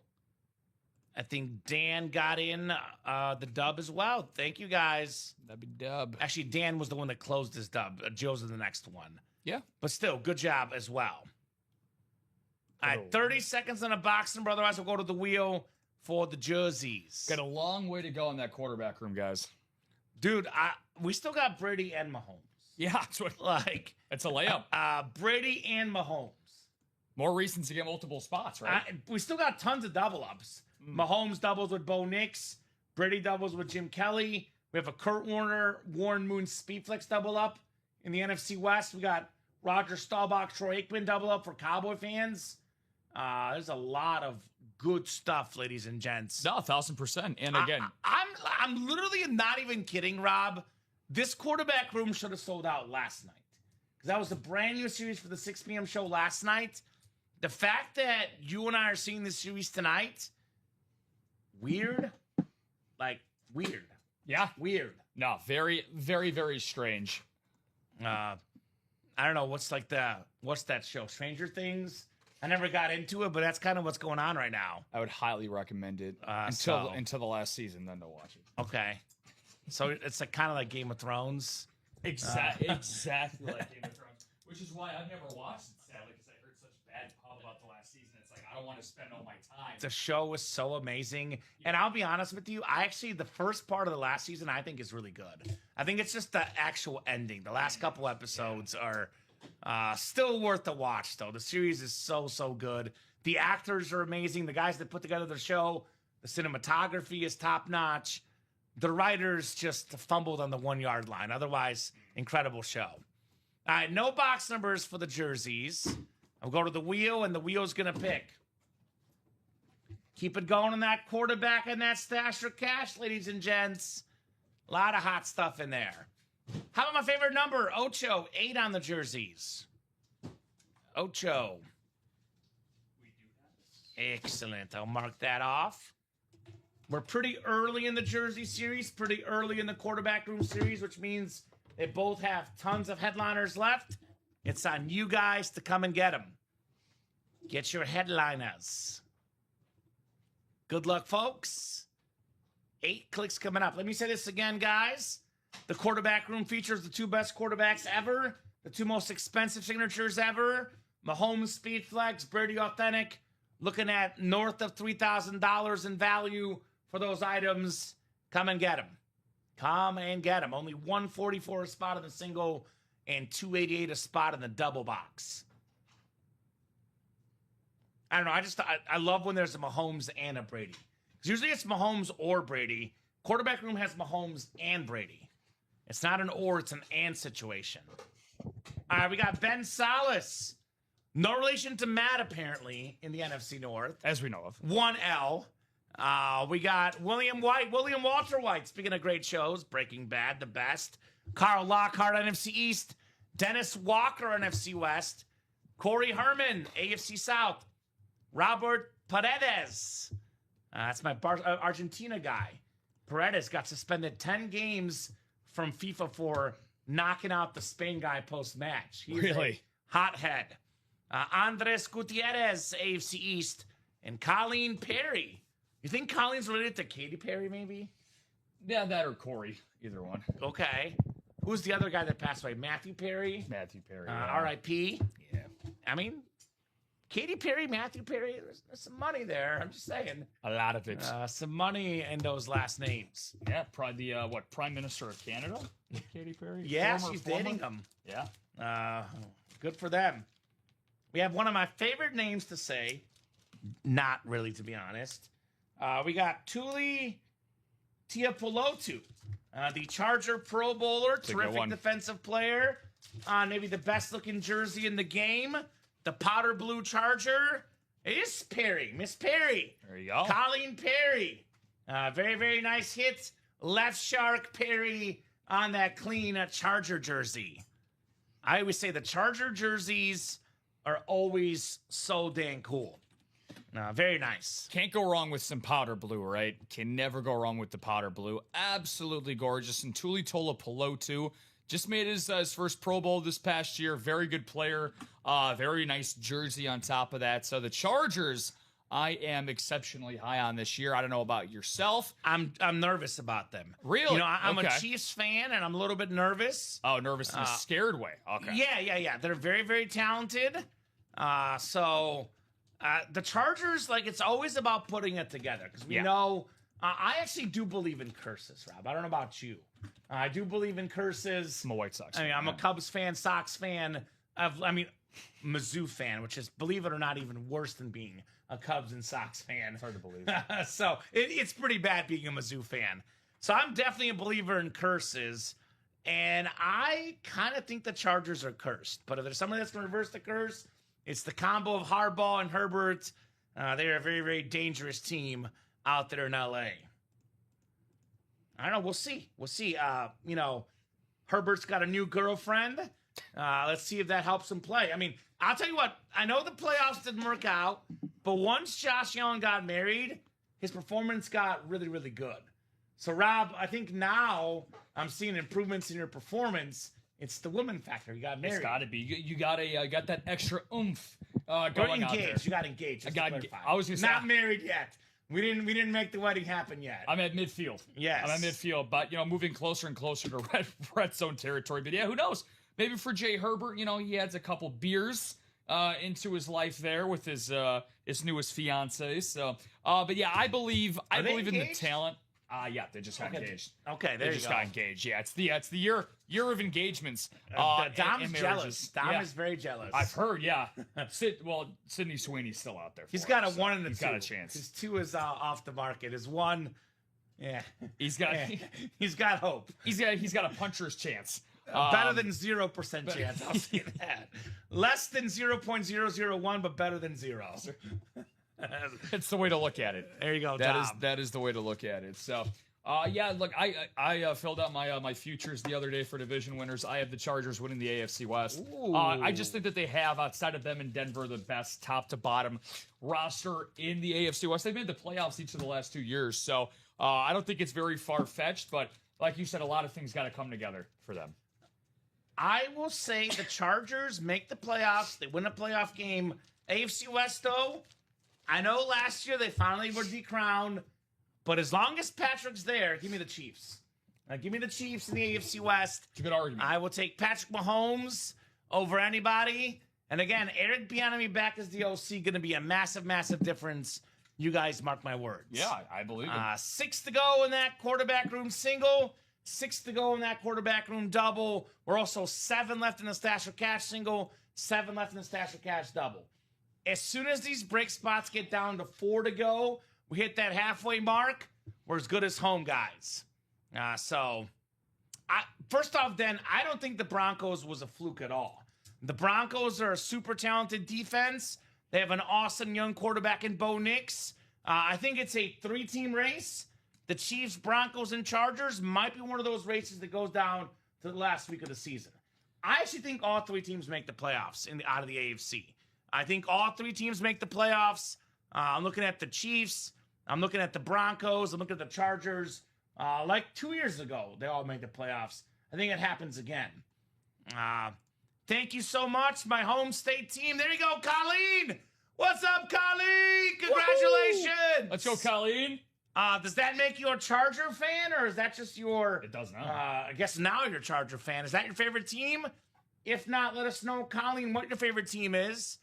I think Dan got in the dub as well. Thank you, guys. That'd be dub. Actually, Dan was the one that closed his dub. Jill's in the next one. Yeah. But still, good job as well. All right, 30 seconds on a box number. Otherwise, we'll go to the wheel for the jerseys. Got a long way to go in that quarterback room, guys. Dude, we still got Brady and Mahomes. Yeah, that's what. It's a layup. Brady and Mahomes. More reasons to get multiple spots, right? We still got tons of double ups. Mahomes doubles with Bo Nix. Brady doubles with Jim Kelly. We have a Kurt Warren Moon Speedflex double up in the NFC West. We got Roger Staubach, Troy Aikman double up for Cowboy fans. There's a lot of good stuff, ladies and gents. No, 1,000%. And again, I'm literally not even kidding, Rob. This quarterback room should have sold out last night because that was a brand new series for the 6 p.m. show last night. The fact that you and I are seeing this series tonight, weird. Weird. Yeah. Weird. No, very, very, very strange. I don't know. What's that show? Stranger Things? I never got into it, but that's kind of what's going on right now. I would highly recommend it until the last season, then to watch it. Okay. So it's kind of like Game of Thrones. Exactly like Game of Thrones. Which is why I've never watched it, sadly, because I heard such bad pub about the last season. It's like, I don't want to spend all my time. The show was so amazing. And I'll be honest with you, the first part of the last season, I think is really good. I think it's just the actual ending. The last couple episodes are still worth the watch, though. The series is so, so good. The actors are amazing. The guys that put together the show, the cinematography is top-notch. The writers just fumbled on the 1-yard line. Otherwise, incredible show. All right, no box numbers for the jerseys. I'll go to the wheel, and the wheel's going to pick. Keep it going on that quarterback and that stash for cash, ladies and gents. A lot of hot stuff in there. How about my favorite number? Ocho, 8 on the jerseys. Ocho. Excellent. I'll mark that off. We're pretty early in the jersey series, pretty early in the quarterback room series, which means they both have tons of headliners left. It's on you guys to come and get them. Get your headliners. Good luck, folks. 8 clicks coming up. Let me say this again, guys. The quarterback room features the 2 best quarterbacks ever, the 2 most expensive signatures ever, Mahomes Speed Flex, Brady Authentic, looking at north of $3,000 in value for those items. Come and get them. Come and get them. Only $144 a spot in the single and $288 a spot in the double box. I don't know. I love when there's a Mahomes and a Brady. Because usually it's Mahomes or Brady. Quarterback room has Mahomes and Brady. It's not an or, it's an and situation. All right, we got Ben Salas. No relation to Matt, apparently, in the NFC North. As we know of. 1L. We got William Walter White. Speaking of great shows, Breaking Bad, the best. Carl Lockhart, NFC East. Dennis Walker, NFC West. Corey Herman, AFC South. Robert Paredes. That's my Argentina guy. Paredes got suspended 10 games from FIFA for knocking out the Spain guy post-match. He's Really? a hothead. Andres Gutierrez, AFC East. And Colleen Perry. You think Colleen's related to Katy Perry, maybe? Yeah, that or Corey. Either one. Okay. Who's the other guy that passed away? Matthew Perry? Matthew Perry. R.I.P. Yeah. I mean, Katy Perry, Matthew Perry, there's some money there. I'm just saying. A lot of it. Some money in those last names. Yeah, probably the, Prime Minister of Canada? Katy Perry? Yeah, she's dating him. Yeah. Good for them. We have one of my favorite names to say. Not really, to be honest. We got Tuli Tiapolotu, the Charger Pro Bowler, terrific defensive player. Maybe the best-looking jersey in the game. The powder blue Charger. It is Perry. Miss Perry. There you go. Colleen Perry. Very, very nice hit. Left Shark Perry on that clean Charger jersey. I always say the Charger jerseys are always so dang cool. Very nice. Can't go wrong with some powder blue, right? Can never go wrong with the powder blue. Absolutely gorgeous. And Tuli Tolopolotu just made his first Pro Bowl this past year. Very good player. Very nice jersey on top of that. So the Chargers, I am exceptionally high on this year. I don't know about yourself. I'm nervous about them. Really? You know, I'm a Chiefs fan, and I'm a little bit nervous. Oh, nervous in a scared way. Okay. Yeah. They're very, very talented. The Chargers, it's always about putting it together. Because we know, I actually do believe in curses, Rob. I don't know about you. I do believe in curses. I'm a White Sox fan. I mean, I'm a Cubs fan, Sox fan. Mizzou fan, which is, believe it or not, even worse than being a Cubs and Sox fan. It's hard to believe. So it's pretty bad being a Mizzou fan. So I'm definitely a believer in curses. And I kind of think the Chargers are cursed. But if there's somebody that's going to reverse the curse, it's the combo of Harbaugh and Herbert. They're a very, very dangerous team out there in L.A. I don't know. We'll see. Herbert's got a new girlfriend. Let's see if that helps him play. I mean, I'll tell you what. I know the playoffs didn't work out, but once Josh Allen got married, his performance got really, really good. So, Rob, I think now I'm seeing improvements in your performance. It's the woman factor. You got married. It's got to be. You got that extra oomph going engaged. out there. You got engaged. I got engaged. I was gonna say, not married yet. We didn't make the wedding happen yet. I'm at midfield. Yes. I'm at midfield, but moving closer and closer to red zone territory. But yeah, who knows? Maybe for Jay Herbert, he adds a couple beers into his life there with his newest fiance. So, but yeah, I believe in the talent. Yeah, they just got engaged. Okay, they just got engaged. Yeah, it's the year of engagements. Dom's jealous. Dom is very jealous. I've heard. Yeah. Sydney Sweeney's still out there. He's got a 1 and a 2. He's got a chance. His 2 is off the market. His 1, yeah. He's got hope. He's got a puncher's chance. Better than 0% chance. I'll say that. Less than 0.001, but better than 0. It's the way to look at it. There you go, That is the way to look at it. So, Yeah, look, I filled out my futures the other day for division winners. I have the Chargers winning the AFC West. I just think that they have, outside of them and Denver, the best top to bottom roster in the AFC West. They've made the playoffs each of the last 2 years, so I don't think it's very far-fetched, but like you said, a lot of things got to come together for them. I will say the Chargers make the playoffs. They win a playoff game. AFC West, though, I know last year they finally were decrowned, but as long as Patrick's there, give me the Chiefs. Give me the Chiefs in the AFC West. It's a good argument. I will take Patrick Mahomes over anybody. And again, Eric Bieniemy back as the OC, going to be a massive, massive difference. You guys mark my words. Yeah, I believe it. 6 to go in that quarterback room single. 6 to go in that quarterback room double. We're also 7 left in the stash of cash single. 7 left in the stash of cash double. As soon as these break spots get down to 4 to go, we hit that halfway mark. We're as good as home, guys. First off, then, I don't think the Broncos was a fluke at all. The Broncos are a super talented defense. They have an awesome young quarterback in Bo Nix. I think it's a 3-team race. The Chiefs, Broncos, and Chargers might be one of those races that goes down to the last week of the season. I actually think all 3 teams make the playoffs out of the AFC. I think all 3 teams make the playoffs. I'm looking at the Chiefs. I'm looking at the Broncos. I'm looking at the Chargers. Like 2 years ago, they all made the playoffs. I think it happens again. Thank you so much, my home state team. There you go, Colleen. What's up, Colleen? Congratulations. Woo-hoo! Let's go, Colleen. Does that make you a Charger fan, or is that just your... It does now. I guess now you're a Charger fan. Is that your favorite team? If not, let us know, Colleen, what your favorite team is.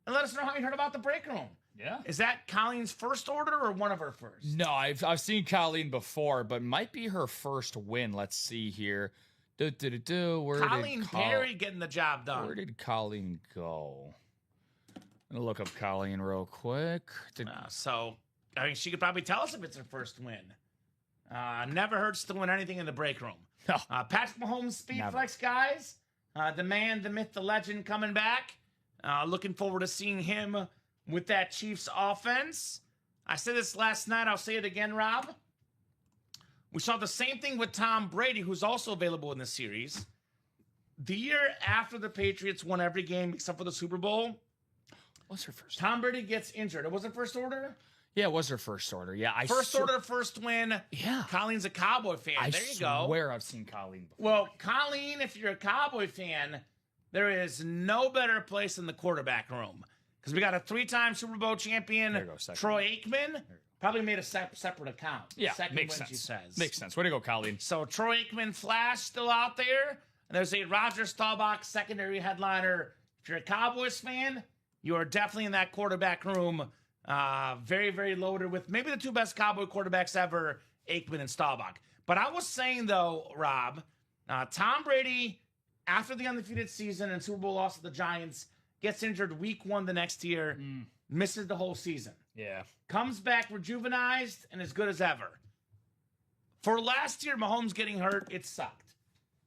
And let us know how you heard about the break room. Yeah. Is that Colleen's first order or one of her first? No, I've seen Colleen before, but might be her first win. Let's see here. Colleen Perry getting the job done. Where did Colleen go? I'm gonna look up Colleen real quick. I mean, she could probably tell us if it's her first win. Never hurts to win anything in the break room. No. Patrick Mahomes, Speed Flex, guys. The man, the myth, the legend coming back. Looking forward to seeing him with that Chiefs offense. I said this last night. I'll say it again, Rob. We saw the same thing with Tom Brady, who's also available in this series. The year after the Patriots won every game except for the Super Bowl. What's her first? Tom Brady gets injured. It was her first order? Yeah, it was her first order. Yeah, first order, first win. Yeah. Colleen's a Cowboy fan. There you go. I swear I've seen Colleen before. Well, Colleen, if you're a Cowboy fan, there is no better place in the quarterback room. Because we got a 3-time Super Bowl champion, Troy Aikman. Probably made a separate account. Yeah, second makes win, sense. She says. Makes sense. Way to go, Colleen. So Troy Aikman Flash still out there. And there's a Roger Staubach secondary headliner. If you're a Cowboys fan, you are definitely in that quarterback room. Very, very loaded with maybe the 2 best Cowboy quarterbacks ever, Aikman and Staubach. But I was saying, though, Rob, Tom Brady, after the undefeated season and Super Bowl loss to the Giants, gets injured week 1 the next year, misses the whole season. Yeah. Comes back rejuvenized and as good as ever. For last year, Mahomes getting hurt, it sucked.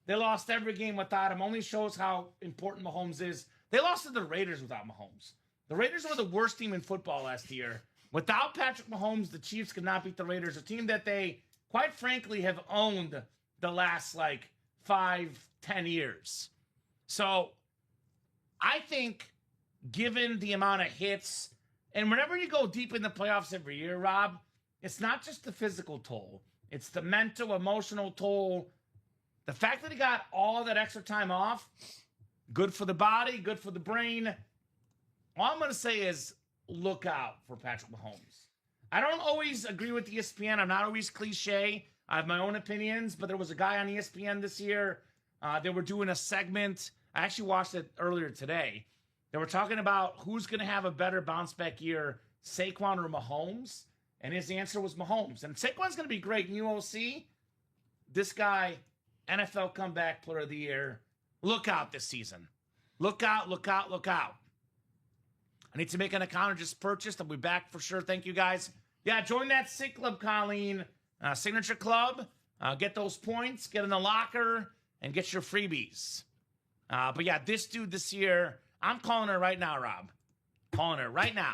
They lost every game without him. Only shows how important Mahomes is. They lost to the Raiders without Mahomes. The Raiders were the worst team in football last year. Without Patrick Mahomes, the Chiefs could not beat the Raiders, a team that they, quite frankly, have owned the last, 5-10 years. So, I think, given the amount of hits, and whenever you go deep in the playoffs every year, Rob, it's not just the physical toll. It's the mental, emotional toll. The fact that he got all that extra time off, good for the body, good for the brain. All I'm going to say is look out for Patrick Mahomes. I don't always agree with ESPN. I'm not always cliche. I have my own opinions, but there was a guy on ESPN this year. They were doing a segment. I actually watched it earlier today. They were talking about who's going to have a better bounce-back year, Saquon or Mahomes, and his answer was Mahomes. And Saquon's going to be great in UOC. This guy, NFL Comeback Player of the Year. Look out this season. Look out, look out, look out. I need to make an account or just purchased. I'll be back for sure. Thank you, guys. Yeah, join that SIG Club, Colleen. Signature Club. Get those points. Get in the locker. And get your freebies. But yeah, this dude this year... I'm calling her right now, Rob. Calling her right now.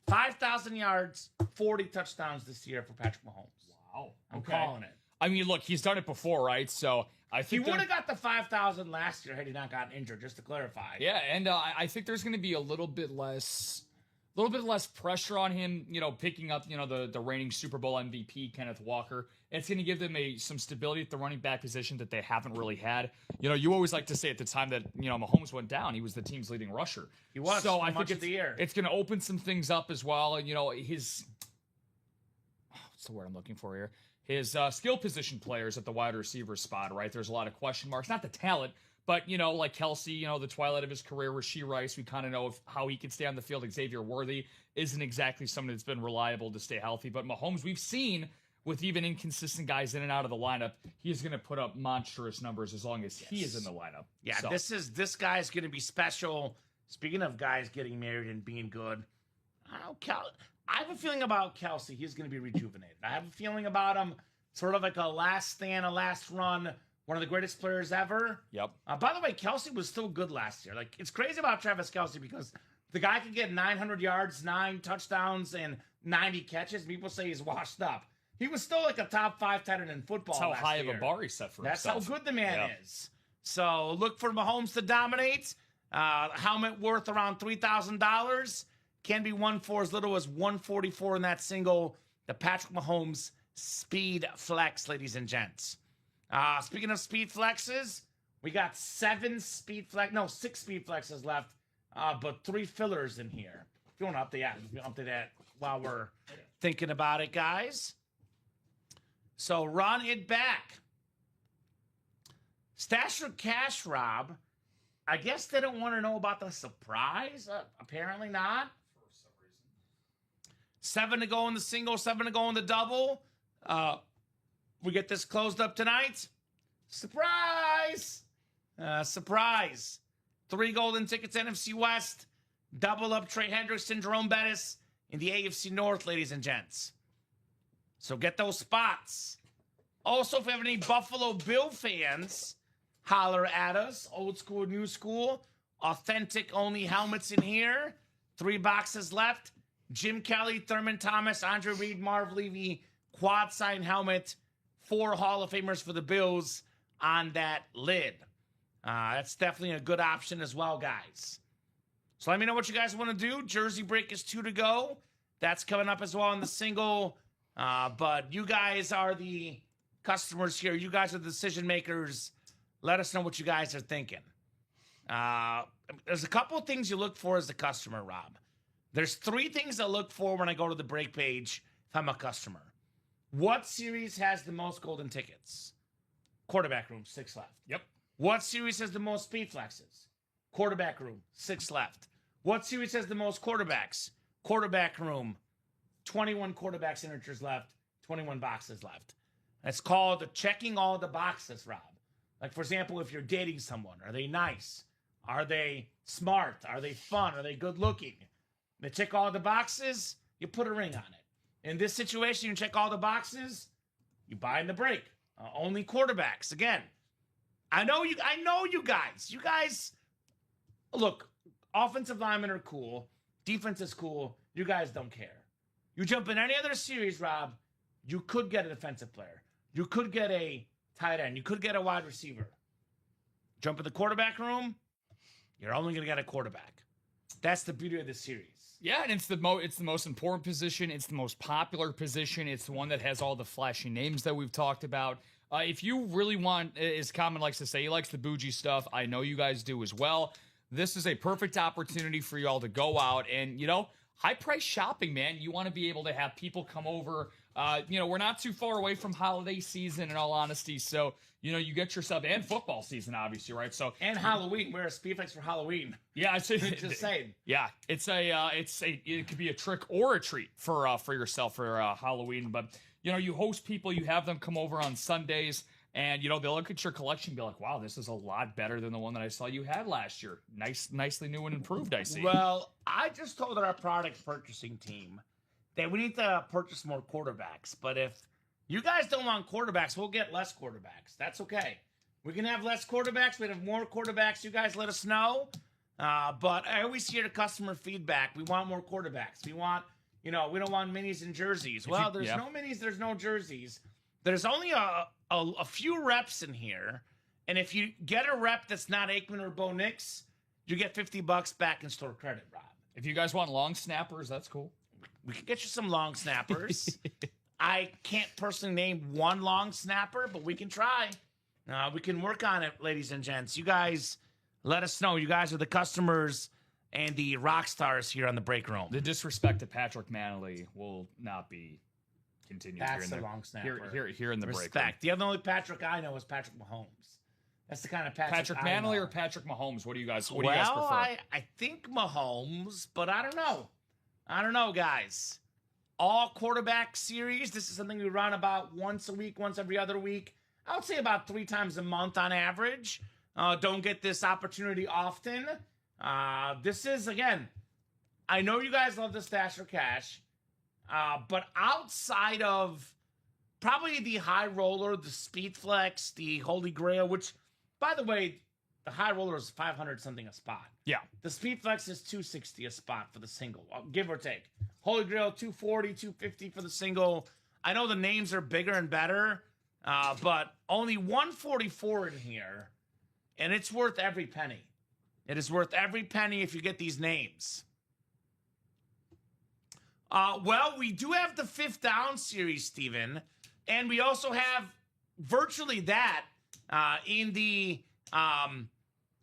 5,000 yards, 40 touchdowns this year for Patrick Mahomes. Wow. I'm calling it. I mean, look, he's done it before, right? So I He think would have got the 5,000 last year had he not gotten injured, just to clarify. Yeah, and I think there's going to be a little bit less pressure on him, picking up, the reigning Super Bowl MVP, Kenneth Walker. It's going to give them some stability at the running back position that they haven't really had. You always like to say at the time that, Mahomes went down, he was the team's leading rusher. He was, so I much think of the year. It's going to open some things up as well. And, what's the word I'm looking for here? His skill position players at the wide receiver spot, right? There's a lot of question marks. Not the talent, but, like Kelsey, the twilight of his career, Rashee Rice, we kind of know how he can stay on the field. Xavier Worthy isn't exactly someone that's been reliable to stay healthy. But Mahomes, we've seen with even inconsistent guys in and out of the lineup, he's going to put up monstrous numbers as long as he is in the lineup. Yeah, so. this guy's going to be special. Speaking of guys getting married and being good, I have a feeling about Kelsey. He's going to be rejuvenated. I have a feeling about him, sort of like a last stand, a last run, one of the greatest players ever. Yep. By the way, Kelsey was still good last year. Like, it's crazy about Travis Kelsey because the guy could get 900 yards, 9 touchdowns, and 90 catches. People say he's washed up. He was still like a top 5 tight end in football. That's how high year. of a bar he set for That's himself. how good the man is. So look for Mahomes to dominate. Helmet worth around $3,000. Can be won for as little as $144 in that single. The Patrick Mahomes Speed Flex, ladies and gents. Speaking of speed flexes, we got 6 speed flexes left, but 3 fillers in here. If you want to update that while we're thinking about it, guys. So run it back. Stash or cash, Rob. I guess they don't want to know about the surprise. Apparently not. For some reason. 7 to go in the single, 7 to go in the double. We get this closed up tonight. Surprise! Surprise. 3 golden tickets, NFC West. Double up Trey Hendrickson, Jerome Bettis in the AFC North, ladies and gents. So get those spots. Also, if you have any Buffalo Bill fans, holler at us. Old school, new school. Authentic only helmets in here. 3 boxes left. Jim Kelly, Thurman Thomas, Andre Reed, Marv Levy, quad sign helmet. 4 Hall of Famers for the Bills on that lid. That's definitely a good option as well, guys. So let me know what you guys want to do. Jersey break is 2 to go. That's coming up as well in the single. But you guys are the customers here. You guys are the decision makers. Let us know what you guys are thinking. There's a couple of things you look for as a customer, Rob. There's 3 things I look for when I go to the break page if I'm a customer. What series has the most golden tickets? Quarterback room, 6 left. Yep. What series has the most speed flexes? Quarterback room, 6 left. What series has the most quarterbacks? Quarterback room, 21 quarterback signatures left, 21 boxes left. That's called checking all the boxes, Rob. Like, for example, if you're dating someone, are they nice? Are they smart? Are they fun? Are they good looking? They check all the boxes, you put a ring on it. In this situation, you check all the boxes, you buy in the break. Only quarterbacks. Again, I know you guys. You guys, look, offensive linemen are cool. Defense is cool. You guys don't care. You jump in any other series, Rob, you could get a defensive player. You could get a tight end. You could get a wide receiver. Jump in the quarterback room, you're only going to get a quarterback. That's the beauty of this series. Yeah, and it's the most important position. It's the most popular position. It's the one that has all the flashy names that we've talked about. If you really want, as Kamen likes to say, he likes the bougie stuff. I know you guys do as well. This is a perfect opportunity for y'all to go out and, high price shopping, man. You want to be able to have people come over. We're not too far away from holiday season, in all honesty. So, you get yourself, and football season, obviously, right? So and Halloween. Wear a speed flex for Halloween. Yeah, just saying. Yeah, it could be a trick or a treat for yourself for Halloween. But you host people, you have them come over on Sundays. And, they'll look at your collection and be like, wow, this is a lot better than the one that I saw you had last year. Nicely new and improved, I see. Well, I just told our product purchasing team that we need to purchase more quarterbacks. But if you guys don't want quarterbacks, we'll get less quarterbacks. That's okay. We can have less quarterbacks. We can have more quarterbacks. You guys let us know. But I always hear the customer feedback. We want more quarterbacks. We want we don't want minis and jerseys. Well, there's no minis, there's no jerseys. There's only a few reps in here. And if you get a rep that's not Aikman or Bo Nix, you get $50 back in store credit, Rob. If you guys want long snappers, that's cool. We can get you some long snappers. I can't personally name one long snapper, but we can try. We can work on it, ladies and gents. You guys, let us know. You guys are the customers and the rock stars here on the break room. The disrespect to Patrick Manley will not be continued. That's here in the long snapper. Here in the break room. Respect. The only Patrick I know is Patrick Mahomes. That's the kind of Patrick Manley or Patrick Mahomes. What do you guys prefer? I think Mahomes, but I don't know. I don't know, guys. All quarterback series. This is something we run about once a week, once every other week. I would say about 3 times a month on average. Don't get this opportunity often. This is, again, I know you guys love the Stash or Cash, but outside of probably the high roller, the Speed Flex, the Holy Grail, which, by the way, the high roller is 500 something a spot. Yeah. The Speed Flex is 260 a spot for the single, give or take. Holy Grail 240, 250 for the single. I know the names are bigger and better, but only 144 in here, and it's worth every penny. It is worth every penny if you get these names. Well, we do have the 5th down series, Steven, and we also have virtually that in the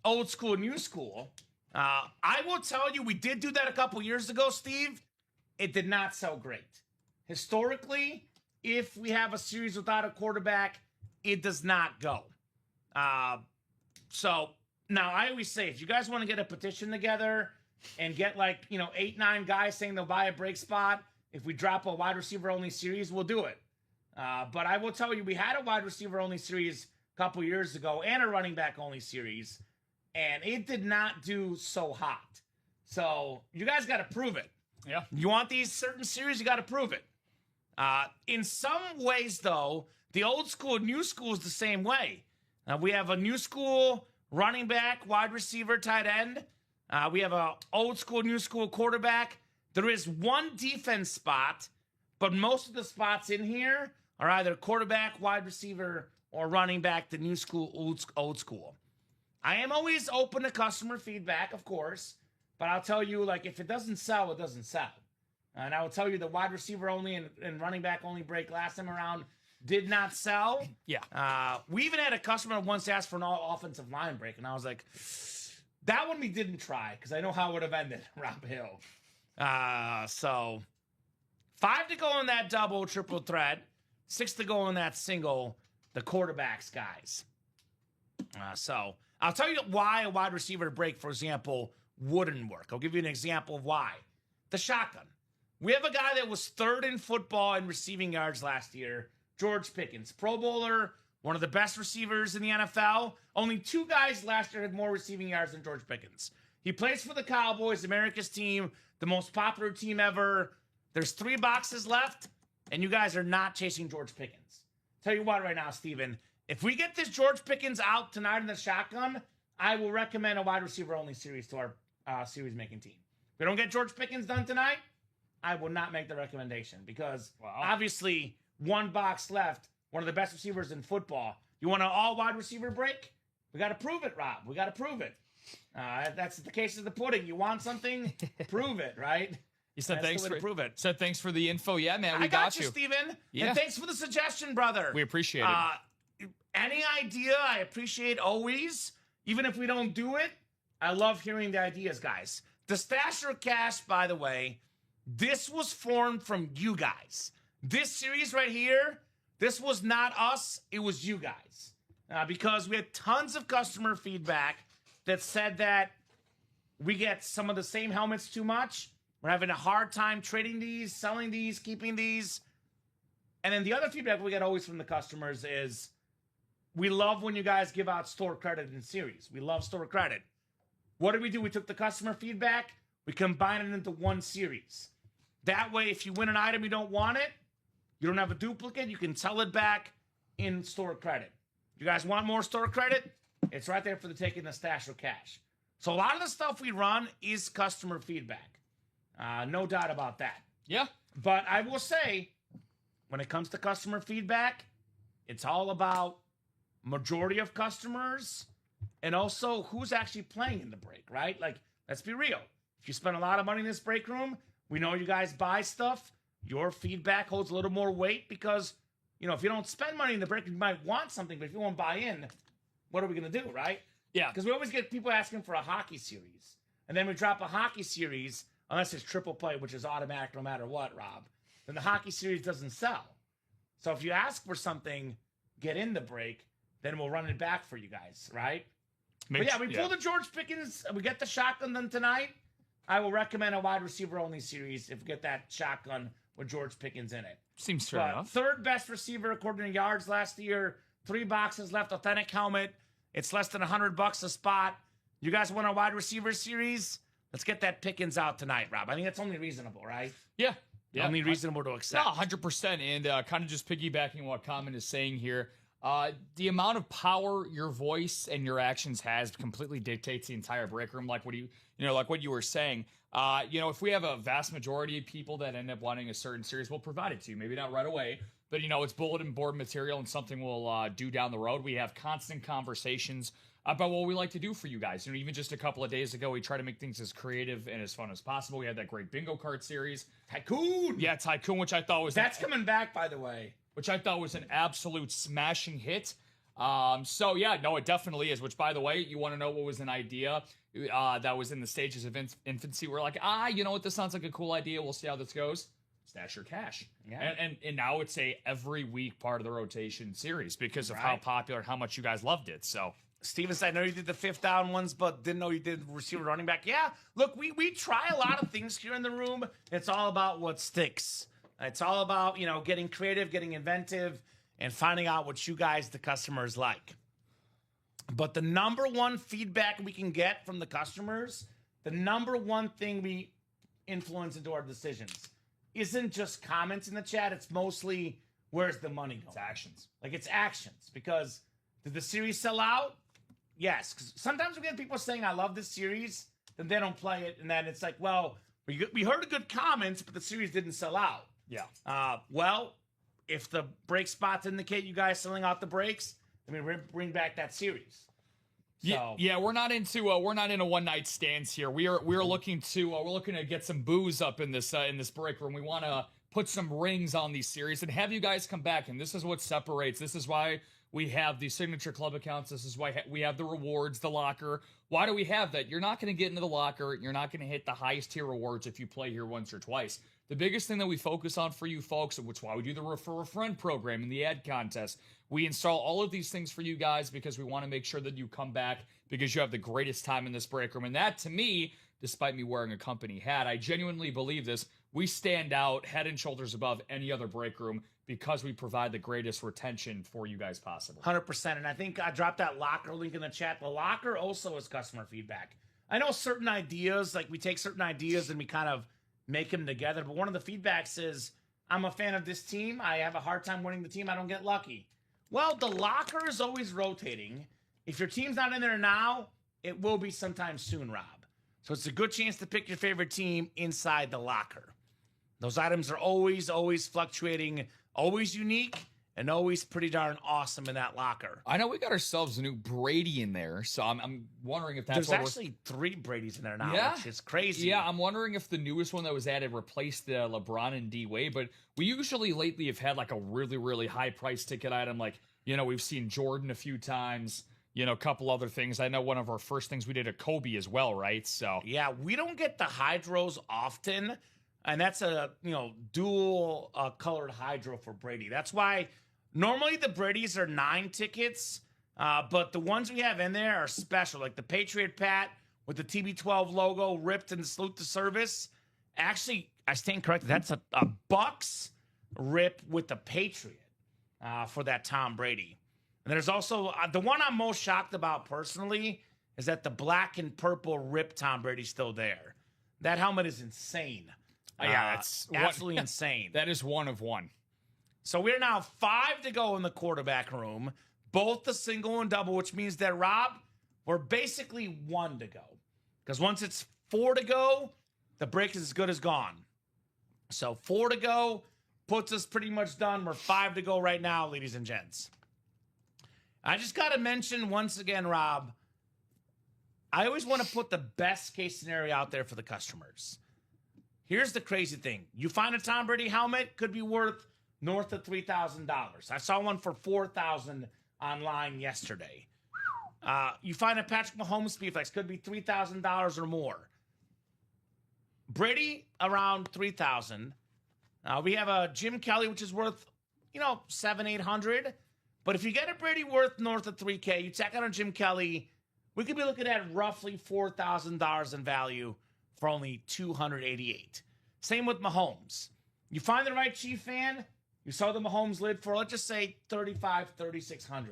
old school, new school. I will tell you, we did do that a couple years ago, Steve. It did not sell great. Historically, if we have a series without a quarterback, it does not go. So now I always say, if you guys want to get a petition together and get 8, 9 guys saying they'll buy a break spot, if we drop a wide receiver only series, we'll do it. But I will tell you, we had a wide receiver only series a couple years ago and a running back only series, and it did not do so hot. So you guys got to prove it. Yeah. You want these certain series, you got to prove it. In some ways, though, the old school, new school is the same way. We have a new school running back, wide receiver, tight end. We have a old school, new school quarterback. There is one defense spot, but most of the spots in here are either quarterback, wide receiver, or running back, the new school, old school. I am always open to customer feedback, of course, but I'll tell you, if it doesn't sell, it doesn't sell. And I will tell you the wide receiver only and running back only break last time around did not sell. Yeah. We even had a customer once ask for an all offensive line break, and I was like, that one we didn't try because I know how it would have ended, Rob Hill. So 5 to go in that double, triple threat, 6 to go in that single, the quarterbacks, guys. So I'll tell you why a wide receiver break, for example, wouldn't work. I'll give you an example of why. The shotgun. We have a guy that was 3rd in football in receiving yards last year, George Pickens, Pro Bowler, one of the best receivers in the NFL. Only 2 guys last year had more receiving yards than George Pickens. He plays for the Cowboys, America's team, the most popular team ever. There's 3 boxes left, and you guys are not chasing George Pickens. Tell you what right now, Steven, if we get this George Pickens out tonight in the shotgun, I will recommend a wide receiver only series to our series making team. If we don't get George Pickens done tonight, I will not make the recommendation because obviously 1 box left, one of the best receivers in football. You want an all wide receiver break? We got to prove it, Rob. We got to prove it. That's the case of the pudding. You want something? Prove it, right? You said That's thanks the way for to prove it. Said thanks for the info. Yeah, man, we I got you, Steven. Yeah. And thanks for the suggestion, brother. We appreciate it. Any idea, I appreciate always. Even if we don't do it, I love hearing the ideas, guys. The Stash or Cash, by the way, this was formed from you guys. This series right here, this was not us, it was you guys. Because we had tons of customer feedback that said that we get some of the same helmets too much. We're having a hard time trading these, selling these, keeping these. And then the other feedback we get always from the customers is, we love when you guys give out store credit in series. We love store credit. What did we do? We took the customer feedback, we combined it into one series. That way, if you win an item you don't want it, you don't have a duplicate, you can sell it back in store credit. You guys want more store credit? It's right there for the taking the Stash or Cash. So a lot of the stuff we run is customer feedback. No doubt about that. Yeah. But I will say, when it comes to customer feedback, it's all about majority of customers and also who's actually playing in the break, right? Like, let's be real. If you spend a lot of money in this break room, we know you guys buy stuff. Your feedback holds a little more weight because, you know, if you don't spend money in the break, you might want something, but if you won't buy in, what are we going to do, right? Yeah. Because we always get people asking for a hockey series. And then we drop a hockey series, unless it's triple play, which is automatic no matter what, Rob. Then the hockey series doesn't sell. So if you ask for something, get in the break, then we'll run it back for you guys, right? But yeah, we pull the George Pickens. We get the shotgun done tonight. I will recommend a wide receiver only series if we get that shotgun with George Pickens in it. Seems fair enough. Third best receiver according to yards last year. 3 boxes left, authentic helmet. It's less than $100 a spot. You guys want a wide receiver series? Let's get that Pickens out tonight, Rob. I think that's only reasonable, right? Yeah. Only reasonable to accept. No, 100%. And kind of just piggybacking what Kamen is saying here, the amount of power your voice and your actions has completely dictates the entire break room. Like what you were saying. If we have a vast majority of people that end up wanting a certain series, we'll provide it to you. Maybe not right away, but it's bulletin board material and something we'll do down the road. We have constant conversations about what we like to do for you guys. Even just a couple of days ago, we try to make things as creative and as fun as possible. We had that great bingo card series. Tycoon! Yeah, Tycoon, which I thought was... That's coming back, by the way. Which I thought was an absolute smashing hit. It definitely is. Which, by the way, you want to know what was an idea that was in the stages of infancy? We're like, you know what? This sounds like a cool idea. We'll see how this goes. Stash your cash. Yeah. And now it's a every week part of the rotation series because of how popular, how much you guys loved it. So... Steven said, I know you did the 5th down ones, but didn't know you did receiver running back. Yeah, look, we try a lot of things here in the room. It's all about what sticks. It's all about, getting creative, getting inventive, and finding out what you guys, the customers, like. But the number one feedback we can get from the customers, the number one thing we influence into our decisions, isn't just comments in the chat. It's mostly, where's the money going? It's actions. It's actions. Because did the series sell out? Yes, because sometimes we get people saying, I love this series, then they don't play it, and then it's like, well, we heard a good comments, but the series didn't sell out. Yeah. If the break spots indicate you guys selling out the breaks, then we bring back that series. So. Yeah, we're not into one night stands here. We're looking to get some booze up in this break room. We want to put some rings on these series and have you guys come back. And this is what separates. This is why we have the signature club accounts. This is why we have the rewards, the locker. Why do we have that? You're not going to get into the locker. You're not going to hit the highest tier rewards if you play here once or twice. The biggest thing that we focus on for you folks, which is why we do the Refer a Friend program and the ad contest, we install all of these things for you guys because we want to make sure that you come back because you have the greatest time in this break room. And that, to me, despite me wearing a company hat, I genuinely believe this. We stand out head and shoulders above any other break room because we provide the greatest retention for you guys possible. 100%. And I think I dropped that locker link in the chat. The locker also is customer feedback. I know certain ideas, we take certain ideas and we kind of make them together. But one of the feedbacks is, I'm a fan of this team. I have a hard time winning the team. I don't get lucky. Well, the locker is always rotating. If your team's not in there now, it will be sometime soon, Rob. So it's a good chance to pick your favorite team inside the locker. Those items are always, always fluctuating, always unique, and always pretty darn awesome in that locker. I know we got ourselves a new Brady in there, so I'm wondering if that's There's actually 3 Bradys in there now, which is crazy. Yeah, I'm wondering if the newest one that was added replaced the LeBron and D-Wade, but we usually lately have had a really, really high price ticket item. We've seen Jordan a few times, a couple other things. I know one of our first things we did a Kobe as well, right? So yeah, we don't get the Hydros often. And that's a, dual colored hydro for Brady. That's why normally the Bradys are 9 tickets, but the ones we have in there are special. Like the Patriot Pat with the TB12 logo ripped and salute to service. Actually, I stand corrected. That's a Bucks rip with the Patriot for that Tom Brady. And there's also the one I'm most shocked about personally is that the black and purple rip Tom Brady's still there. That helmet is insane. Yeah, that's absolutely insane. That is one of one. So we're now 5 to go in the quarterback room, both the single and double, which means that, Rob, we're basically 1 to go. Because once it's 4 to go, the break is as good as gone. So 4 to go puts us pretty much done. We're 5 to go right now, ladies and gents. I just got to mention once again, Rob, I always want to put the best case scenario out there for the customers. Here's the crazy thing. You find a Tom Brady helmet, could be worth north of $3,000. I saw one for $4,000 online yesterday. You find a Patrick Mahomes Speedflex, could be $3,000 or more. Brady, around $3,000. We have a Jim Kelly, which is worth, $700-800. But if you get a Brady worth north of $3K, you tack on a Jim Kelly, we could be looking at roughly $4,000 in value for only $288. Same with Mahomes. You find the right Chief fan, you saw the Mahomes lid for, let's just say, $3,600.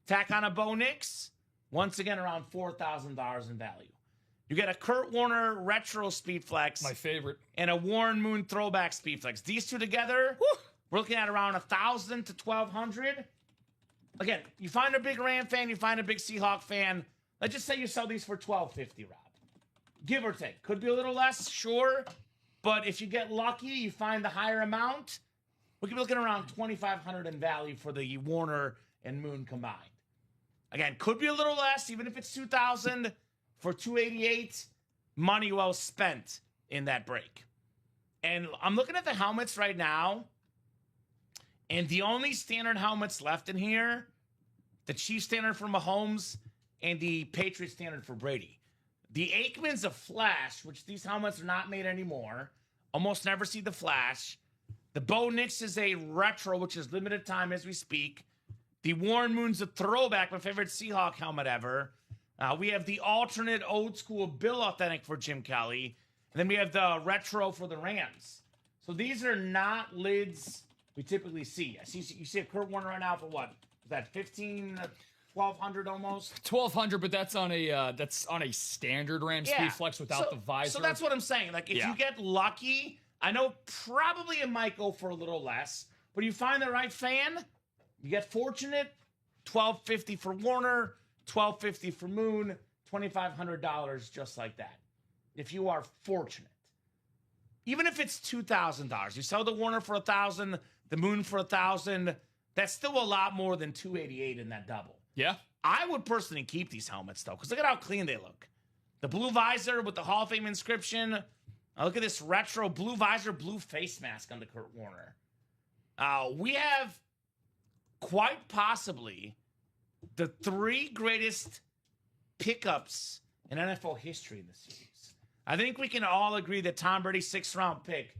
Tack on a Bo Nix, once again around $4,000 in value. You get a Kurt Warner Retro Speedflex. My favorite. And a Warren Moon Throwback Speedflex. These two together, we're looking at around $1,000 to $1,200. Again, you find a big Ram fan, you find a big Seahawk fan. Let's just say you sell these for $1,250, Rob. Give or take. Could be a little less, sure. But if you get lucky, you find the higher amount, we could be looking around $2,500 in value for the Warner and Moon combined. Again, could be a little less, even if it's $2,000 for $288. Money well spent in that break. And I'm looking at the helmets right now, and the only standard helmets left in here, the Chiefs standard for Mahomes and the Patriots standard for Brady. The Aikman's a flash, which these helmets are not made anymore. Almost never see the flash. The Bo Nix is a retro, which is limited time as we speak. The Warren Moon's a throwback, my favorite Seahawk helmet ever. We have the alternate old school Bill Authentic for Jim Kelly. And then we have the retro for the Rams. So these are not lids we typically see. You see a Kurt Warner right now for what? Is that $1,200 almost? $1,200, but that's on a standard Ram Speedflex without the visor. So that's what I'm saying. Like if you get lucky, I know probably it might go for a little less, but you find the right fan, you get fortunate, $1,250 for Warner, $1,250 for Moon, $2,500 just like that. If you are fortunate. Even if it's $2,000, you sell the Warner for $1,000, the Moon for $1,000, that's still a lot more than $288 in that double. Yeah. I would personally keep these helmets, though, because look at how clean they look. The blue visor with the Hall of Fame inscription. Look at this retro blue visor, blue face mask on the Kurt Warner. We have quite possibly the 3 greatest pickups in NFL history in this series. I think we can all agree that Tom Brady's 6th-round pick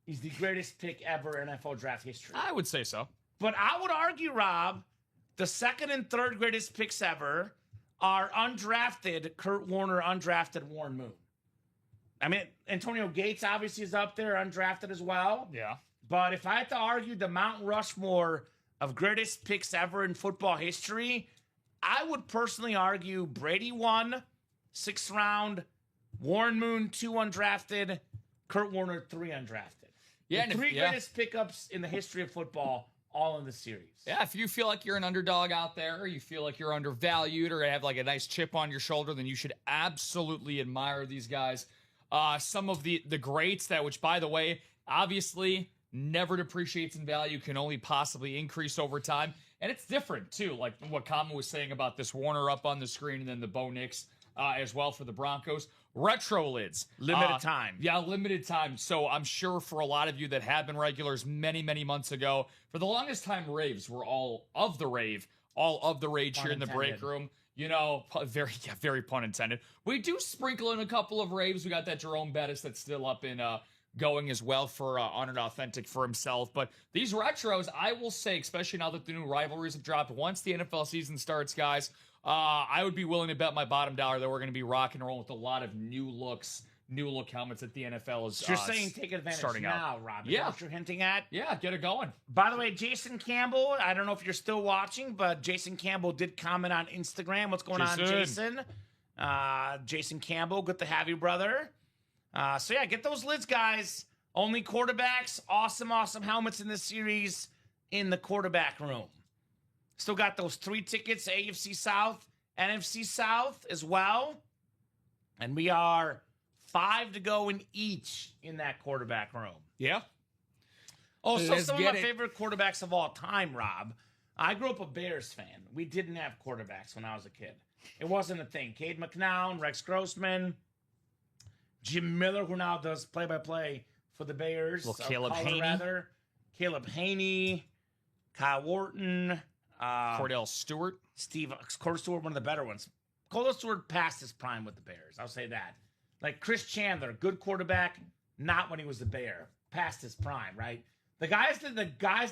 is the greatest pick ever in NFL draft history. I would say so. But I would argue, Rob, the 2nd and 3rd greatest picks ever are undrafted Kurt Warner, undrafted Warren Moon. I mean, Antonio Gates obviously is up there, undrafted as well. Yeah. But if I had to argue the Mount Rushmore of greatest picks ever in football history, I would personally argue Brady 1, 6th round, Warren Moon 2 undrafted, Kurt Warner 3 undrafted. Yeah, the 3 greatest pickups in the history of football, all in the series. Yeah, if you feel like you're an underdog out there, or you feel like you're undervalued, or have like a nice chip on your shoulder, then you should absolutely admire these guys. Some of the greats that, which by the way, obviously never depreciates in value, can only possibly increase over time. And it's different too, like what Kamen was saying about this Warner up on the screen, and then the Bo Nix as well for the Broncos. Retro lids. Limited time. Yeah, limited time. So I'm sure for a lot of you that have been regulars many, many months ago, for the longest time, raves were all of the rage here in the break room. You know, very pun intended. We do sprinkle in a couple of raves. We got that Jerome Bettis that's still up in going as well for Honored Authentic for himself. But these retros, I will say, especially now that the new rivalries have dropped, once the NFL season starts, guys, I would be willing to bet my bottom dollar that we're going to be rocking and rolling with a lot of new look helmets that the NFL is You're saying take advantage starting now, out. Rob. Yeah. What you're hinting at? Yeah, get it going. By the way, Jason Campbell, I don't know if you're still watching, but Jason Campbell did comment on Instagram. What's going on, Jason? Jason Campbell, good to have you, brother. So yeah, get those lids, guys. Only quarterbacks. Awesome helmets in this series in the quarterback room. Still got those 3 tickets, AFC South, NFC South as well. And we are 5 to go in each in that quarterback room. Yeah. Also, Let's some of get my it. favorite quarterbacks of all time, Rob. I grew up a Bears fan. We didn't have quarterbacks when I was a kid. It wasn't a thing. Cade McNown, Rex Grossman, Jim Miller, who now does play-by-play for the Bears. Well, Caleb Haney. Caleb Haney, Kyle Wharton. Cordell Stewart. Cordell Stewart, one of the better ones. Cordell Stewart passed his prime with the Bears. I'll say that. Like Chris Chandler, good quarterback, not when he was a Bear. Past his prime, right? The guys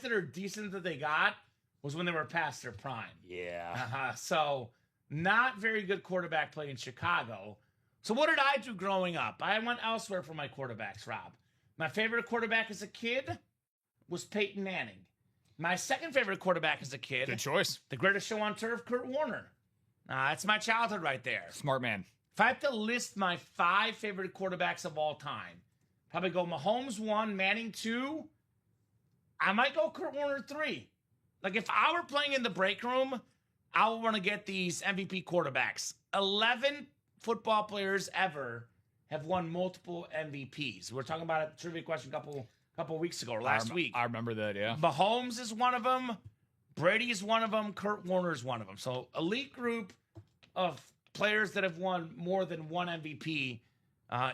that are decent that they got was when they were past their prime. Yeah. So not very good quarterback play in Chicago. So what did I do growing up? I went elsewhere for my quarterbacks, Rob. My favorite quarterback as a kid was Peyton Manning. My second favorite quarterback as a kid, Good choice. the greatest show on turf, Kurt Warner. That's my childhood right there. Smart man. If I have to list my 5 favorite quarterbacks of all time, probably go Mahomes 1, Manning 2. I might go Kurt Warner 3. Like if I were playing in the break room, I would want to get these MVP quarterbacks. 11 football players ever have won multiple MVPs. We were talking about a trivia question a couple weeks ago or last week. I remember that, yeah. Mahomes is one of them. Brady is one of them. Kurt Warner is one of them. So elite group of players that have won more than one MVP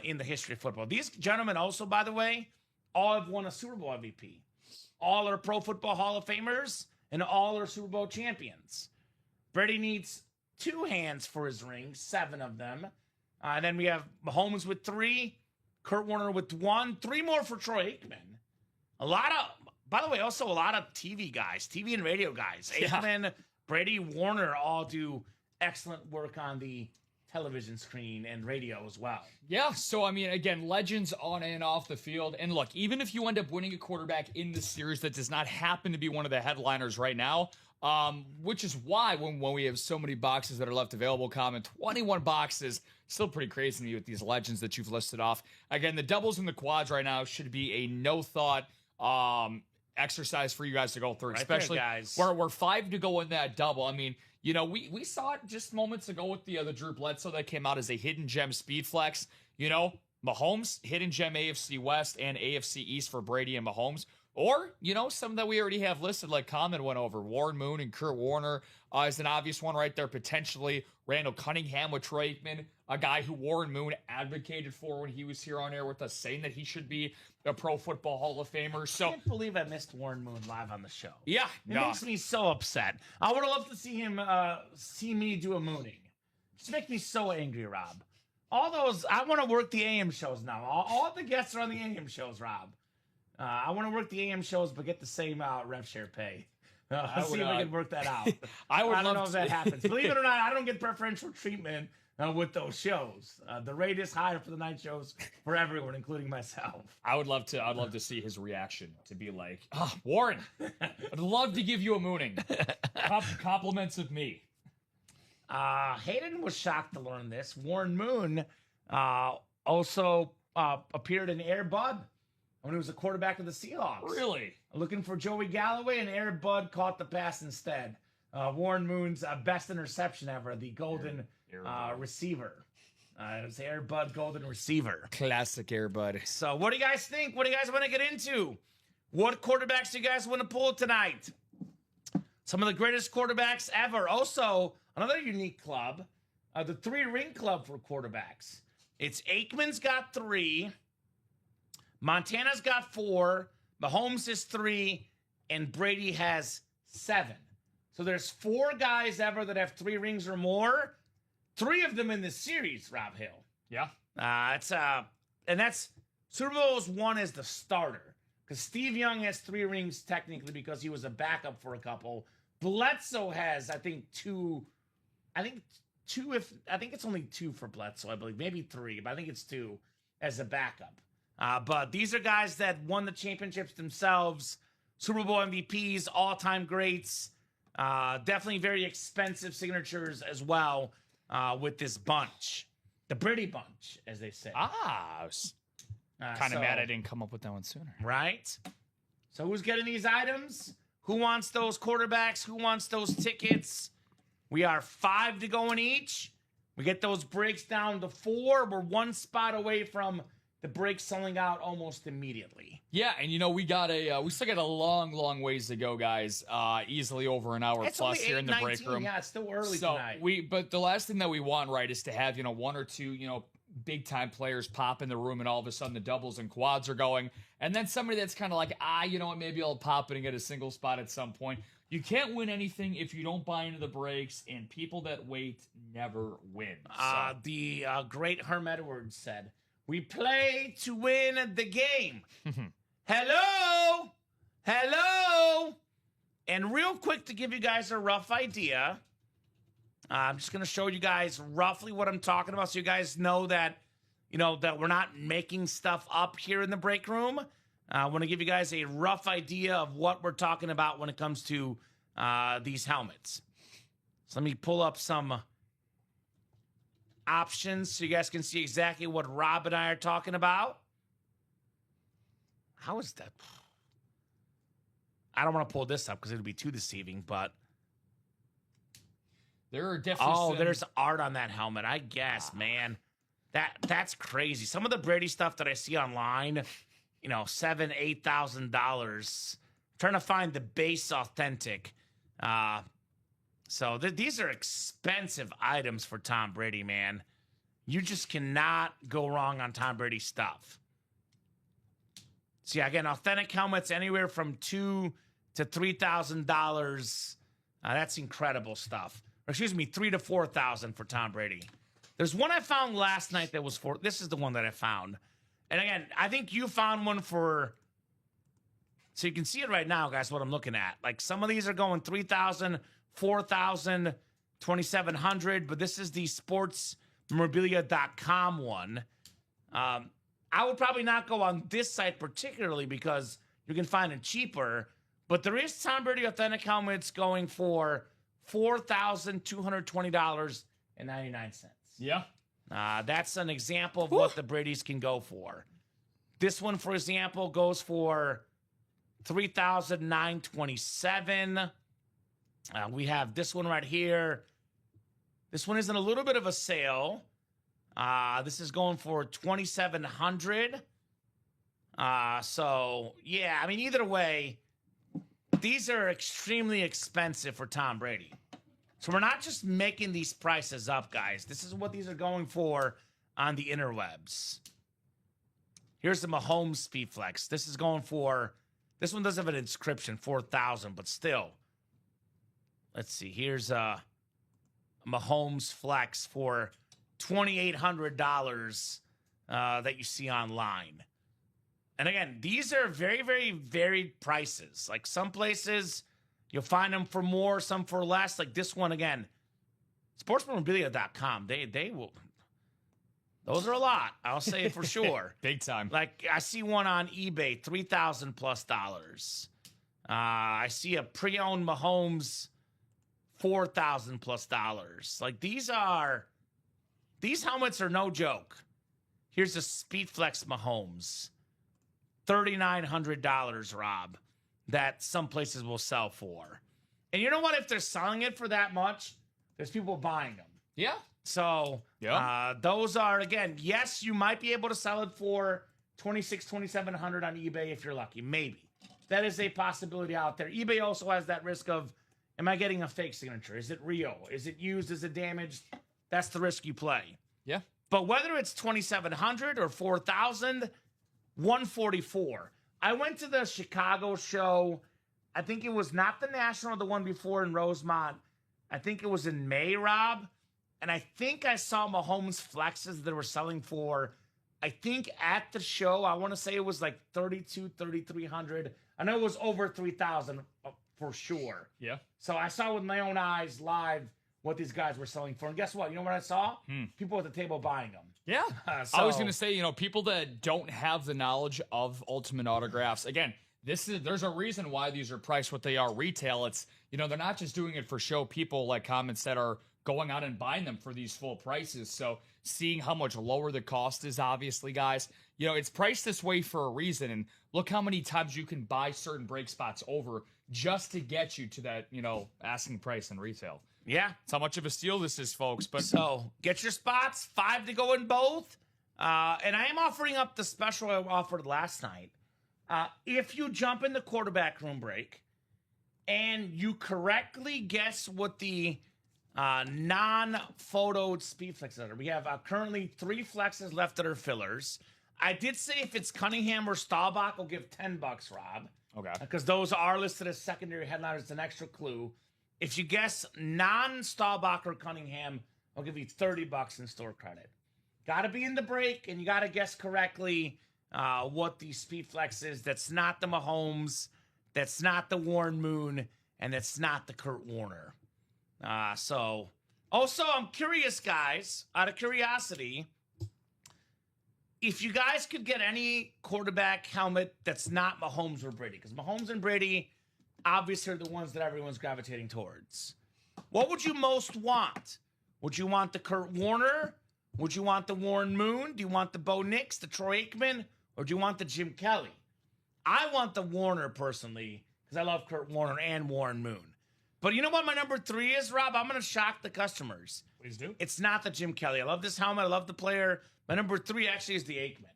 in the history of football. These gentlemen also, by the way, all have won a Super Bowl MVP. All are Pro Football Hall of Famers, and all are Super Bowl champions. Brady needs 2 hands for his rings, 7 of them. And then we have Mahomes with 3, Kurt Warner with 1, 3 more for Troy Aikman. By the way, also a lot of TV guys, TV and radio guys. Aikman, Brady, Warner all do excellent work on the television screen and radio as well. Yeah, so I mean, again, legends on and off the field. And look, even if you end up winning a quarterback in this series that does not happen to be one of the headliners right now, which is why when we have so many boxes that are left available, Kamen, 21 boxes, still pretty crazy to me with these legends that you've listed off. Again, the doubles and the quads right now should be a no-thought exercise for you guys to go through, Right especially there, guys. We're 5 to go in that double. I mean, you know, we saw it just moments ago with the Drew Bledsoe that came out as a hidden gem speed flex. You know, Mahomes, hidden gem AFC West and AFC East for Brady and Mahomes. Or, you know, some that we already have listed, like Kamen went over. Warren Moon and Kurt Warner is an obvious one right there, potentially. Randall Cunningham with Troy Aikman, a guy who Warren Moon advocated for when he was here on air with us, saying that he should be a Pro Football Hall of Famer. So I can't believe I missed Warren Moon live on the show. yeah, It makes me so upset. I would have loved to see him see me do a mooning. Just makes me so angry, Rob. All those, I want to work the AM shows now. All the guests are on the AM shows, Rob. I want to work the AM shows, but get the same rev share pay. See if I can work that out. I don't know if that happens. Believe it or not, I don't get preferential treatment with those shows. The rate is higher for the night shows for everyone, including myself. I'd love to see his reaction to be like, Warren, I'd love to give you a mooning. Compliments of me. Hayden was shocked to learn this. Warren Moon also appeared in Air Bud when he was a quarterback of the Seahawks. Really? Looking for Joey Galloway, and Air Bud caught the pass instead. Warren Moon's best interception ever, the golden receiver. It was Air Bud golden receiver. Classic Air Bud. So what do you guys think? What do you guys want to get into? What quarterbacks do you guys want to pull tonight? Some of the greatest quarterbacks ever. Also, another unique club, the 3-ring club for quarterbacks. It's Aikman's got 3, Montana's got 4, Mahomes is 3, and Brady has 7. So there's 4 guys ever that have 3 rings or more. 3 of them in the series, Rob Hill. Yeah. And that's Super Bowl's 1 as the starter. Because Steve Young has 3 rings technically because he was a backup for a couple. Bledsoe has, I think, 2. I think it's only 2 for Bledsoe, I believe. Maybe 3, but I think it's 2 as a backup. But these are guys that won the championships themselves. Super Bowl MVPs, all-time greats. Definitely very expensive signatures as well with this bunch. The Brady bunch, as they say. I was kind of mad I didn't come up with that one sooner. Right? So who's getting these items? Who wants those quarterbacks? Who wants those tickets? We are 5 to go in each. We get those breaks down to 4. We're one spot away from the breaks selling out almost immediately. Yeah, and we got we still got a long ways to go, guys. Easily over an hour It's plus only here in the break 8:19. room. Yeah, it's still early So tonight. but the last thing that we want, right, is to have, one or two, big time players pop in the room and all of a sudden the doubles and quads are going. And then somebody that's kind of like, maybe I'll pop it and get a single spot at some point. You can't win anything if you don't buy into the breaks, and people that wait never win. So. The great Herm Edwards said, "We play to win the game." Hello? Hello? And real quick, to give you guys a rough idea, I'm just going to show you guys roughly what I'm talking about so you guys know that, that we're not making stuff up here in the break room. I want to give you guys a rough idea of what we're talking about when it comes to these helmets. So let me pull up some options so you guys can see exactly what Rob and I are talking about. How is that? I don't want to pull this up because it'll be too deceiving, but there are definitely there's art on that helmet. I guess, man. That's crazy. Some of the Brady stuff that I see online, $7,000, $8,000. Trying to find the base authentic. So these are expensive items for Tom Brady, man. You just cannot go wrong on Tom Brady stuff. So yeah, again, authentic helmets anywhere from $2,000 to $3,000. That's incredible stuff. Or excuse me, $3,000 to $4,000 for Tom Brady. There's one I found last night that was for. This is the one that I found, and again, I think you found one for. So you can see it right now, guys. What I'm looking at, like some of these are going $3,000, $4,000, $2,700, but this is the sportsmemorabilia.com one. I would probably not go on this site particularly because you can find it cheaper, but there is Tom Brady authentic helmets going for $4,220.99. Yeah. That's an example of what the Bradys can go for. This one, for example, goes for $3,927. We have this one right here. This one is in a little bit of a sale. This is going for $2,700. So, yeah, I mean, either way, these are extremely expensive for Tom Brady. So we're not just making these prices up, guys. This is what these are going for on the interwebs. Here's the Mahomes Speedflex. This is going for, this one doesn't have an inscription, $4,000, but still. Let's see. Here's a Mahomes Flex for $2,800 that you see online. And again, these are very, very varied prices. Like some places, you'll find them for more, some for less. Like this one, again, sportsmemorabilia.com. They will. Those are a lot. I'll say it for sure. Big time. Like I see one on eBay, $3,000+. I see a pre-owned Mahomes, $4,000+. Like these helmets are no joke. Here's a Speedflex Mahomes, $3,900, Rob, that some places will sell for. And you know what? If they're selling it for that much, there's people buying them. Yeah. So those are, again, yes, you might be able to sell it for $2,600, $2,700 on eBay if you're lucky. Maybe. That is a possibility out there. eBay also has that risk of, am I getting a fake signature? Is it real? Is it used? Is it damaged? That's the risk you play. Yeah. But whether it's $2,700 or $4,000, $144. I went to the Chicago show. I think it was not the National, the one before in Rosemont. I think it was in May, Rob. And I think I saw Mahomes Flexes that were selling for, I think at the show, I want to say it was like $3,200, $3,300. I know it was over $3,000 for sure. Yeah. So I saw with my own eyes live what these guys were selling for. And guess what? You know what I saw? People at the table buying them. Yeah. I was going to say, people that don't have the knowledge of Ultimate Autographs, again, there's a reason why these are priced what they are retail. It's, they're not just doing it for show. People, like Kamen said, are going out and buying them for these full prices. So seeing how much lower the cost is, obviously, guys, it's priced this way for a reason. And look how many times you can buy certain break spots over just to get you to that, asking price in retail. Yeah. That's how much of a steal this is, folks. But So get your spots, 5 to go in both. And I am offering up the special I offered last night. If you jump in the quarterback room break and you correctly guess what the non-photoed speed flexes are, we have currently 3 flexes left that are fillers. I did say if it's Cunningham or Staubach, I'll give $10, Rob. okay. Because those are listed as secondary headliners. It's an extra clue. If you guess non-Staubach or Cunningham, I'll give you $30 in store credit. Got to be in the break, and you got to guess correctly what the speed flex is. That's not the Mahomes, that's not the Warren Moon, and that's not the Kurt Warner. Also, I'm curious, guys, out of curiosity, if you guys could get any quarterback helmet that's not Mahomes or Brady, because Mahomes and Brady obviously are the ones that everyone's gravitating towards. What would you most want? Would you want the Kurt Warner? Would you want the Warren Moon? Do you want the Bo Nix, the Troy Aikman, or do you want the Jim Kelly? I want the Warner personally, because I love Kurt Warner and Warren Moon. But you know what my number 3 is, Rob? I'm going to shock the customers. Please do. It's not the Jim Kelly. I love this helmet. I love the player. My number 3 actually is the Aikman.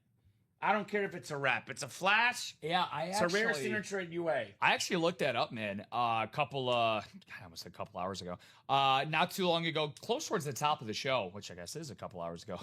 I don't care if it's a rep. It's a flash. Yeah, It's a rare signature at UA. I actually looked that up, man. I almost said a couple hours ago. Not too long ago, close towards the top of the show, which I guess is a couple hours ago.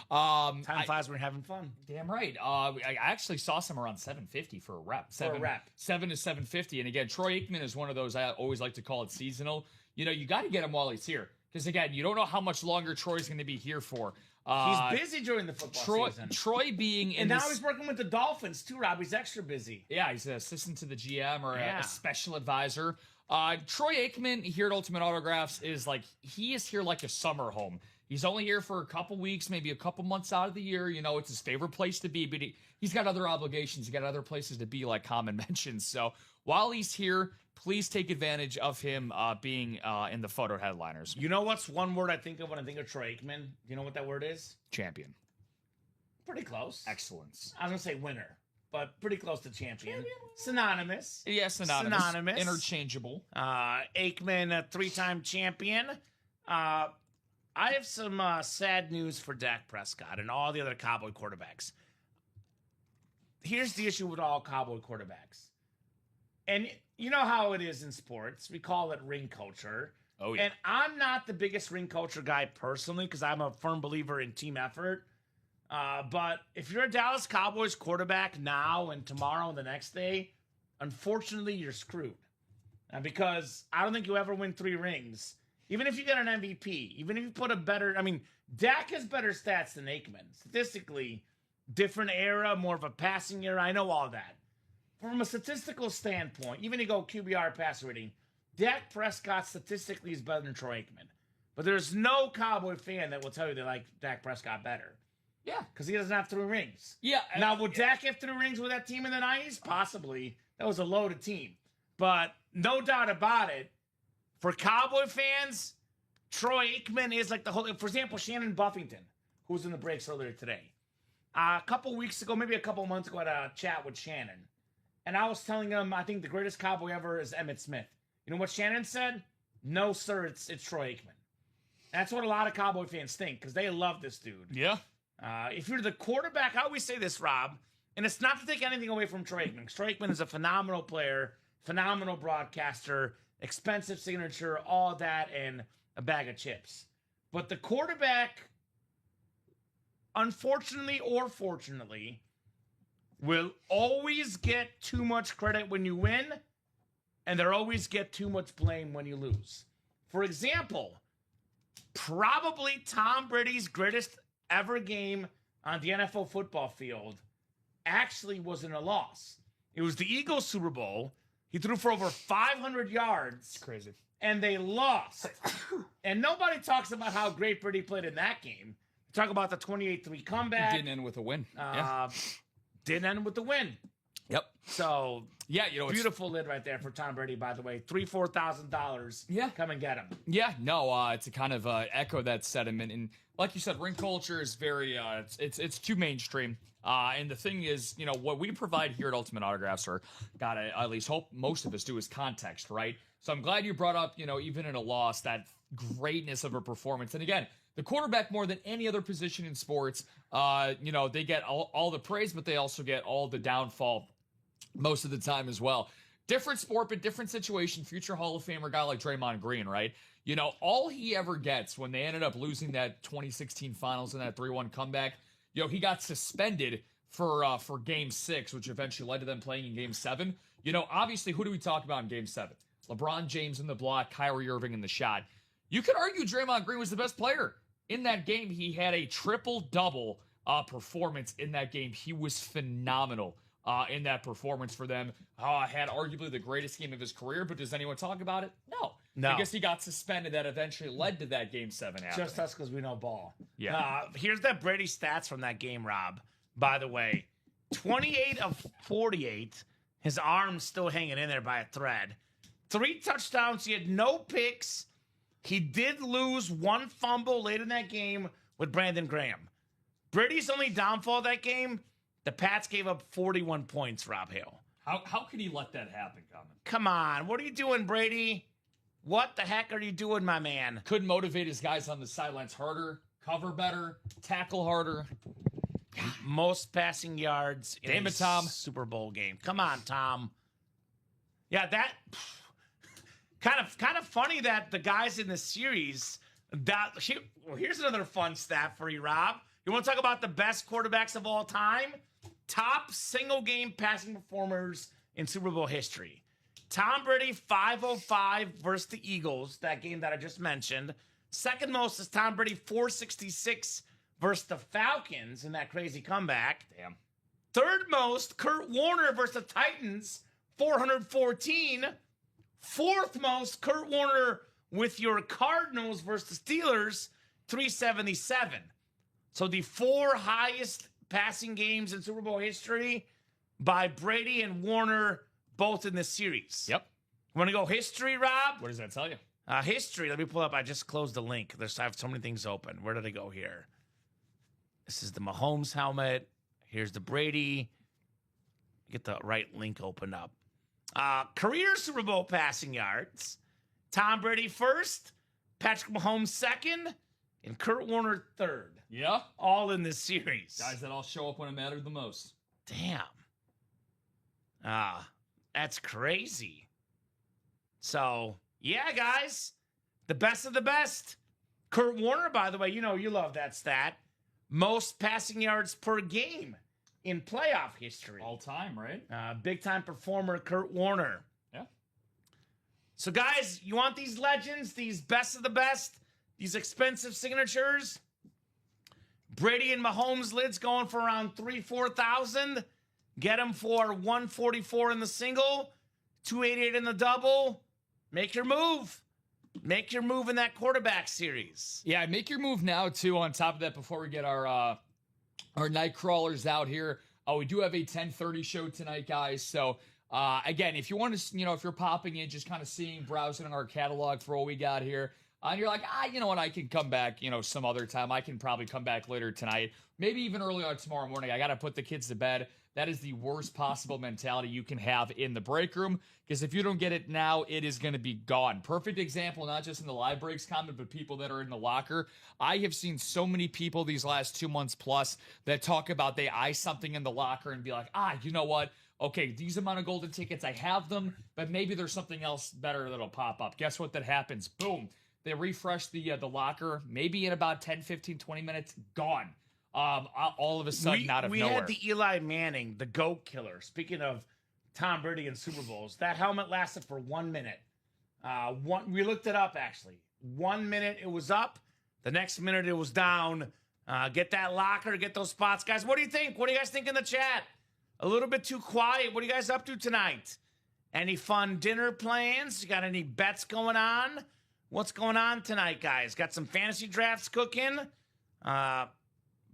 Time flies when you're having fun. Damn right. I actually saw some around $750 for a rep. $7 to $750. And again, Troy Aikman is one of those, I always like to call it seasonal. You know, you got to get him while he's here. Because again, you don't know how much longer Troy's going to be here for. He's busy during the football season. Troy being in and now he's working with the Dolphins too, Rob. He's extra busy. Yeah, he's an assistant to the GM or a special advisor. Troy Aikman here at Ultimate Autographs is he is here like a summer home. He's only here for a couple weeks, maybe a couple months out of the year. You know, it's his favorite place to be, but he's got other obligations. He's got other places to be, like Kamen mentioned. So while he's here, please take advantage of him being in the photo headliners. You know what's one word I think of when I think of Troy Aikman? Do you know what that word is? Champion. Pretty close. Excellence. I was going to say winner, but pretty close to champion. Synonymous. Yeah, synonymous. Interchangeable. Aikman, a 3-time champion. I have some sad news for Dak Prescott and all the other Cowboy quarterbacks. Here's the issue with all Cowboy quarterbacks. And you know how it is in sports. We call it ring culture. Oh, yeah. And I'm not the biggest ring culture guy personally because I'm a firm believer in team effort. But if you're a Dallas Cowboys quarterback now and tomorrow and the next day, unfortunately, you're screwed. Because I don't think you ever win 3 rings. Even if you get an MVP, even if you put a better... I mean, Dak has better stats than Aikman. Statistically, different era, more of a passing era. I know all that. From a statistical standpoint, even to go QBR passer rating, Dak Prescott statistically is better than Troy Aikman. But there's no Cowboy fan that will tell you they like Dak Prescott better. Yeah. Because he doesn't have 3 rings. Yeah. Now, would Dak have 3 rings with that team in the 90s? Possibly. That was a loaded team. But no doubt about it, for Cowboy fans, Troy Aikman is like the whole... For example, Shannon Buffington, who was in the breaks earlier today. A couple weeks ago, maybe a couple months ago, I had a chat with Shannon. And I was telling him, I think the greatest Cowboy ever is Emmitt Smith. You know what Shannon said? No, sir, it's Troy Aikman. That's what a lot of Cowboy fans think, because they love this dude. Yeah. If you're the quarterback, I always say this, Rob, and it's not to take anything away from Troy Aikman. Troy Aikman is a phenomenal player, phenomenal broadcaster, expensive signature, all that, and a bag of chips. But the quarterback, unfortunately or fortunately, will always get too much credit when you win, and they'll always get too much blame when you lose. For example, probably Tom Brady's greatest ever game on the NFL football field actually wasn't a loss. It was the Eagles Super Bowl. He threw for over 500 yards. It's crazy. And they lost. And nobody talks about how great Brady played in that game. Talk about the 28-3 comeback. It didn't end with a win. Didn't end with the win. Yep. So, yeah, you know, beautiful lid right there for Tom Brady, by the way. $4,000. Yeah. Come and get him. Yeah, no, it's a kind of echo that sentiment. And like you said, ring culture is very, it's too mainstream. And the thing is, you know, what we provide here at Ultimate Autographs, or gotta at least hope most of us do, is context, right? So I'm glad you brought up, you know, even in a loss, that greatness of a performance. And again, the quarterback, more than any other position in sports, they get all the praise, but they also get all the downfall most of the time as well. Different sport, but different situation. Future Hall of Famer guy like Draymond Green, right? All he ever gets when they ended up losing that 2016 finals and that 3-1 comeback, he got suspended for game 6, which eventually led to them playing in game 7. Obviously, who do we talk about in game 7? LeBron James in the block, Kyrie Irving in the shot. You could argue Draymond Green was the best player in that game. He had a triple-double performance in that game. He was phenomenal in that performance for them. Had arguably the greatest game of his career, but does anyone talk about it? No. Because he got suspended. That eventually led to that game 7 happening. Just us because we know ball. Yeah. Here's that Brady stats from that game, Rob. By the way, 28 of 48. His arm's still hanging in there by a thread. 3 touchdowns. He had no picks. He did lose 1 fumble late in that game with Brandon Graham. Brady's only downfall that game, the Pats gave up 41 points, Rob Hill. How could he let that happen, Kamen? Come on. What are you doing, Brady? What the heck are you doing, my man? Could motivate his guys on the sidelines harder, cover better, tackle harder. Most passing yards in Damn a it, Tom. Super Bowl game. Come on, Tom. Yeah, that kind of funny that the guys in the series here's another fun stat for you, Rob. You want to talk about the best quarterbacks of all time? Top single game passing performers in Super Bowl history. Tom Brady, 505 versus the Eagles, that game that I just mentioned. Second most is Tom Brady, 466 versus the Falcons in that crazy comeback. Damn. Third most, Kurt Warner versus the Titans, 414. Fourth most, Kurt Warner with your Cardinals versus the Steelers, 377. So the 4 highest passing games in Super Bowl history by Brady and Warner, both in this series. Yep. Want to go history, Rob? What does that tell you? History. Let me pull up. I just closed the link. I have so many things open. Where did I go here? This is the Mahomes helmet. Here's the Brady. Get the right link opened up. Career Super Bowl passing yards. Tom Brady first, Patrick Mahomes second, and Kurt Warner third. Yeah. All in this series. Guys that all show up when it mattered the most. Damn. That's crazy. So, yeah, guys. The best of the best. Kurt Warner, by the way, you love that stat. Most passing yards per game in playoff history. All time, right? Big-time performer, Kurt Warner. Yeah. So, guys, you want these legends, these best of the best, these expensive signatures? Brady and Mahomes lids going for around 4,000. Get them for 144 in the single, 288 in the double. Make your move. Make your move in that quarterback series. Yeah, make your move now, too, on top of that, before we get our night crawlers out here. We do have a 10:30 show tonight, guys. So, again, if you want to, if you're popping in, just kind of browsing our catalog for what we got here, and you're like, you know what, I can come back, some other time. I can probably come back later tonight, maybe even early on tomorrow morning. I got to put the kids to bed. That is the worst possible mentality you can have in the break room, because if you don't get it now, it is going to be gone. Perfect example, not just in the live breaks comment, but people that are in the locker. I have seen so many people these last 2 months plus that talk about they eye something in the locker and be like, you know what? Okay, these amount of golden tickets, I have them, but maybe there's something else better that'll pop up. Guess what that happens? Boom. They refresh the locker, maybe in about 10, 15, 20 minutes, gone. All of a sudden, out of nowhere. We had the Eli Manning, the GOAT killer. Speaking of Tom Brady and Super Bowls, that helmet lasted for 1 minute. We looked it up, actually. 1 minute it was up. The next minute it was down. Get that locker, get those spots. Guys, what do you think? What do you guys think in the chat? A little bit too quiet. What are you guys up to tonight? Any fun dinner plans? You got any bets going on? What's going on tonight, guys? Got some fantasy drafts cooking?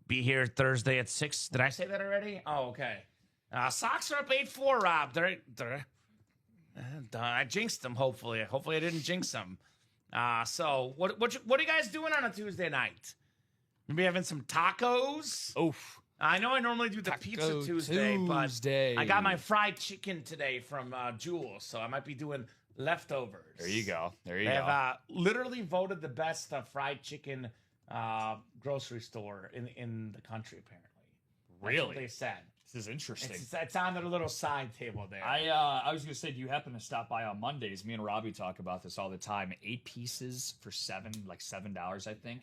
Be here Thursday at 6. Did I say that already? Oh, okay. Sox are up 8-4, Rob. I jinxed them, hopefully. Hopefully I didn't jinx them. So what are you guys doing on a Tuesday night? Maybe having some tacos? Oof. I know I normally do the Pizza Tuesday, but I got my fried chicken today from Jewel, so I might be doing Leftovers. There you go. There you They go. have literally voted the best fried chicken grocery store in the country, apparently. That's Really? what they said. This is interesting. It's on their little side table there. I was gonna say, do you happen to stop by on Mondays? Me and Robbie talk about this all the time. 8 pieces for $7, I think.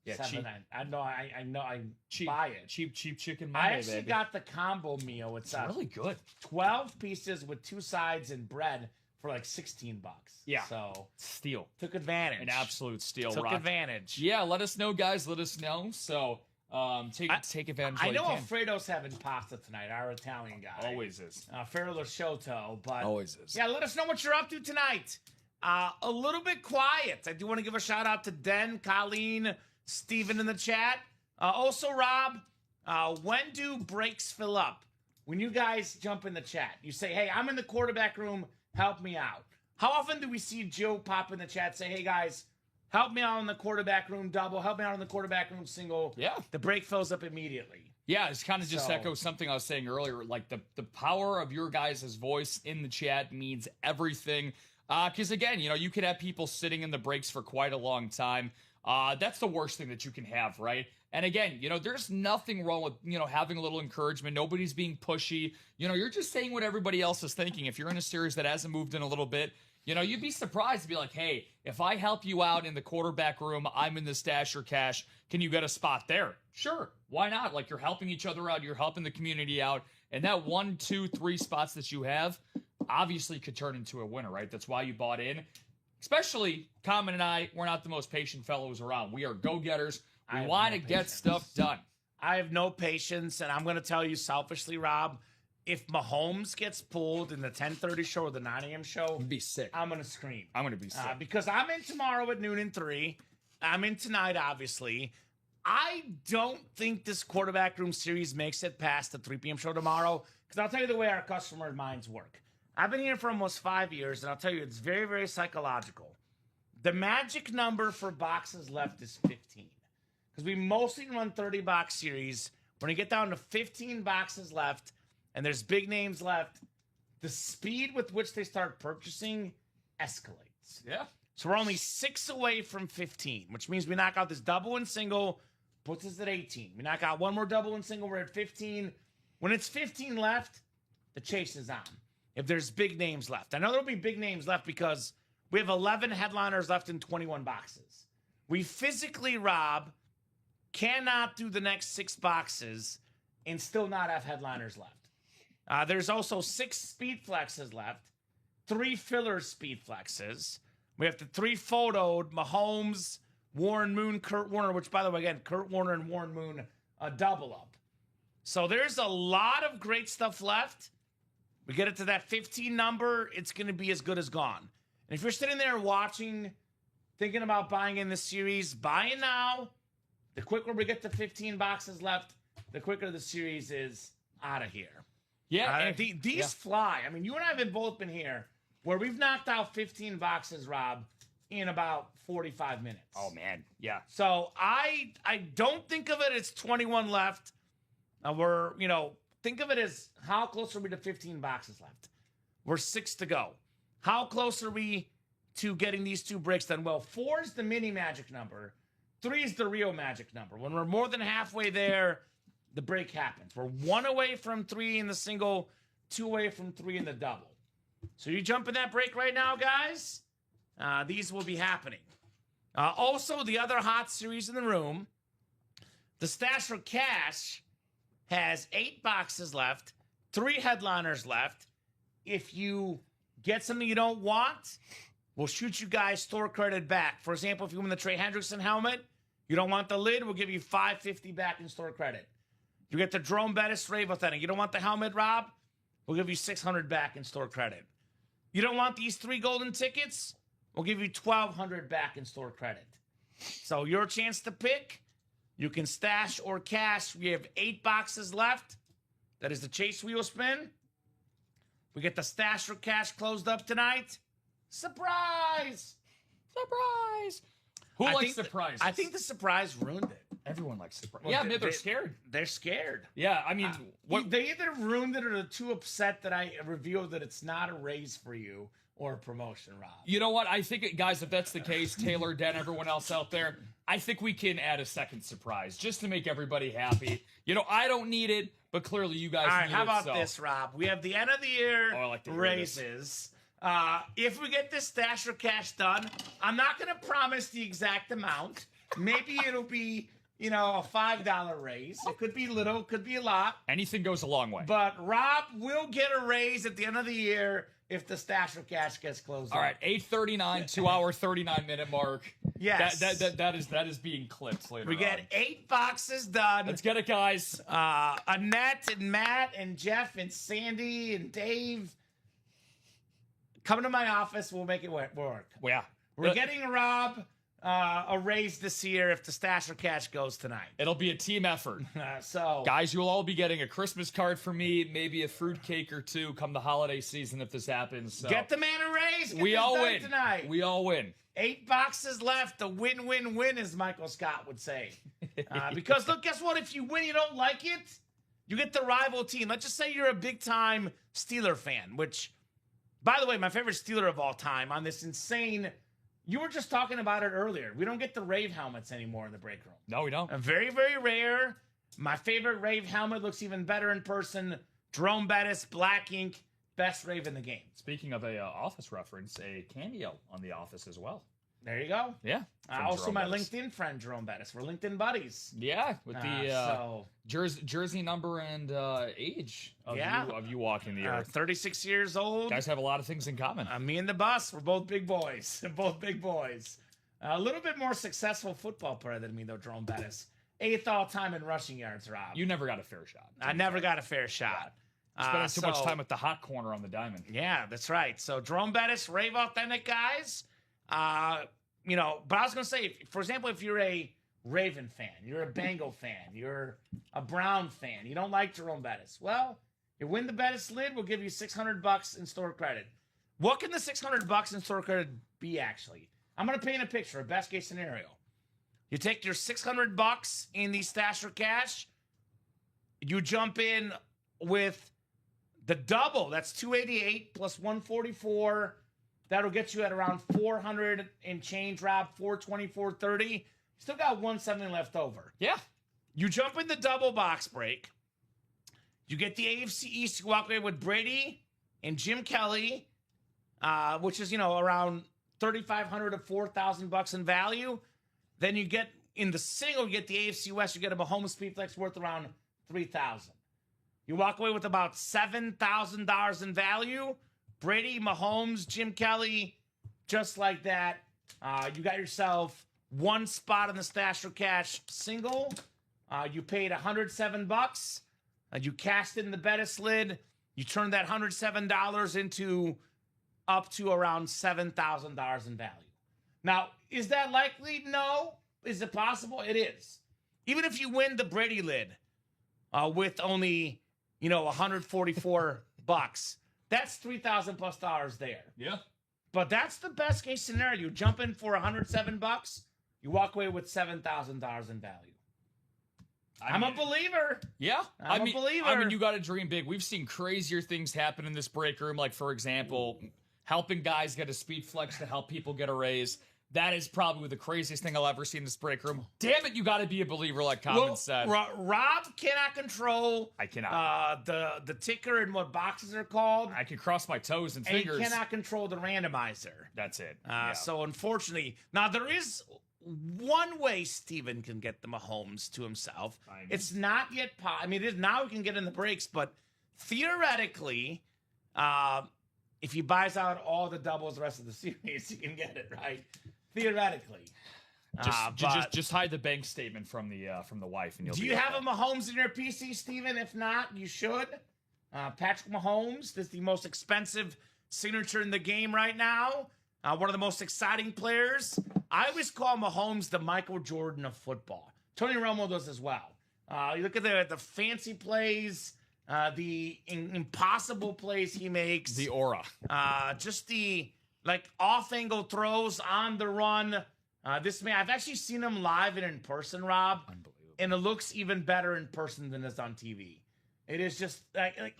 Yeah, cheap. I know. I Cheap, buy it. cheap chicken Monday, I actually baby. got the combo meal. It's really good. 12 pieces with 2 sides and bread for like $16. Yeah. So Steal. took advantage. An absolute steal. Took Rock. advantage. Yeah, let us know, guys. Let us know. So take advantage. I while know you can. Alfredo's having pasta tonight, our Italian guy. Always is. Ferro Lasciotto, but Always is. yeah, let us know what you're up to tonight. A little bit quiet. I do want to give a shout out to Den, Colleen, Steven in the chat. Also, Rob, when do breaks fill up? When you guys jump in the chat, you say, hey, I'm in the quarterback room, help me out. How often do we see Joe pop in the chat, say, hey, guys, help me out in the quarterback room double, help me out in the quarterback room single? Yeah. The break fills up immediately. Yeah, it's kind of just So- echoes something I was saying earlier. Like the power of your guys' voice in the chat means everything. Because again, you could have people sitting in the breaks for quite a long time. That's the worst thing that you can have, right? And again, there's nothing wrong with, having a little encouragement. Nobody's being pushy. You're just saying what everybody else is thinking. If you're in a series that hasn't moved in a little bit, you'd be surprised to be like, hey, if I help you out in the quarterback room, I'm in the stash or cash. Can you get a spot there? Sure. Why not? Like, you're helping each other out. You're helping the community out. And that 1, 2, 3 spots that you have obviously could turn into a winner, right? That's why you bought in. Especially Kamen and I, we're not the most patient fellows around. We are go-getters. We want to get stuff done. I have no patience, and I'm going to tell you selfishly, Rob, if Mahomes gets pulled in the 10:30 show or the 9 a.m. show, Be sick. I'm going to scream. I'm going to be sick. Because I'm in tomorrow at noon and 3. I'm in tonight, obviously. I don't think this quarterback room series makes it past the 3 p.m. show tomorrow, because I'll tell you the way our customer minds work. I've been here for almost 5 years, and I'll tell you it's very, very psychological. The magic number for boxes left is 15. Because we mostly run 30-box series. When you get down to 15 boxes left, and there's big names left, the speed with which they start purchasing escalates. Yeah. So we're only 6 away from 15, which means we knock out this double and single, puts us at 18. We knock out one more double and single, we're at 15. When it's 15 left, the chase is on. If there's big names left. I know there'll be big names left because we have 11 headliners left in 21 boxes. We physically, Rob, cannot do the next 6 boxes and still not have headliners left. There's also 6 speed flexes left, 3 filler speed flexes. We have the 3 photoed Mahomes, Warren Moon, Kurt Warner, which, by the way, again, Kurt Warner and Warren Moon, a double up. So there's a lot of great stuff left. We get it to that 15 number, it's going to be as good as gone. And if you're sitting there watching, thinking about buying in this series, buy it now. The quicker we get to 15 boxes left, the quicker the series is out of here. Yeah. These fly. I mean, you and I have both been here where we've knocked out 15 boxes, Rob, in about 45 minutes. Oh, man. Yeah. So I don't think of it as 21 left. Think of it as how close are we to 15 boxes left? We're 6 to go. How close are we to getting these 2 breaks done? Well, 4 is the mini magic number. 3 is the real magic number. When we're more than halfway there, the break happens. We're 1 away from 3 in the single, 2 away from 3 in the double. So you jump in that break right now, guys. These will be happening. Also, the other hot series in the room, the Stash for Cash has 8 boxes left, 3 headliners left. If you get something you don't want, we'll shoot you guys store credit back. For example, if you win the Trey Hendrickson helmet, you don't want the lid, we'll give you $550 back in store credit. You get the Jerome Bettis Rave Authentic. You don't want the helmet, Rob? We'll give you $600 back in store credit. You don't want these 3 golden tickets? We'll give you $1,200 back in store credit. So your chance to pick. You can stash or cash. We have 8 boxes left. That is the chase wheel spin. We get the stash or cash closed up tonight. Surprise! Surprise! Who likes surprise? I think the surprise ruined it. Everyone likes surprise. Well, Yeah, maybe they're scared. They're scared. Yeah, I mean, They either ruined it or they're too upset that I revealed that it's not a raise for you or a promotion, Rob. You know what? I think, guys, if that's the case, Taylor, Den, everyone else out there, I think we can add a second surprise just to make everybody happy. I don't need it, but clearly you guys All right, need it. how about this, Rob? We have the end of the year I like to hear raises. If we get this Stash or Cash done, I'm not going to promise the exact amount. Maybe it'll be, a $5 raise. It could be little, could be a lot. Anything goes a long way. But Rob will get a raise at the end of the year if the Stash or Cash gets closed. All right, 8:39, 2-hour, 39-minute mark. Yes. That is being clipped later We get 8 boxes done. Let's get it, guys. Annette and Matt and Jeff and Sandy and Dave. Come to my office. We'll make it work. Yeah. We're getting Rob a raise this year if the Stash or Cash goes tonight. It'll be a team effort. So, Guys, you'll all be getting a Christmas card from me, maybe a fruitcake or two come the holiday season if this happens. So. get the man a raise. Get We this all done win. tonight. We all win. 8 boxes left. A win-win-win, as Michael Scott would say. Because, look, guess what? If you win, you don't like it, you get the rival team. Let's just say you're a big-time Steeler fan, which, by the way, my favorite Steeler of all time on this insane... You were just talking about it earlier. We don't get the Rave helmets anymore in the break room. No, we don't. Very, very rare. My favorite Rave helmet looks even better in person. Jerome Bettis, black ink, best Rave in the game. Speaking of a Office reference, a cameo on The Office as well. There you go. Yeah. Also, Jerome my Bettis. LinkedIn friend, Jerome Bettis. We're LinkedIn buddies. Yeah, with the So, jersey number and age of, Yeah. you walking the earth. 36 years old. Guys have a lot of things in common. Me and the bus, we're both big boys. Both big boys. A little bit more successful football player than me, though, Jerome Bettis. 8th all-time in rushing yards, Rob. You never got a fair shot. I never got a fair shot. Spending too much time with the hot corner on the diamond. Yeah, that's right. So Jerome Bettis, Rave Authentic guys. But I was going to say, for example, if you're a Raven fan, you're a Bengal fan, you're a Brown fan, you don't like Jerome Bettis. Well, you win the Bettis lid, we'll give you $600 in store credit. What can the $600 in store credit be, actually? I'm going to paint a picture, a best case scenario. You take your $600 in the Stash or Cash, you jump in with the double. That's 288 plus 144. That'll get you at around 400 and change, Rob. 420, 430. Still got 170 left over. Yeah. You jump in the double box break. You get the AFC East. You walk away with Brady and Jim Kelly, which is, around $3,500 to $4,000 in value. Then you get in the single, you get the AFC West. You get a Mahomes Speedflex worth around $3,000. You walk away with about $7,000 in value. Brady, Mahomes, Jim Kelly, just like that. You got yourself one spot in the Stash or Cash single. You paid $107. You cashed in the Bettis lid. You turned that $107 into up to around $7,000 in value. Now, is that likely? No. Is it possible? It is. Even if you win the Brady lid with only, $144, that's $3,000 plus there. Yeah. But that's the best case scenario. You jump in for $107, you walk away with $7,000 in value. I'm a believer. Yeah. I'm a believer. I mean, you got to dream big. We've seen crazier things happen in this break room. Like, for example, helping guys get a speed flex to help people get a raise. That is probably the craziest thing I'll ever see in this break room. Damn it, you got to be a believer, like Kamen said. Rob cannot control. I cannot. The ticker and what boxes are called. I can cross my toes and And fingers. he cannot control the randomizer. That's it. So unfortunately, now there is one way Steven can get the Mahomes to himself. It's not yet. It is now. We can get in the breaks, but theoretically, if he buys out all the doubles the rest of the series, he can get it, right? Theoretically. Just hide the bank statement from the wife, and you'll. Do you have a Mahomes in your PC, Steven? If not, you should. Patrick Mahomes. This is the most expensive signature in the game right now. One of the most exciting players. I always call Mahomes the Michael Jordan of football. Tony Romo does as well. You look at the fancy plays, the impossible plays he makes. The aura. Just the off-angle throws on the run. This man, I've actually seen him live and in person, Rob. Unbelievable. And it looks even better in person than it's on TV. It is just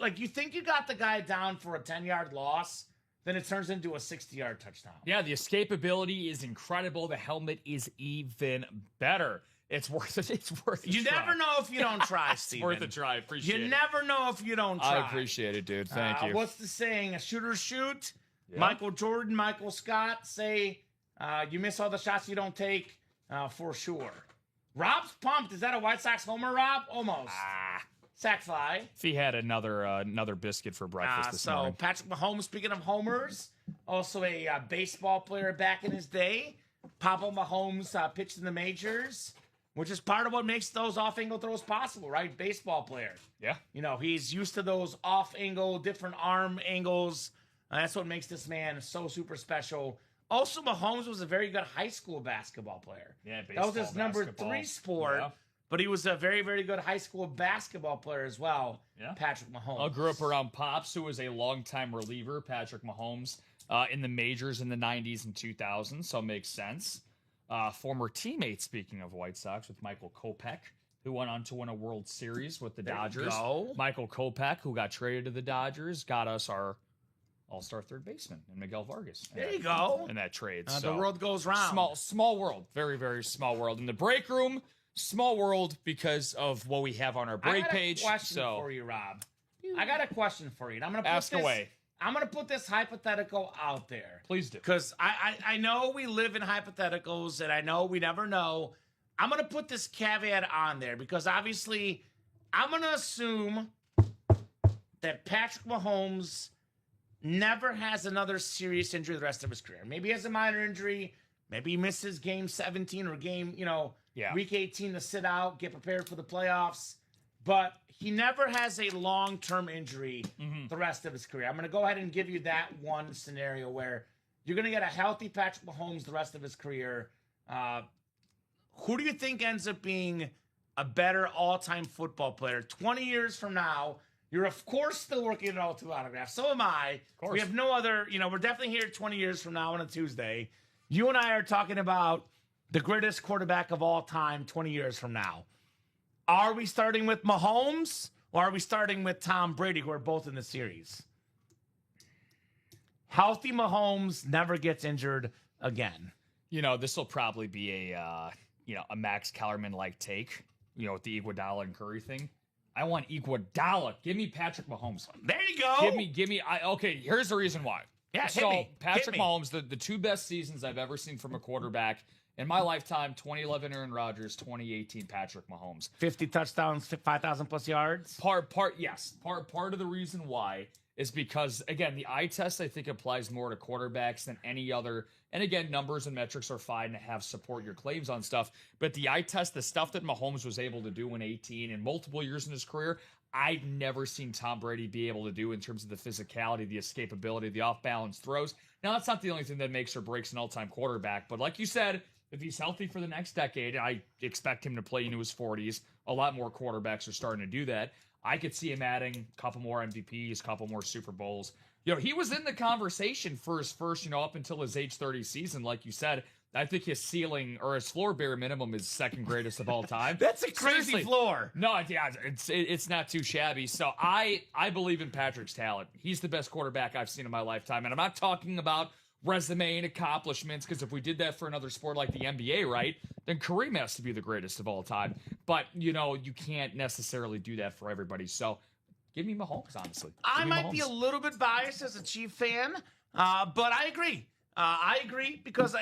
like you think you got the guy down for a 10-yard loss, then it turns into a 60-yard touchdown. Yeah, the escapability is incredible. The helmet is even better. It's worth it. It's worth it. You never know if you don't try, Steven. Worth a try. Appreciate it. You never know if you don't try. I appreciate it, dude. Thank you. What's the saying? A shooter shoot. Yeah. Michael Jordan, Michael Scott say, you miss all the shots you don't take, for sure. Rob's pumped. Is that a White Sox homer, Rob? Almost. Sack fly. If he had another biscuit for breakfast this morning. Patrick Mahomes, speaking of homers, also a baseball player back in his day. Papa Mahomes pitched in the majors, which is part of what makes those off-angle throws possible, right? Baseball player. Yeah. You know, he's used to those off-angle, different arm angles. That's what makes this man so super special. Also, Mahomes was a very good high school basketball player. Yeah, baseball, that was his number basketball. 3 sport. Yeah. But he was a very, very good high school basketball player as well, Yeah. Patrick Mahomes. I grew up around Pops, who was a longtime reliever, Patrick Mahomes, in the majors in the 90s and 2000s, so it makes sense. Former teammate, speaking of White Sox, with Michael Kopech, who went on to win a World Series with the Dodgers. Michael Kopech, who got traded to the Dodgers, got us our all-star third baseman in Miguel Vargas. There you go. In that trade. The world goes round. Small world. Very, very small world. In the break room, small world because of what we have on our break page. I got a question for you, Rob. I got a question for you. And I'm gonna ask away. I'm going to put this hypothetical out there. Please do. Because I know we live in hypotheticals, and I know we never know. I'm going to put this caveat on there because obviously I'm going to assume that Patrick Mahomes never has another serious injury the rest of his career. Maybe he has a minor injury. Maybe he misses game 17 or week 18 to sit out, get prepared for the playoffs. But he never has a long-term injury the rest of his career. I'm going to go ahead and give you that one scenario where you're going to get a healthy Patrick Mahomes the rest of his career. Who do you think ends up being a better all-time football player? 20 years from now, you're, of course, still working at all 2 autographs. So am I. Of course. We have no other, we're definitely here 20 years from now on a Tuesday. You and I are talking about the greatest quarterback of all time 20 years from now. Are we starting with Mahomes or are we starting with Tom Brady, who are both in the series? Healthy Mahomes never gets injured again. This will probably be a Max Kellerman-like take, with the Iguodala and Curry thing. I want Iguodala. Give me Patrick Mahomes. There you go. Give me. Okay, here's the reason why. Yeah, Patrick Mahomes, the 2 best seasons I've ever seen from a quarterback in my lifetime, 2011 Aaron Rodgers, 2018 Patrick Mahomes. 50 touchdowns, 5,000 plus yards. Part of the reason why is because, again, the eye test, I think, applies more to quarterbacks than any other. And again, numbers and metrics are fine to have support your claims on stuff. But the eye test, the stuff that Mahomes was able to do in 18 and multiple years in his career, I've never seen Tom Brady be able to do in terms of the physicality, the escapability, the off-balance throws. Now, that's not the only thing that makes or breaks an all-time quarterback. But like you said, if he's healthy for the next decade, I expect him to play into his 40s. A lot more quarterbacks are starting to do that. I could see him adding a couple more MVPs, a couple more Super Bowls. He was in the conversation for his first, up until his age 30 season, like you said. I think his ceiling or his floor bare minimum is second greatest of all time. That's a crazy floor. No, yeah, it's not too shabby. So I believe in Patrick's talent. He's the best quarterback I've seen in my lifetime. And I'm not talking about resume and accomplishments, because if we did that for another sport like the NBA, right, then Kareem has to be the greatest of all time. But, you can't necessarily do that for everybody. So give me Mahomes, honestly. I might be a little bit biased as a Chief fan, but I agree. I agree because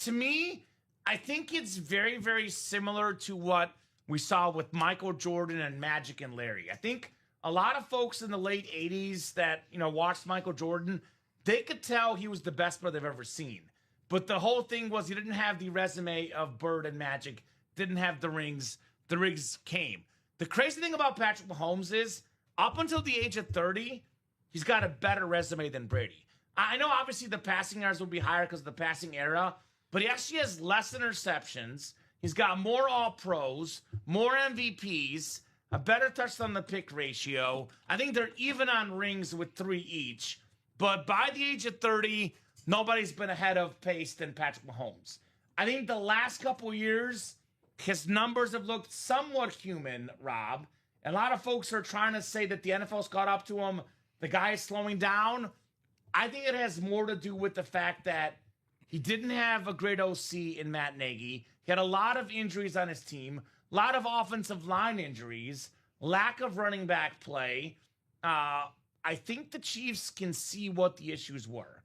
to me, I think it's very, very similar to what we saw with Michael Jordan and Magic and Larry. I think a lot of folks in the late 80s that, watched Michael Jordan, they could tell he was the best player they've ever seen. But the whole thing was he didn't have the resume of Bird and Magic, didn't have the rings. The rings came. The crazy thing about Patrick Mahomes is up until the age of 30, he's got a better resume than Brady. I know obviously the passing yards will be higher because of the passing era, but he actually has less interceptions. He's got more All-Pros, more MVPs, a better touchdown to pick ratio. I think they're even on rings with 3 each. But by the age of 30, nobody's been ahead of pace than Patrick Mahomes. I think the last couple years, his numbers have looked somewhat human, Rob. A lot of folks are trying to say that the NFL's caught up to him. The guy is slowing down. I think it has more to do with the fact that he didn't have a great OC in Matt Nagy. He had a lot of injuries on his team, a lot of offensive line injuries, lack of running back play. I think the Chiefs can see what the issues were.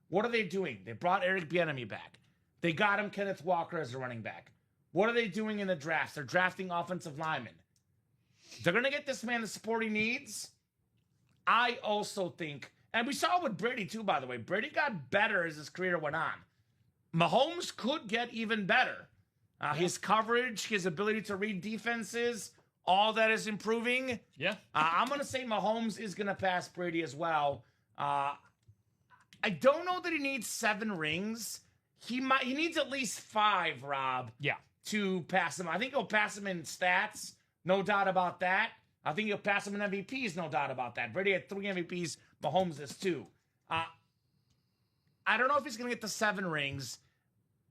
What are they doing? They brought Eric Bieniemy back. They got him Kenneth Walker as a running back. What are they doing in the drafts? They're drafting offensive linemen. They're going to get this man the support he needs. I also think, and we saw it with Brady too, by the way. Brady got better as his career went on. Mahomes could get even better. His coverage, his ability to read defenses, all that is improving. Yeah. I'm going to say Mahomes is going to pass Brady as well. I don't know that he needs 7 rings. He needs at least 5, Rob. Yeah. To pass him. I think he'll pass him in stats, no doubt about that. I think he'll pass him in MVPs, no doubt about that. Brady had 3 MVPs, Mahomes has 2. I don't know if he's going to get the 7 rings.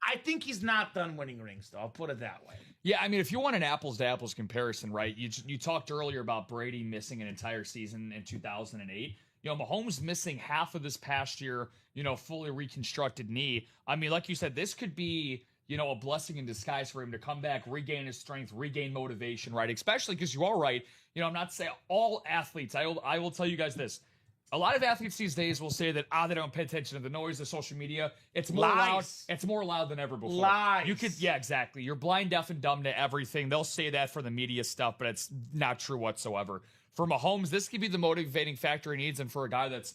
I think he's not done winning rings, though. I'll put it that way. Yeah, I mean, if you want an apples-to-apples comparison, right, you talked earlier about Brady missing an entire season in 2008. Mahomes missing half of this past year, fully reconstructed knee. I mean, like you said, this could be, a blessing in disguise for him to come back, regain his strength, regain motivation, right? Especially because you are right. I'm not saying all athletes. I will tell you guys this. A lot of athletes these days will say that they don't pay attention to the noise of social media. It's more loud. It's more loud than ever before. Lies. Yeah, exactly. You're blind, deaf, and dumb to everything. They'll say that for the media stuff, but it's not true whatsoever. For Mahomes, this could be the motivating factor he needs, and for a guy that's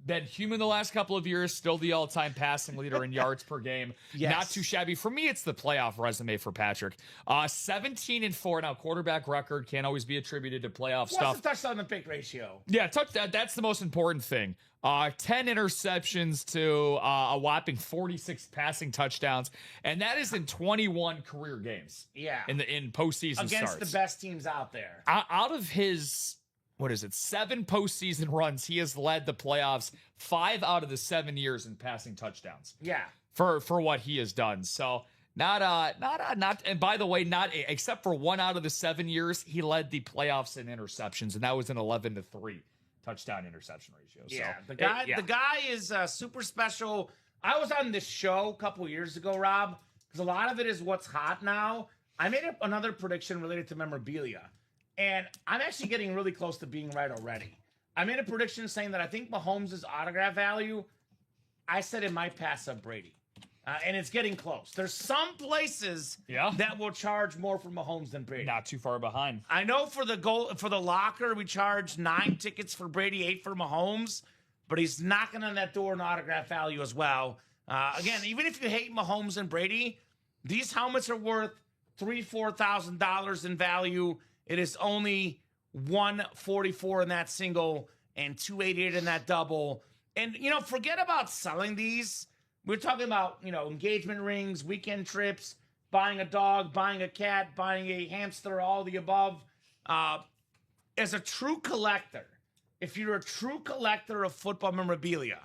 been human the last couple of years, still the all-time passing leader in yards per game. Yes. Not too shabby. For me, it's the playoff resume for Patrick. 17-4 now. Quarterback record can't always be attributed to playoff stuff. What's the touchdown to pick ratio? Yeah, that's the most important thing. 10 interceptions to a whopping 46 passing touchdowns, and that is in 21 career games. Yeah, in postseason against starts. the best teams out there. Out of his 7 postseason runs, he has led the playoffs 5 out of the 7 years in passing touchdowns. Yeah, for what he has done. So not. And by the way, not except for 1 out of the 7 years, he led the playoffs in interceptions, and that was an 11-3 touchdown interception ratio. Yeah, so, the guy is super special. I was on this show a couple years ago, Rob, because a lot of it is what's hot now. I made another prediction related to memorabilia, and I'm actually getting really close to being right already. I made a prediction saying that I think Mahomes' autograph value, I said it might pass up Brady. And it's getting close. There's some places that will charge more for Mahomes than Brady. Not too far behind. I know for the locker, we charge 9 tickets for Brady, 8 for Mahomes, but he's knocking on that door in autograph value as well. Again, even if you hate Mahomes and Brady, these helmets are worth $3,000-$4,000 in value. It is only $144 in that single and $288 in that double. And forget about selling these. We're talking about, engagement rings, weekend trips, buying a dog, buying a cat, buying a hamster, all the above. As a true collector, if you're a true collector of football memorabilia,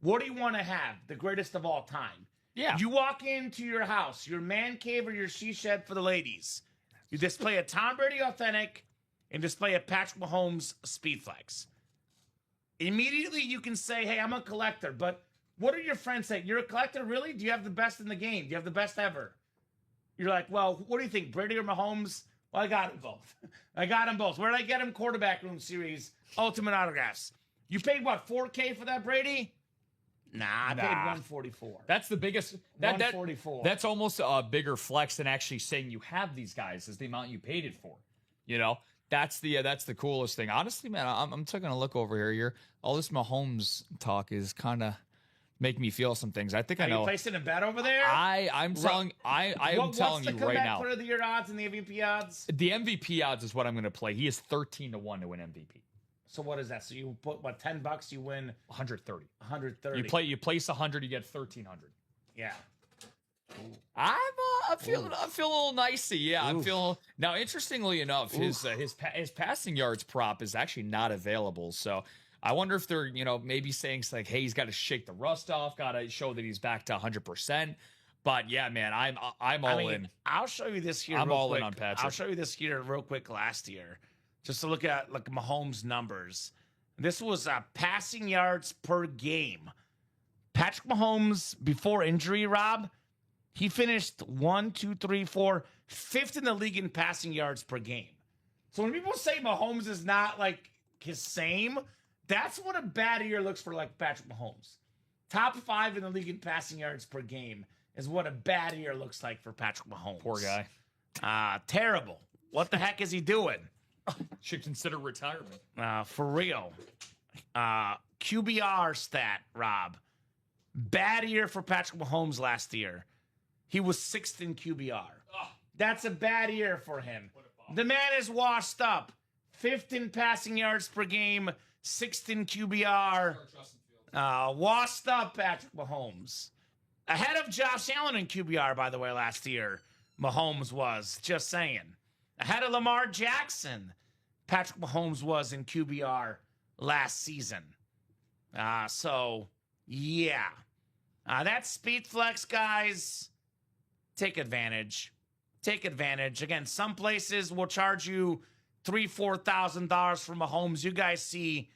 what do you want to have? The greatest of all time. Yeah. You walk into your house, your man cave or your she shed for the ladies. You display a Tom Brady Authentic and display a Patrick Mahomes Speedflex. Immediately you can say, hey, I'm a collector, but what are your friends saying? You're a collector, really? Do you have the best in the game? Do you have the best ever? You're like, well, what do you think, Brady or Mahomes? Well, I got them both. Where did I get them? Quarterback Room Series, Ultimate Autographs. You paid, what, $4K for that, Brady? Nah, I paid $144. That's the biggest. $144. That's almost a bigger flex than actually saying you have these guys is the amount you paid it for. That's the coolest thing. Honestly, man, I'm taking a look over here. All this Mahomes talk is kind of make me feel some things. I think I know. Are you placing a bet over there? I'm telling you right now. What are your odds and the MVP odds? The MVP odds is what I'm going to play. He is 13-1 to win MVP. So what is that? So you put what, $10, you win 130. 130. You place 100, you get 1,300. Yeah. I'm feeling a little nicey. Yeah, I'm feeling. Now, interestingly enough, his passing yards prop is actually not available. So I wonder if they're maybe saying like, hey, he's got to shake the rust off, got to show that he's back to 100%. But yeah, man, I'm all in. I'll show you this here. I'm all quick. in on Patrick. I'll show you this here real quick. Last year, just to look at like Mahomes' numbers. This was passing yards per game. Patrick Mahomes, before injury, Rob, he finished 5th in the league in passing yards per game. So when people say Mahomes is not like his same, that's what a bad year looks for like Patrick Mahomes. Top 5 in the league in passing yards per game is what a bad year looks like for Patrick Mahomes. Poor guy. Terrible. What the heck is he doing? Should consider retirement. For real. QBR stat, Rob. Bad year for Patrick Mahomes last year. He was 6th in QBR. That's a bad year for him. The man is washed up. 5th in passing yards per game, 6th in QBR. Washed up Patrick Mahomes. Ahead of Josh Allen in QBR, by the way, last year. Mahomes was. Just saying. Ahead of Lamar Jackson, Patrick Mahomes was in QBR last season. So, yeah. That speed flex, guys, take advantage. Take advantage. Again, some places will charge you $3,000, $4,000 for Mahomes. You guys see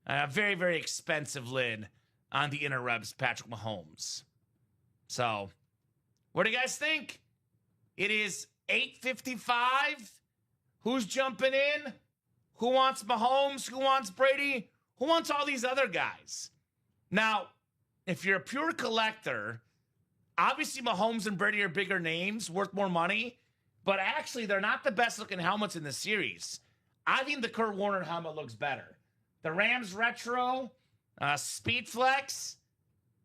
a very, very expensive lid on the inner reps, Patrick Mahomes. So, what do you guys think? It is 8:55. Who's jumping in? Who wants Mahomes? Who wants Brady? Who wants all these other guys? Now, if you're a pure collector, obviously Mahomes and Brady are bigger names, worth more money, but actually they're not the best looking helmets in the series. I think the Kurt Warner helmet looks better. The Rams Retro, Speed Flex,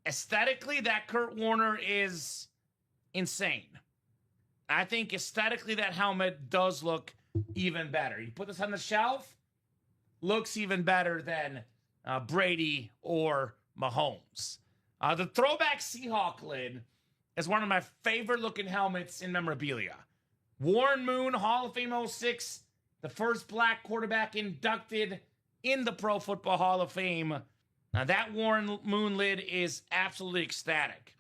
aesthetically, that Kurt Warner is insane. I think aesthetically that helmet does look even better. You put this on the shelf, looks even better than Brady or Mahomes. The throwback Seahawk lid is one of my favorite looking helmets in memorabilia. Warren Moon, Hall of Fame 06, the first black quarterback inducted in the Pro Football Hall of Fame. Now that Warren Moon lid is absolutely ecstatic.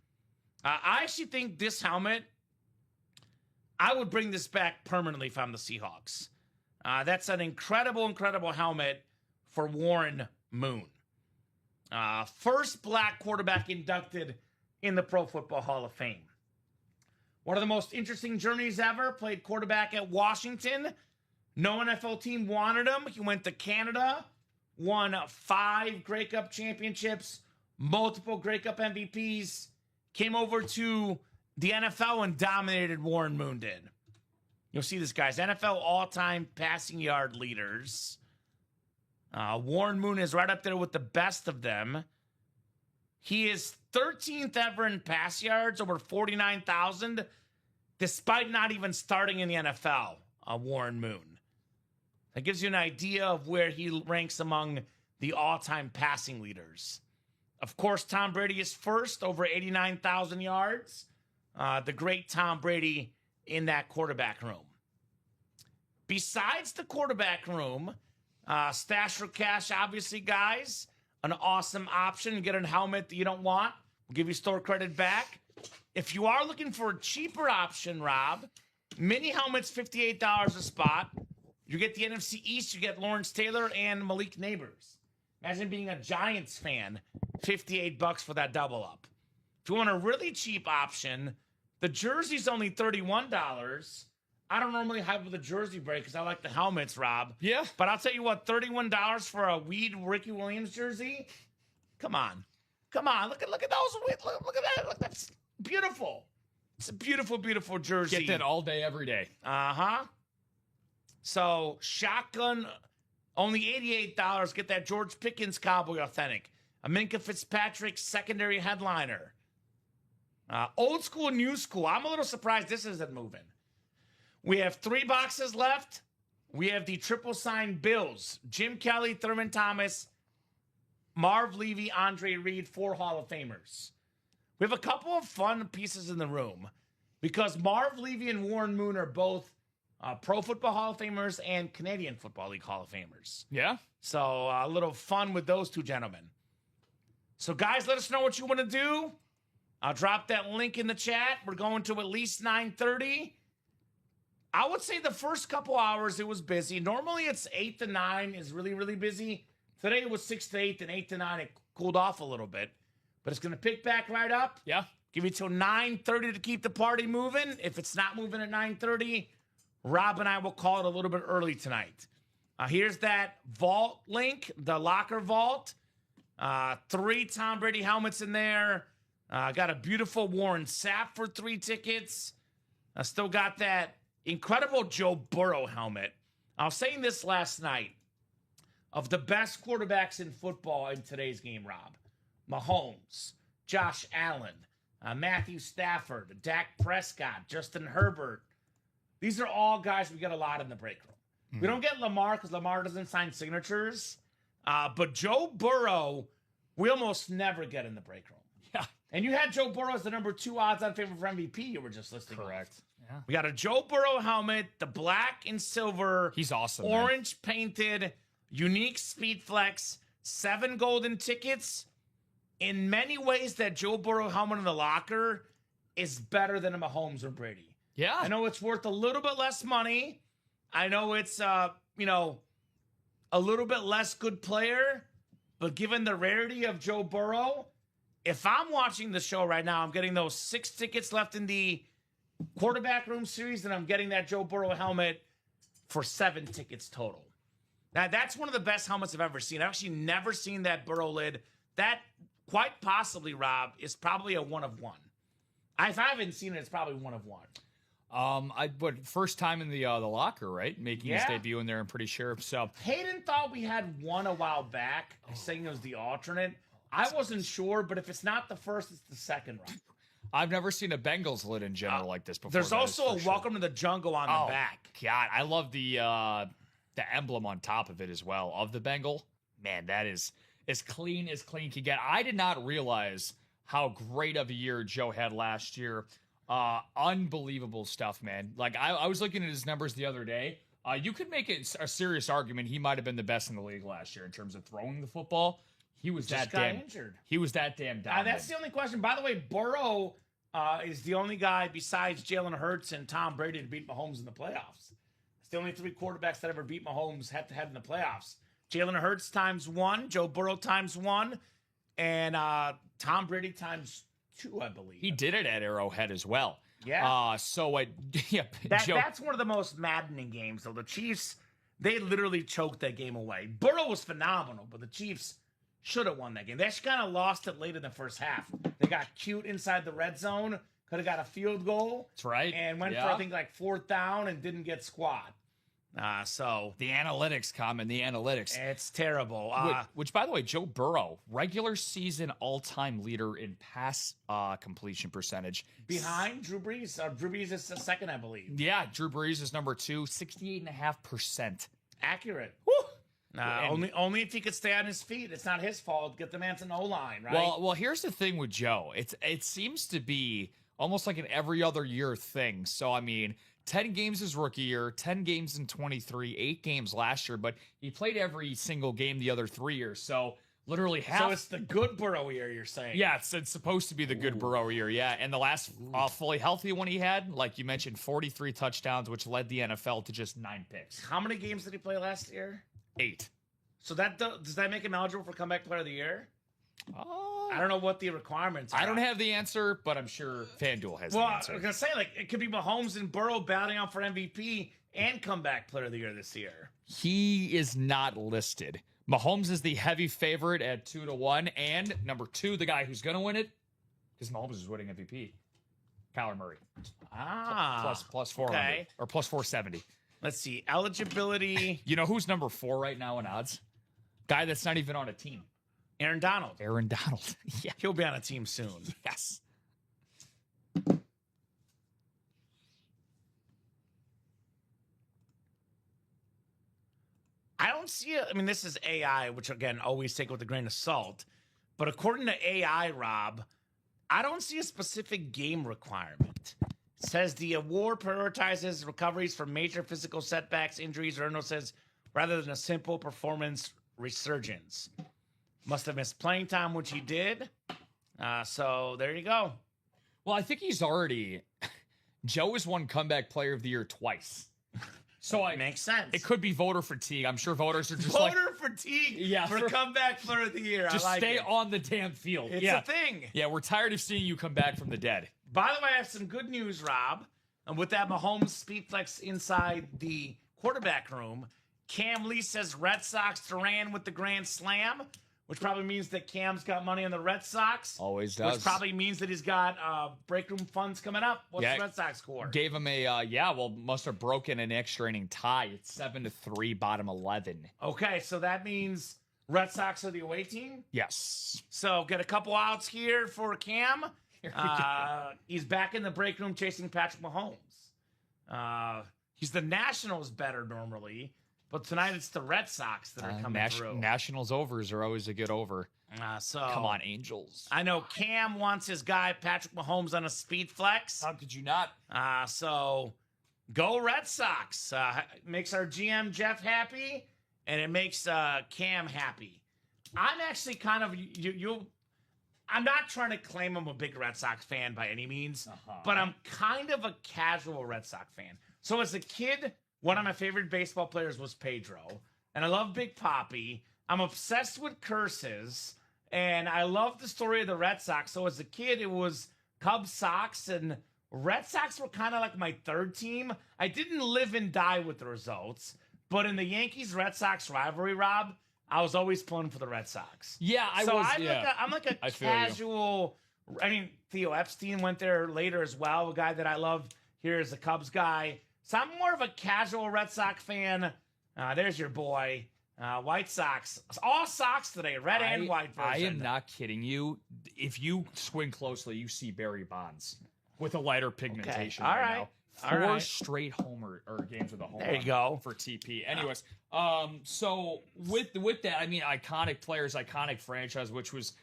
I actually think this helmet, I would bring this back permanently if I'm the Seahawks. That's an incredible, incredible helmet for Warren Moon. First black quarterback inducted in the Pro Football Hall of Fame. One of the most interesting journeys ever. Played quarterback at Washington. No NFL team wanted him. He went to Canada. Won 5 Grey Cup championships. Multiple Grey Cup MVPs. Came over to the NFL and dominated. Warren Moon did. You'll see this, guys. NFL all-time passing yard leaders. Warren Moon is right up there with the best of them. He is 13th ever in pass yards, over 49,000, despite not even starting in the NFL, Warren Moon. That gives you an idea of where he ranks among the all-time passing leaders. Of course, Tom Brady is first, over 89,000 yards. The great Tom Brady in that quarterback room. Besides the quarterback room, Stash for Cash, obviously, guys, an awesome option. Get a helmet that you don't want. We'll give you store credit back. If you are looking for a cheaper option, Rob, mini helmets, $58 a spot. You get the NFC East, you get Lawrence Taylor and Malik Neighbors. Imagine being a Giants fan, $58 for that double up. If you want a really cheap option, the jersey's only $31. I don't normally have the jersey break because I like the helmets, Rob. Yeah. But I'll tell you what, $31 for a Weed Ricky Williams jersey? Come on. Come on. Look at those. Look at that. Look, that's beautiful. It's a beautiful, beautiful jersey. Get that all day, every day. Uh-huh. So, shotgun, only $88. Get that George Pickens Cowboy Authentic. A Minka Fitzpatrick secondary headliner. Old school, new school. I'm a little surprised this isn't moving. We have 3 boxes left. We have the triple signed Bills. Jim Kelly, Thurman Thomas, Marv Levy, Andre Reed, 4 Hall of Famers. We have a couple of fun pieces in the room because Marv Levy and Warren Moon are both Pro Football Hall of Famers and Canadian Football League Hall of Famers. Yeah. So a little fun with those 2 gentlemen. So guys, let us know what you want to do. I'll drop that link in the chat. We're going to at least 9:30. I would say the first couple hours it was busy. Normally it's 8 to 9 is really, really busy. Today it was 6 to 8, then 8 to 9. It cooled off a little bit, but it's going to pick back right up. Yeah. Give you till 9:30 to keep the party moving. If it's not moving at 9:30, Rob and I will call it a little bit early tonight. Here's that vault link, the locker vault. 3 Tom Brady helmets in there. Got a beautiful Warren Sapp for 3 tickets. I still got that incredible Joe Burrow helmet. I was saying this last night. Of the best quarterbacks in football in today's game, Rob. Mahomes, Josh Allen, Matthew Stafford, Dak Prescott, Justin Herbert. These are all guys we get a lot in the break room. We don't get Lamar because Lamar doesn't sign signatures. But Joe Burrow, we almost never get in the break room. Yeah. And you had Joe Burrow as the number 2 odds-on favorite for MVP you were just listing. Correct. Yeah. We got a Joe Burrow helmet, the black and silver. He's awesome. Orange painted, unique speed flex, 7 golden tickets. In many ways, that Joe Burrow helmet in the locker is better than a Mahomes or Brady. Yeah. I know it's worth a little bit less money. I know it's, a little bit less good player. But given the rarity of Joe Burrow, if I'm watching the show right now, I'm getting those 6 tickets left in the quarterback room series, and I'm getting that Joe Burrow helmet for 7 tickets total. Now, that's one of the best helmets I've ever seen. I've actually never seen that Burrow lid. That, quite possibly, Rob, is probably a 1 of 1. If I haven't seen it, it's probably 1 of 1. But first time in the locker, right? Making his debut in there, I'm pretty sure. So Hayden thought we had one a while back, saying it was the alternate. I wasn't sure, but if it's not the first, it's the second round. I've never seen a Bengals lid in general like this before. There's also a Welcome to the Jungle on the back. God, I love the emblem on top of it as well of the Bengal. Man, that is as clean can get. I did not realize how great of a year Joe had last year. Unbelievable stuff, man. Like I was looking at his numbers the other day. You could make it a serious argument he might have been the best in the league last year in terms of throwing the football. He was Just that got damn injured. He was that damn dominant. That's the only question. By the way, Burrow is the only guy besides Jalen Hurts and Tom Brady to beat Mahomes in the playoffs. It's the only 3 quarterbacks that ever beat Mahomes head-to-head in the playoffs. Jalen Hurts times 1, Joe Burrow times 1, and Tom Brady times 2, I believe. He did it at Arrowhead as well. Yeah. That's one of the most maddening games, though. The Chiefs, they literally choked that game away. Burrow was phenomenal, but the Chiefs should have won that game. They actually kind of lost it late in the first half. They got cute inside the red zone, could have got a field goal. That's right. And went for, I think, like 4th down and didn't get squad. So the analytics, the analytics. It's terrible. Which, by the way, Joe Burrow, regular season all-time leader in pass completion percentage. Behind Drew Brees. Drew Brees is the second, I believe. Yeah, Drew Brees is number 2, 68.5%. Accurate. Woo! Only if he could stay on his feet. It's not his fault. Get the man to no line, right? Well, here's the thing with Joe. It seems to be almost like an every other year thing. So, I mean, 10 games his rookie year, 10 games in 23, 8 games last year, but he played every single game the other 3 years. So, literally half. So, it's the good Burrow year, you're saying? Yeah, it's supposed to be the good Burrow year, yeah. And the last fully healthy one he had, like you mentioned, 43 touchdowns, which led the NFL to just 9 picks. How many games did he play last year? 8. So does that make him eligible for comeback player of the year? I don't know what the requirements are. I don't have the answer, but I'm sure FanDuel has the answer. I was going to say, it could be Mahomes and Burrow battling out for MVP and comeback player of the year this year. He is not listed. Mahomes is the heavy favorite at 2-1, and number 2, the guy who's going to win it, because Mahomes is winning MVP, Kyler Murray. Plus 400, okay. Or plus 470. Let's see. Eligibility. You know who's number 4 right now in odds? Guy that's not even on a team. Aaron Donald. Yeah. He'll be on a team soon. Yes. I don't see it. I mean, this is AI, which, again, always take with a grain of salt. But according to AI, Rob, I don't see a specific game requirement. It says the award prioritizes recoveries from major physical setbacks, injuries, or illnesses, rather than a simple performance resurgence. Must have missed playing time, which he did. So there you go. Well, I think he's already... Joe has won comeback player of the year twice. So makes sense. It could be voter fatigue. I'm sure voters are just voter fatigue for comeback player of the year. Just I like stay it. on the damn field. It's a thing. Yeah, we're tired of seeing you come back from the dead. By the way, I have some good news, Rob. And with that Mahomes speed flex inside the quarterback room, Cam Lee says Red Sox Duran with the grand slam, which probably means that Cam's got money on the Red Sox. Always does. Which probably means that he's got break room funds coming up. What's the Red Sox score? Gave him a, must have broken an extra inning tie. It's 7-3, bottom 11. Okay, so that means Red Sox are the away team? Yes. So get a couple outs here for Cam. He's back in the break room chasing Patrick Mahomes. He's the Nationals better normally. But tonight it's the Red Sox that are coming through. Nationals overs are always a good over. So come on, Angels. I know Cam wants his guy Patrick Mahomes on a speed flex. How could you not? So go Red Sox. Makes our GM Jeff happy, and it makes Cam happy. I'm actually kind of I'm not trying to claim I'm a big Red Sox fan by any means, but I'm kind of a casual Red Sox fan. So as a kid, one of my favorite baseball players was Pedro, and I love Big Papi. I'm obsessed with curses, and I love the story of the Red Sox. So as a kid, it was Cubs, Sox, and Red Sox were kind of like my third team. I didn't live and die with the results, but in the Yankees-Red Sox rivalry, Rob, I was always pulling for the Red Sox. Yeah, I'm like a casual. I mean, Theo Epstein went there later as well, a guy that I love here is the Cubs guy. So I'm more of a casual Red Sox fan. There's your boy. White Sox. All Sox today, red and white version. I am not kidding you. If you squint closely, you see Barry Bonds with a lighter pigmentation now. Four straight homer or games with a home. There you go. For TP. Anyways, so with that, I mean, iconic players, iconic franchise, which was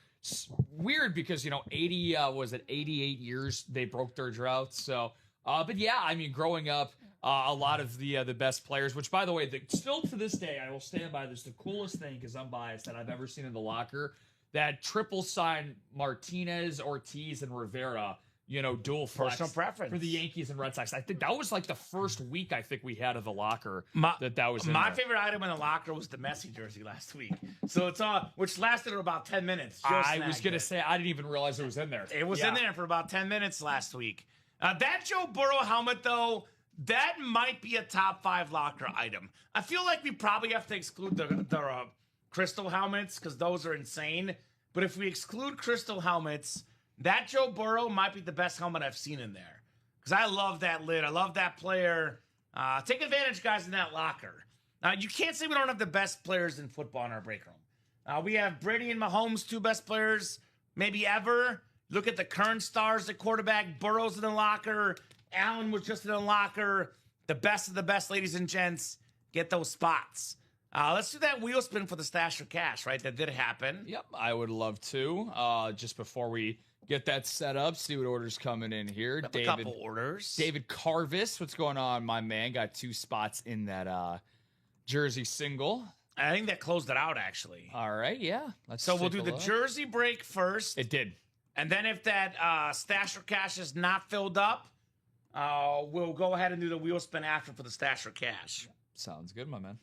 weird because, 88 years they broke their drought. So, but yeah, I mean, growing up, a lot of the best players, which, by the way, still to this day, I will stand by this, the coolest thing, because I'm biased, that I've ever seen in the locker, that triple sign Martinez, Ortiz, and Rivera, dual flex personal preference for the Yankees and Red Sox. I think that was like the first week we had of the locker that was in my there. favorite item in the locker was the Messi jersey last week. So it's all, which lasted about 10 minutes. I was going to say, I didn't even realize it was in there. It was in there for about 10 minutes last week. That Joe Burrow helmet, though, that might be a top 5 locker item. I feel like we probably have to exclude the crystal helmets because those are insane. But if we exclude crystal helmets, that Joe Burrow might be the best helmet I've seen in there. Because I love that lid. I love that player. Take advantage, guys, in that locker. You can't say we don't have the best players in football in our break room. We have Brady and Mahomes, 2 best players maybe ever. Look at the current stars at quarterback. Burrow's in the locker. Allen was just in the locker. The best of the best, ladies and gents. Get those spots. Let's do that wheel spin for the stash of cash, right? That did happen. Yep, I would love to. Just before we get that set up, see what orders coming in here. A couple orders. David Carvis, what's going on, my man? Got 2 spots in that jersey single. I think that closed it out, actually. All right, yeah. So we'll do the jersey break first. It did. And then if that stash of cash is not filled up, we'll go ahead and do the wheel spin after for the stash of cash. Sounds good, my man.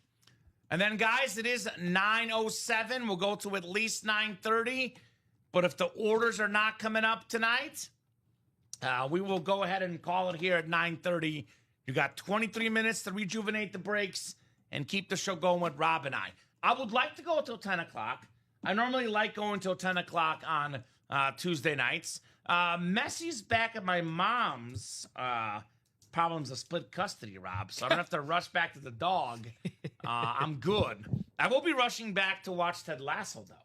And then, guys, it is 9:07. We'll go to at least 9:30. But if the orders are not coming up tonight, we will go ahead and call it here at 9:30. You got 23 minutes to rejuvenate the breaks and keep the show going with Rob and I. I would like to go until 10 o'clock. I normally like going until 10 o'clock on Tuesday nights. Messi's back at my mom's. Problems of split custody, Rob. So I don't have to rush back to the dog. I'm good. I will be rushing back to watch Ted Lasso, though.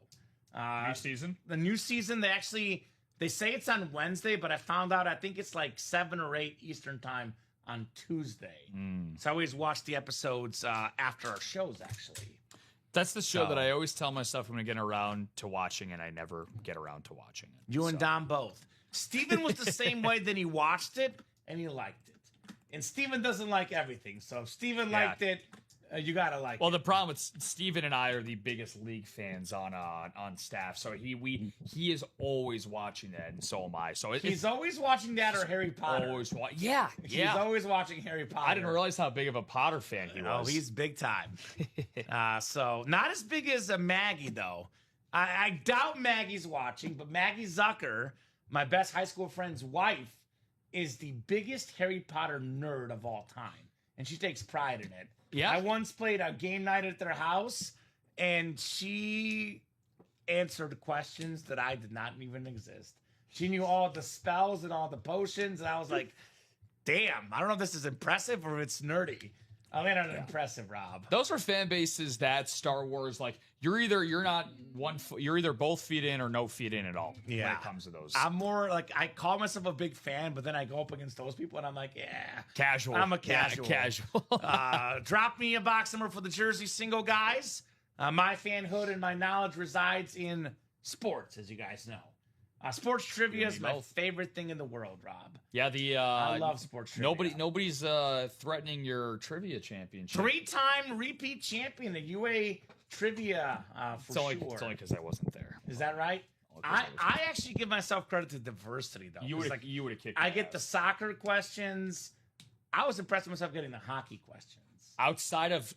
New season? The new season, they say it's on Wednesday, but I found out I think it's like 7 or 8 Eastern time on Tuesday. So I always watch the episodes after our shows, actually. That's the show that I always tell myself I'm going to get around to watching, and I never get around to watching it. You and Dom both. Steven was the same way. Then he watched it, and he liked it. And Steven doesn't like everything. So if Steven liked it, You gotta like. Well, it. the problem with Steven and I are the biggest league fans on staff, so he is always watching that, and so am I. So He's always watching that or Harry Potter. always yeah. He's always watching Harry Potter. I didn't realize how big of a Potter fan he Oh, was. he's big time. So not as big as Maggie though. I doubt Maggie's watching, but Maggie Zucker, my best high school friend's wife, is the biggest Harry Potter nerd of all time, and she takes pride in it. Yeah. I once played a game night at their house, and she answered questions that I did not even exist. She knew all the spells and all the potions, and I was like, damn, I don't know if this is impressive or if it's nerdy. I mean, impressive, Rob. Those are fan bases that Star Wars, like you're either both feet in or no feet in at all when it comes to those. I'm more like, I call myself a big fan, but then I go up against those people and I'm like, yeah. Casual. I'm a casual. Yeah, casual. Drop me a box number for the Jersey single guys. My fanhood and my knowledge resides in sports, as you guys know. Sports trivia is my favorite thing in the world, Rob. Yeah, I love sports trivia. Nobody's threatening your trivia championship. 3-time repeat champion of UA trivia for sure. It's only because I wasn't there. Is that right? I actually give myself credit to diversity, though. You would have kicked. I get the soccer questions. I was impressed with myself getting the hockey questions. Outside of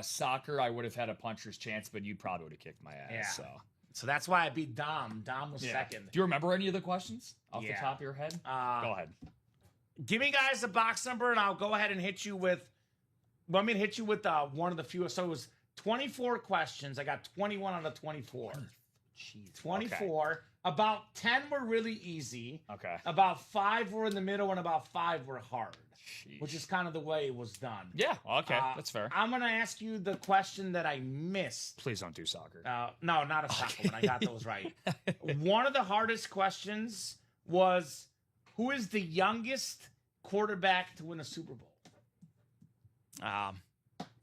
soccer, I would have had a puncher's chance, but you probably would have kicked my ass. Yeah. So that's why I beat Dom. Dom was second. Do you remember any of the questions off the top of your head? Go ahead. Give me, guys, a box number, and I'll go ahead and hit you with. Well, I'm going to hit you with one of the few. So it was 24 questions. I got 21 out of 24. Jeez. 24. Okay. About 10 were really easy. Okay. About 5 were in the middle, and about 5 were hard. Jeez. Which is kind of the way it was done. Yeah, okay, that's fair. I'm going to ask you the question that I missed. Please don't do soccer. No, not a soccer one. I got those right. One of the hardest questions was, who is the youngest quarterback to win a Super Bowl?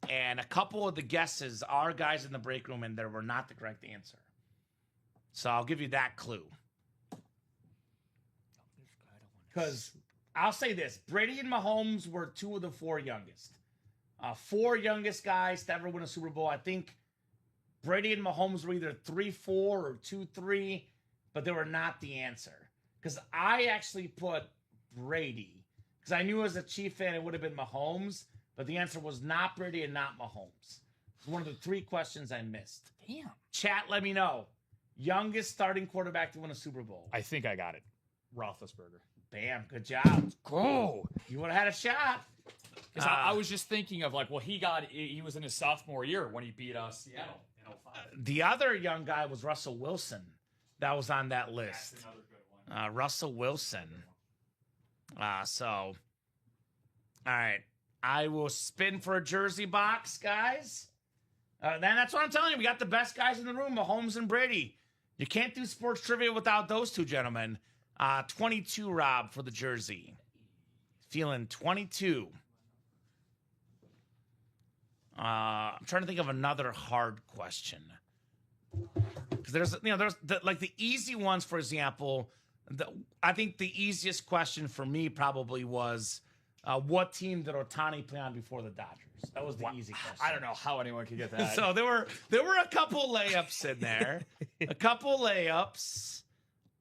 And a couple of the guesses are guys in the break room, and there were not the correct answer. So I'll give you that clue. Because I'll say this. Brady and Mahomes were 2 of the 4 youngest. 4 youngest guys to ever win a Super Bowl. I think Brady and Mahomes were either 3-4 or 2-3, but they were not the answer. Because I actually put Brady. Because I knew as a Chief fan it would have been Mahomes, but the answer was not Brady and not Mahomes. It's one of the 3 questions I missed. Damn. Chat, let me know. Youngest starting quarterback to win a Super Bowl. I think I got it. Roethlisberger. Bam, good job. Go. You would have had a shot. Because I was just thinking of like, well, he was in his sophomore year when he beat Seattle in 05. The other young guy was Russell Wilson. That was on that list. That's another good one. Russell Wilson. All right. I will spin for a jersey box, guys. Then that's what I'm telling you. We got the best guys in the room, Mahomes and Brady. You can't do sports trivia without those 2 gentlemen. 22, Rob, for the jersey. Feeling 22. I'm trying to think of another hard question. Because there's the easy ones, for example. I think the easiest question for me probably was, what team did Ohtani play on before the Dodgers? That was the easy question. I don't know how anyone could get that. So there were a couple layups in there. A couple layups.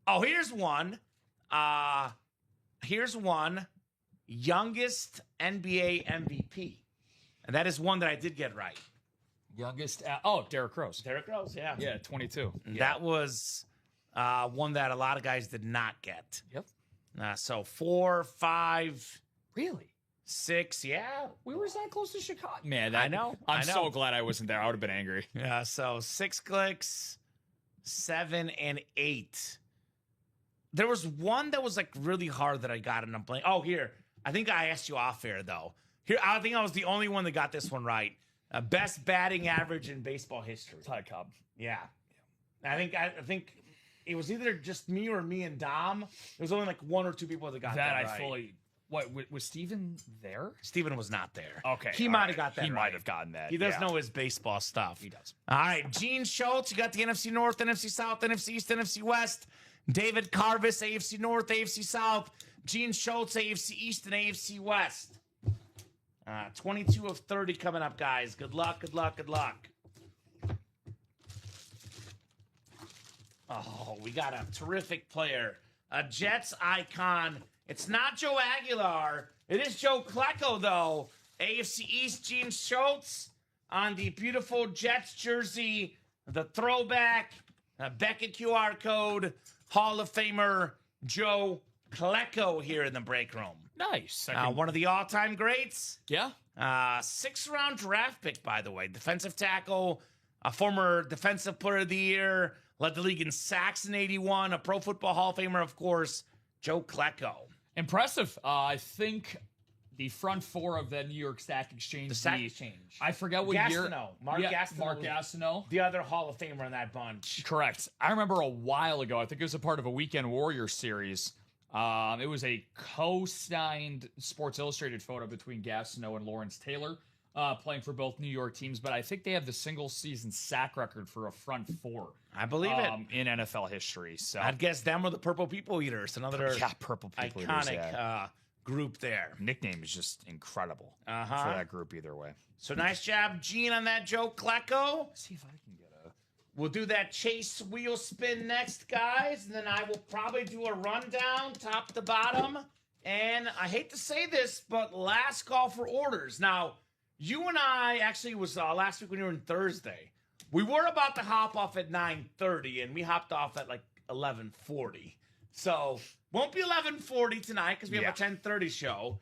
Oh, here's one. Youngest NBA MVP. And that is one that I did get right. Youngest. Derrick Rose. Derrick Rose, yeah. Yeah, 22. That was one that a lot of guys did not get. Yep. So 4, 5. Really? 6, yeah. We were that close to Chicago. Man, I know. I'm so glad I wasn't there. I would have been angry. Yeah, so 6 clicks, 7 and 8. There was one that was like really hard that I got, and I'm playing. Oh, here. I think I asked you off air, though. Here, I think I was the only one that got this one right. Best batting average in baseball history. Ty Cobb. Yeah. I think it was either just me or me and Dom. There was only like 1 or 2 people that got that right. I fully. What was Steven there? Steven was not there. Okay. He might have got that. He right. might have gotten that. He does know his baseball stuff. He does. All right. Gene Schultz, you got the NFC North, NFC South, NFC East, NFC West. David Carvis, AFC North, AFC South. Gene Schultz, AFC East and AFC West. 22 of 30 coming up, guys. Good luck, good luck, good luck. Oh, we got a terrific player. A Jets icon. It's not Joe Aguilar. It is Joe Klecko, though. AFC East, Gene Schultz on the beautiful Jets jersey. The throwback. Beckett QR code. Hall of Famer Joe Klecko here in the break room. Nice. One of the all-time greats. Yeah. 6th-round draft pick, by the way. Defensive tackle. A former Defensive Player of the Year. Led the league in sacks in 81. A Pro Football Hall of Famer, of course, Joe Klecko. Impressive. I think the front four of the New York Stock Exchange. The Stock Exchange. I forget what year. Mark Gastineau. Mark Gastineau. The other Hall of Famer in that bunch. Correct. I remember a while ago, I think it was a part of a Weekend Warriors series. It was a co-signed Sports Illustrated photo between Gastineau and Lawrence Taylor. Playing for both New York teams, but I think they have the single-season sack record for a front four. I believe it. In NFL history. So I'd guess them or the Purple People Eaters, another Purple People iconic Eaters, group there. Nickname is just incredible for that group either way. So nice job, Gene, on that Joe Klecko. Let's see if I can get a... We'll do that chase wheel spin next, guys, and then I will probably do a rundown top to bottom. And I hate to say this, but last call for orders. Now, you and I, actually, it was last week when you were in Thursday. We were about to hop off at 9:30, and we hopped off at like 11:40. So, won't be 11:40 tonight because we have a 10:30 show.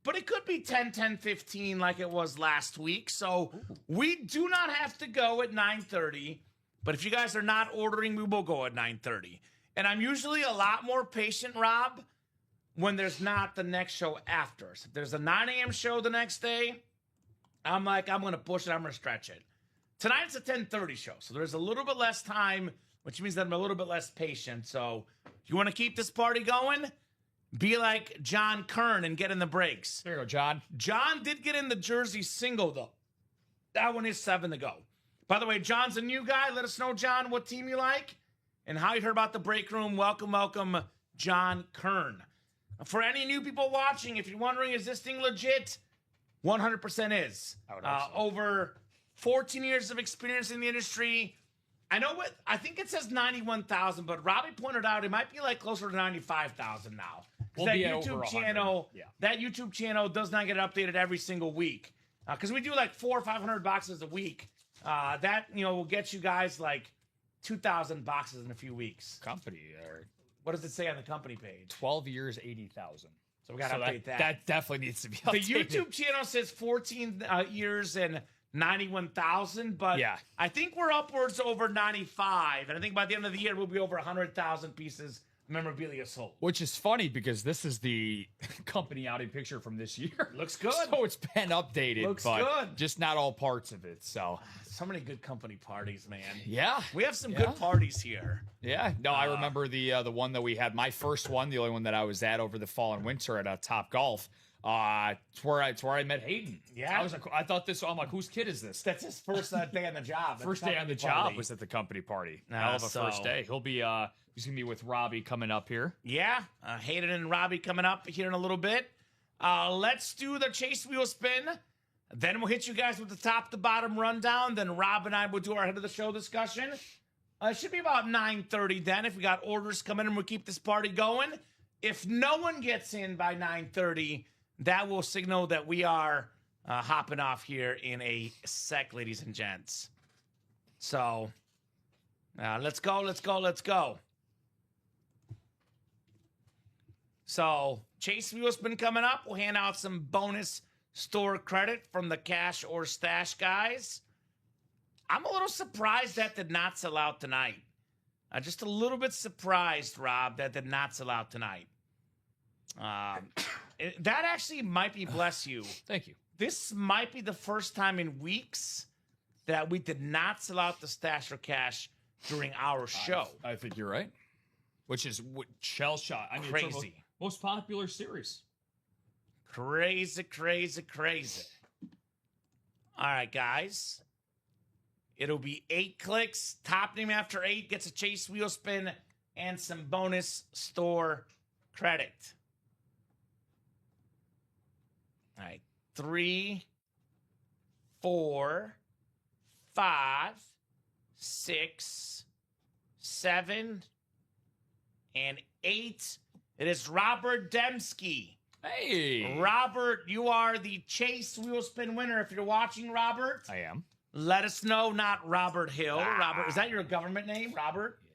But it could be 10:15 like it was last week. So, we do not have to go at 9:30. But if you guys are not ordering, we will go at 9:30. And I'm usually a lot more patient, Rob, when there's not the next show after. So if there's a 9 a.m. show the next day, I'm like, I'm going to push it. I'm going to stretch it. Tonight it's a 10:30 show, so there's a little bit less time, which means that I'm a little bit less patient. So if you want to keep this party going, be like John Kern and get in the breaks. There you go, John. John did get in the jersey single, though. That one is 7 to go. By the way, John's a new guy. Let us know, John, what team you like and how you heard about the break room. Welcome, welcome, John Kern. For any new people watching, if you're wondering, is this thing legit? 100% is. I would hope so. Over 14 years of experience in the industry. I think it says 91,000, but Robbie pointed out it might be like closer to 95,000 now. We'll that be at YouTube over 100. channel, Yeah. that YouTube channel does not get updated every single week. Because we do like 400 or 500 boxes a week. That, will get you guys like 2,000 boxes in a few weeks. Company, What does it say on the company page? 12 years, 80,000. So we got to update that. That definitely needs to be The updated. YouTube channel says 14 years and 91,000, but Yeah. I think we're upwards over 95, and I think by the end of the year we'll be over 100,000 pieces of memorabilia sold. Which is funny because this is the company outing picture from this year. Looks good. So it's been updated, Looks but good. just not all parts of it. So So many good company parties, man. yeah, We have some good parties here. yeah. No, I remember the one that we had. My first one, the only one that I was at over the fall and winter at Top Golf. It's where I met Hayden. Yeah. I thought this. I'm like, whose kid is this? That's his first day on the job. First day on the job was at the company party. Hell of a first day. He's gonna be with Robbie coming up here. Yeah, Hayden and Robbie coming up here in a little bit. Let's do the chase wheel spin. Then we'll hit you guys with the top to bottom rundown. Then Rob and I will do our head of the show discussion. It should be about 9:30 then. If we got orders coming in, we'll keep this party going. If no one gets in by 9:30, that will signal that we are hopping off here in a sec, ladies and gents. So let's go, let's go, let's go. So Chase Wheel's been coming up. We'll hand out some bonus store credit from the Cash or Stash guys. I'm a little surprised that did not sell out tonight. Just a little bit surprised, Rob, that did not sell out tonight. That actually might be, bless you. Thank you. This might be the first time in weeks that we did not sell out the Stash or Cash during our show. I think you're right. Which is shell shot. I mean, Crazy. It's our most popular series. Crazy, crazy, crazy. All right, guys. It'll be 8 clicks. Top name after 8 gets a chase wheel spin and some bonus store credit. All right. 3, 4, 5, 6, 7, and 8. It is Robert Dembski. Hey. Robert, you are the Chase Wheel Spin winner. If you're watching, Robert, I am. let us know. Not Robert Hill. Robert, is that your government name, Robert? Yeah.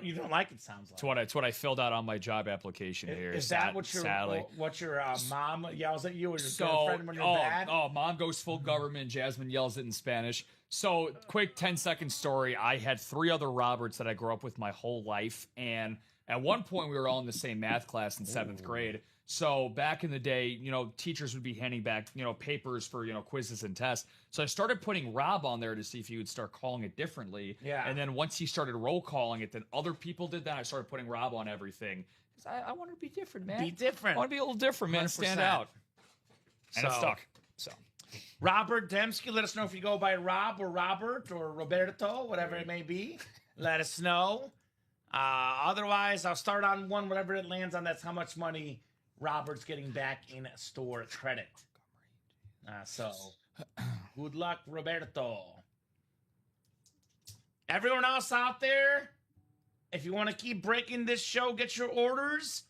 You don't like it. Sounds like It's what I filled out on my job application here. Is that what your mom yells at you or your girlfriend when you're bad? Oh, mom goes full government. Jasmine yells it in Spanish. So, quick 10-second story. I had 3 other Roberts that I grew up with my whole life, and at one point we were all in the same math class in 7th grade. So back in the day, teachers would be handing back, papers for, quizzes and tests. So I started putting Rob on there to see if he would start calling it differently. Yeah. And then once he started roll calling it, then other people did that. I started putting Rob on everything. Because I want to be different, man. Be different. I want to be a little different, man. 100%. Stand out. And it stuck. So Robert Dembski, let us know if you go by Rob or Robert or Roberto, whatever it may be. Let us know. Otherwise, I'll start on one, whatever it lands on. That's how much money Robert's getting back in store credit. So, good luck, Roberto. Everyone else out there, if you want to keep breaking this show, get your orders.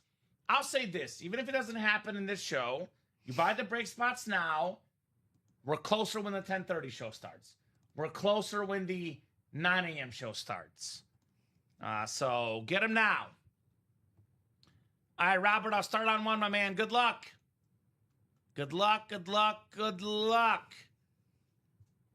I'll say this, even if it doesn't happen in this show, you buy the break spots now. We're closer when the 10:30 show starts. We're closer when the 9 a.m. show starts. So get them now. All right, Robert, I'll start on one, my man. Good luck. Good luck, good luck, good luck.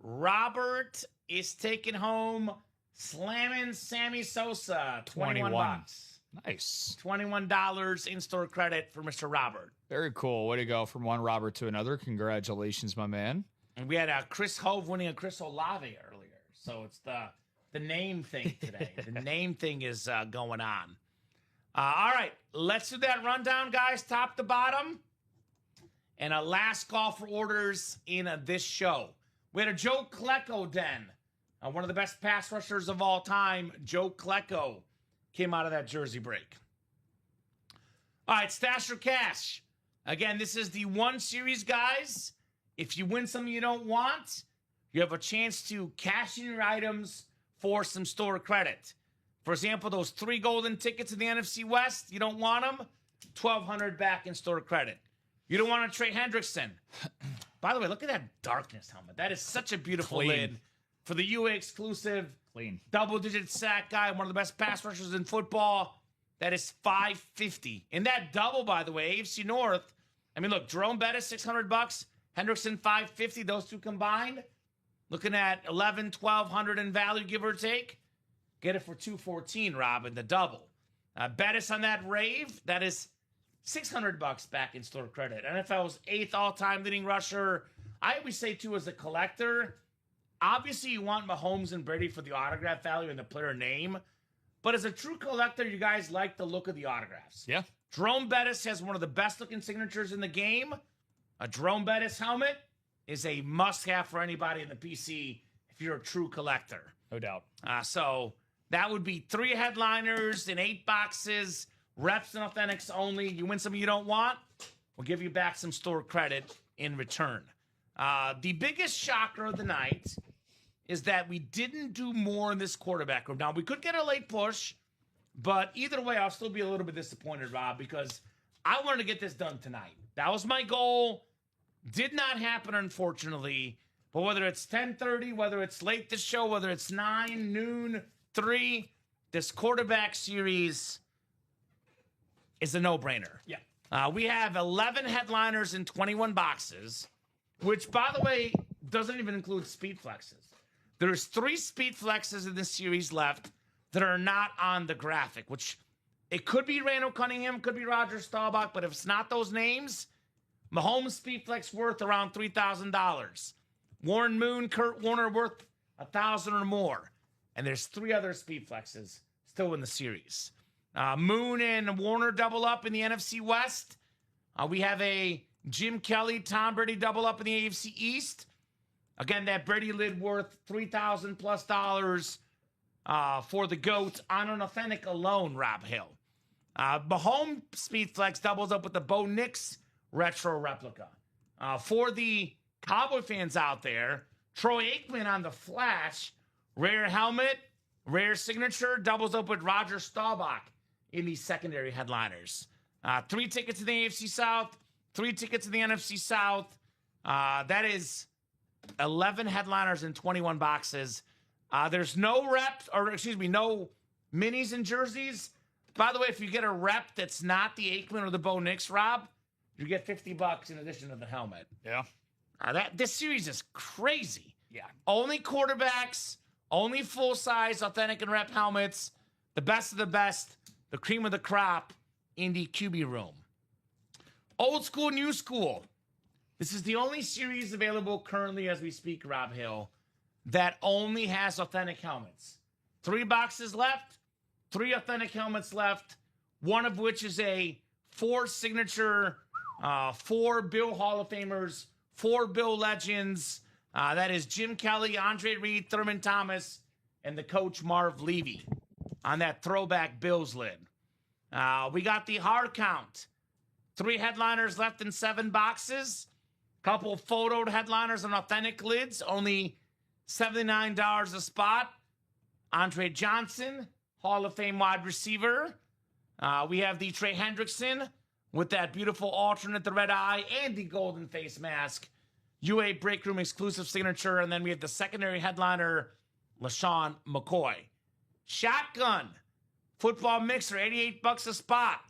Robert is taking home slamming Sammy Sosa, 21 bucks. Nice. $21 in-store credit for Mr. Robert. Very cool. Way to go from one Robert to another. Congratulations, my man. And we had Chris Hove winning a Chris Olave earlier. So it's the name thing today. The name thing is going on. All right, let's do that rundown, guys, top to bottom. And a last call for orders in this show. We had a Joe Klecko den. One of the best pass rushers of all time, Joe Klecko, came out of that jersey break. All right, Stash or Cash. Again, this is the 1 series, guys. If you win something you don't want, you have a chance to cash in your items for some store credit. For example, those 3 golden tickets in the NFC West, you don't want them, $1,200 back in store credit. You don't want a Trey Hendrickson. By the way, look at that darkness helmet. That is such a beautiful lid for the UA exclusive. Clean. Double-digit sack guy, one of the best pass rushers in football. That is $550. In that double, by the way, AFC North, I mean, look, Jerome Bettis, $600. Hendrickson, $550. Those two combined, looking at $1,100, $1,200 in value, give or take. Get it for $214, Rob, in the double. Bettis on that rave, that is $600 back in store credit. NFL's 8th all-time leading rusher. I always say, too, as a collector, obviously you want Mahomes and Brady for the autograph value and the player name. But as a true collector, you guys like the look of the autographs. Yeah. Jerome Bettis has one of the best-looking signatures in the game. A Jerome Bettis helmet is a must-have for anybody in the PC if you're a true collector. No doubt. So that would be 3 headliners in 8 boxes, reps and authentics only. You win something you don't want, we'll give you back some store credit in return. The biggest shocker of the night is that we didn't do more in this quarterback room. Now, we could get a late push, but either way, I'll still be a little bit disappointed, Rob, because I wanted to get this done tonight. That was my goal. Did not happen, unfortunately. But whether it's 10:30, whether it's late this show, whether it's 9, noon, 3, this quarterback series is a no-brainer. Yeah. We have 11 headliners in 21 boxes, which, by the way, doesn't even include speed flexes. There's 3 speed flexes in this series left that are not on the graphic, which it could be Randall Cunningham, could be Roger Staubach, but if it's not those names, Mahomes speed flex worth around $3,000. Warren Moon, Kurt Warner worth $1,000 or more. And there's 3 other speed flexes still in the series. Moon and Warner double up in the NFC West. We have a Jim Kelly, Tom Brady double up in the AFC East. Again, that Brady lid worth $3,000+ for the GOAT on an authentic alone, Rob Hill. Mahomes speed flex doubles up with the Bo Nix retro replica. For the Cowboy fans out there, Troy Aikman on the Flash, rare helmet, rare signature, doubles up with Roger Staubach in these secondary headliners. 3 tickets in the AFC South, 3 tickets in the NFC South. That is 11 headliners and 21 boxes. There's no no minis and jerseys. By the way, if you get a rep that's not the Aikman or the Bo Nix, Rob, you get $50 in addition to the helmet. Yeah. This series is crazy. Yeah. Only quarterbacks, only full-size, authentic and rep helmets, the best of the best, the cream of the crop in the QB room. Old school, new school. This is the only series available currently as we speak, Rob Hill, that only has authentic helmets. 3 boxes left, 3 authentic helmets left, one of which is a 4 signature, 4 Bill Hall of Famers, 4 Bill legends. That is Jim Kelly, Andre Reed, Thurman Thomas, and the coach Marv Levy on that throwback Bills lid. We got the hard count. 3 headliners left in 7 boxes. Couple photoed headliners on authentic lids. Only $79 a spot. Andre Johnson, Hall of Fame wide receiver. We have the Trey Hendrickson with that beautiful alternate, the red eye, and the golden face mask. UA Breakroom exclusive signature. And then we have the secondary headliner, LaShawn McCoy. Shotgun, football mixer, $88 a spot.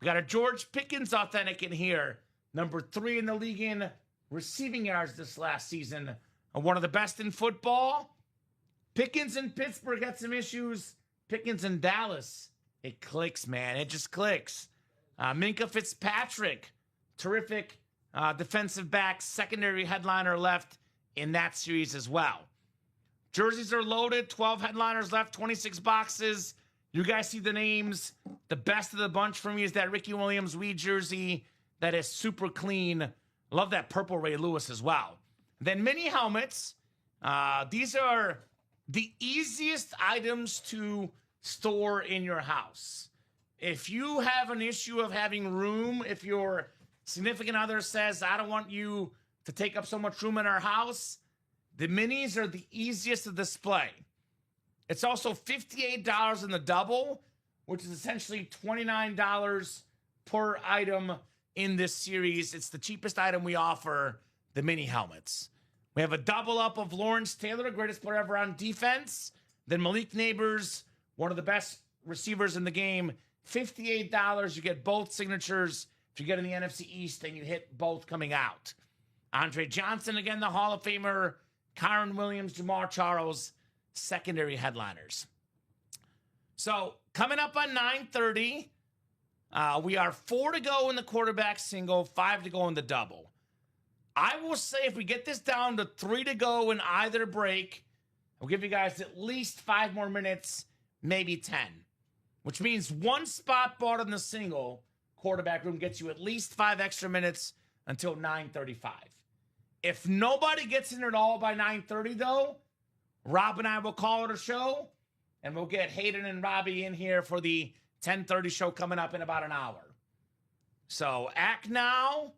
We got a George Pickens authentic in here. Number 3 in the league in receiving yards this last season. One of the best in football. Pickens in Pittsburgh had some issues. Pickens in Dallas, it clicks, man. It just clicks. Minka Fitzpatrick, terrific defensive back, secondary headliner left in that series as well. Jerseys are loaded, 12 headliners left, 26 boxes. You guys see the names. The best of the bunch for me is that Ricky Williams Weed jersey that is super clean. Love that purple Ray Lewis as well. Then mini helmets. These are the easiest items to store in your house. If you have an issue of having room, if your significant other says, I don't want you to take up so much room in our house, the minis are the easiest to display. It's also $58 in the double, which is essentially $29 per item in this series. It's the cheapest item we offer, the mini helmets. We have a double up of Lawrence Taylor, greatest player ever on defense. Then Malik Neighbors, one of the best receivers in the game. $58. You get both signatures. If you get in the NFC East, then you hit both coming out. Andre Johnson, again, the Hall of Famer. Kyron Williams, Jamar Charles, secondary headliners. So coming up on 9:30, we are 4 to go in the quarterback single, 5 to go in the double. I will say if we get this down to 3 to go in either break, I'll give you guys at least 5 more minutes, maybe 10, which means 1 spot bought in the single quarterback room gets you at least 5 extra minutes until 9:35. If nobody gets in at all by 9:30, though, Rob and I will call it a show, and we'll get Hayden and Robbie in here for the 10:30 show coming up in about an hour. So act now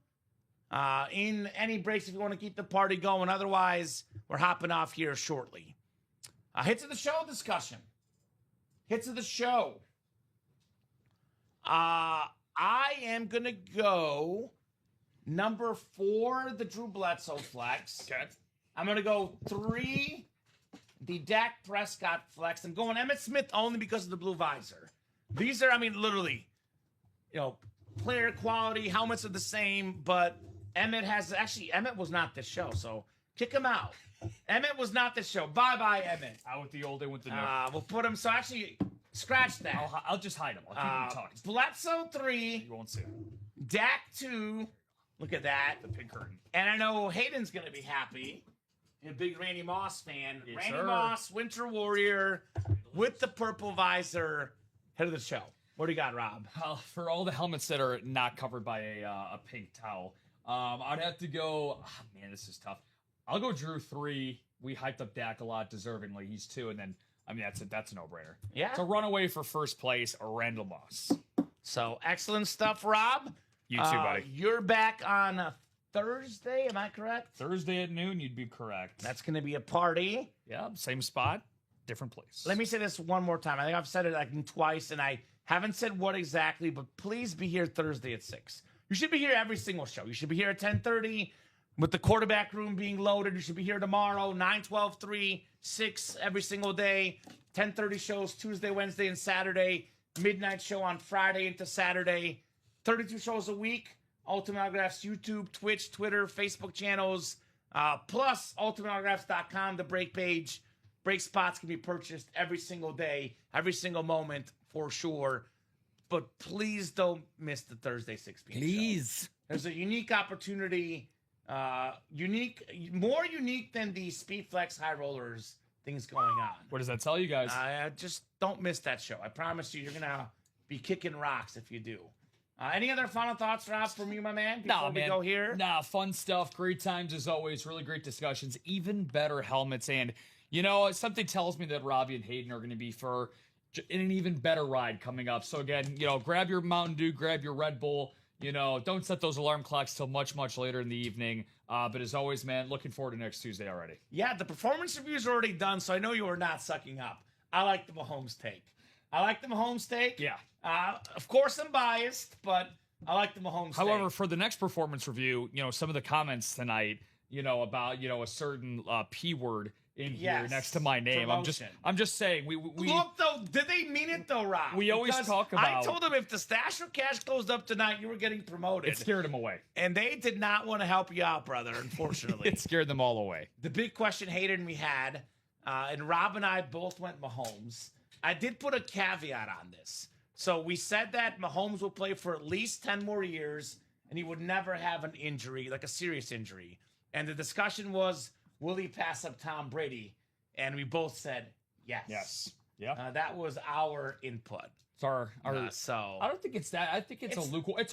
in any breaks if you want to keep the party going. Otherwise, we're hopping off here shortly. Hits of the show discussion. Hits of the show. I am going to go number 4, the Drew Bledsoe flex. Okay. I'm going to go 3, the Dak Prescott flex. I'm going Emmitt Smith only because of the blue visor. These are, literally, player quality, helmets are the same, but Emmitt was not this show, so kick him out. Emmitt was not this show. Bye-bye, Emmitt. Out with the old, in with the new. We'll put him, so actually, scratch that. I'll just hide him. I'll keep him tucked. Bledsoe 3. You won't see him. Dak 2. Look at that. The pink curtain. And I know Hayden's going to be happy. A big Randy Moss fan. Yes, Randy sir. Moss, Winter Warrior, with the purple visor. Head of the show. What do you got, Rob? For all the helmets that are not covered by a pink towel, I'd have to go. Oh, man, this is tough. I'll go Drew 3. We hyped up Dak a lot, deservingly. He's 2, and then that's a no-brainer. Yeah. So runaway for first place, Randall Moss. So excellent stuff, Rob. You too, buddy. You're back on Thursday. Am I correct? Thursday at noon, you'd be correct. That's going to be a party. Yeah, same spot, different place. Let me say this one more time. I think I've said it like twice, and I haven't said what exactly, but please be here Thursday at 6. You should be here every single show. You should be here at 10:30 with the quarterback room being loaded. You should be here tomorrow, 9, 12, 3, 6 every single day. 10:30 shows Tuesday, Wednesday, and Saturday. Midnight show on Friday into Saturday. 32 shows a week. Ultimate Autographs YouTube, Twitch, Twitter, Facebook channels, plus ultimateautographs.com, the break page. Break spots can be purchased every single day, every single moment for sure. But please don't miss the Thursday 6 p.m. Please. show. There's a unique opportunity, more unique than the Speedflex High Rollers things going on. What does that tell you guys? Just don't miss that show. I promise you're going to be kicking rocks if you do. Any other final thoughts, Rob, from you, my man, before we go here? Nah, fun stuff. Great times as always. Really great discussions. Even better helmets. And, something tells me that Robbie and Hayden are going to be in an even better ride coming up. So, again, grab your Mountain Dew, grab your Red Bull. Don't set those alarm clocks till much, much later in the evening. But as always, man, looking forward to next Tuesday already. Yeah, the performance reviews are already done, so I know you are not sucking up. I like the Mahomes take. Yeah. Of course, I'm biased, but I like the Mahomes However, take. for the next performance review, some of the comments tonight, about, a certain P word in here next to my name. Promotion. I'm just saying we Look, though, did they mean it, though, Rob? We always talk about... I told them if the Stash or Cash closed up tonight, you were getting promoted. It scared them away. And they did not want to help you out, brother, unfortunately. It scared them all away. The big question Hayden and we had, and Rob and I both went Mahomes. I did put a caveat on this. So we said that Mahomes will play for at least 10 more years, and he would never have an injury, like a serious injury. And the discussion was, will he pass up Tom Brady? And we both said yes. Yes. Yeah. That was our input. So So I don't think it's that. I think it's a lukewarm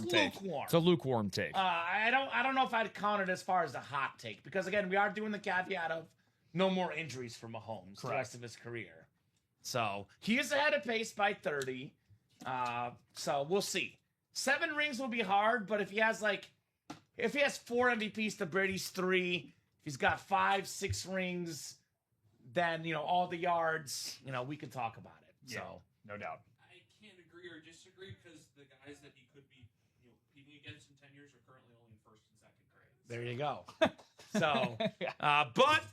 take. Lukewarm. It's a lukewarm take. I don't know if I'd count it as far as a hot take, because again, we are doing the caveat of no more injuries for Mahomes the rest of his career. So he is ahead of pace by 30. So we'll see. 7 rings will be hard, but if he has 4 MVPs to Brady's 3, if he's got 5, 6 rings, then all the yards, we can talk about it. Yeah, so no doubt. I can't agree or disagree because the guys that he could be competing against in 10 years are currently only in 1st and 2nd grade. There you go. So, but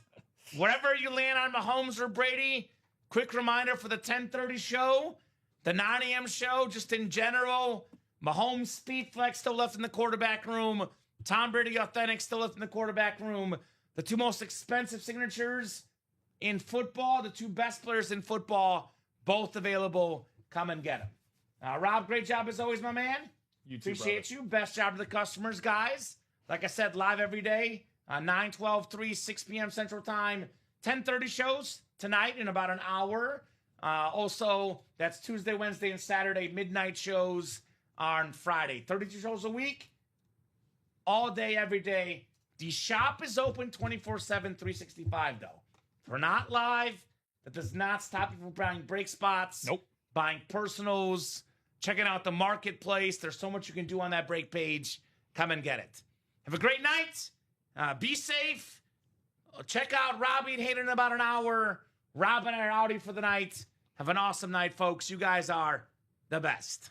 whatever you land on Mahomes or Brady, quick reminder for the 10:30 show, the 9 a.m. show, just in general, Mahomes Speedflex still left in the quarterback room. Tom Brady Authentic still left in the quarterback room. The 2 most expensive signatures in football, the 2 best players in football, both available. Come and get them. Rob, great job as always, my man. You too, Appreciate you. Best job to the customers, guys. Like I said, live every day, 9, 12, 3, 6 p.m. Central Time. 10:30 shows tonight in about an hour. Also, that's Tuesday, Wednesday, and Saturday. Midnight shows on Friday. 32 shows a week, all day, every day. The shop is open 24/7, 365, though. We're not live. That does not stop you from buying brake spots. Nope. Buying personals, checking out the marketplace. There's so much you can do on that brake page. Come and get it. Have a great night. Be safe. Check out Robbie and Hayden in about an hour. Rob and I are outie for the night. Have an awesome night, folks. You guys are the best.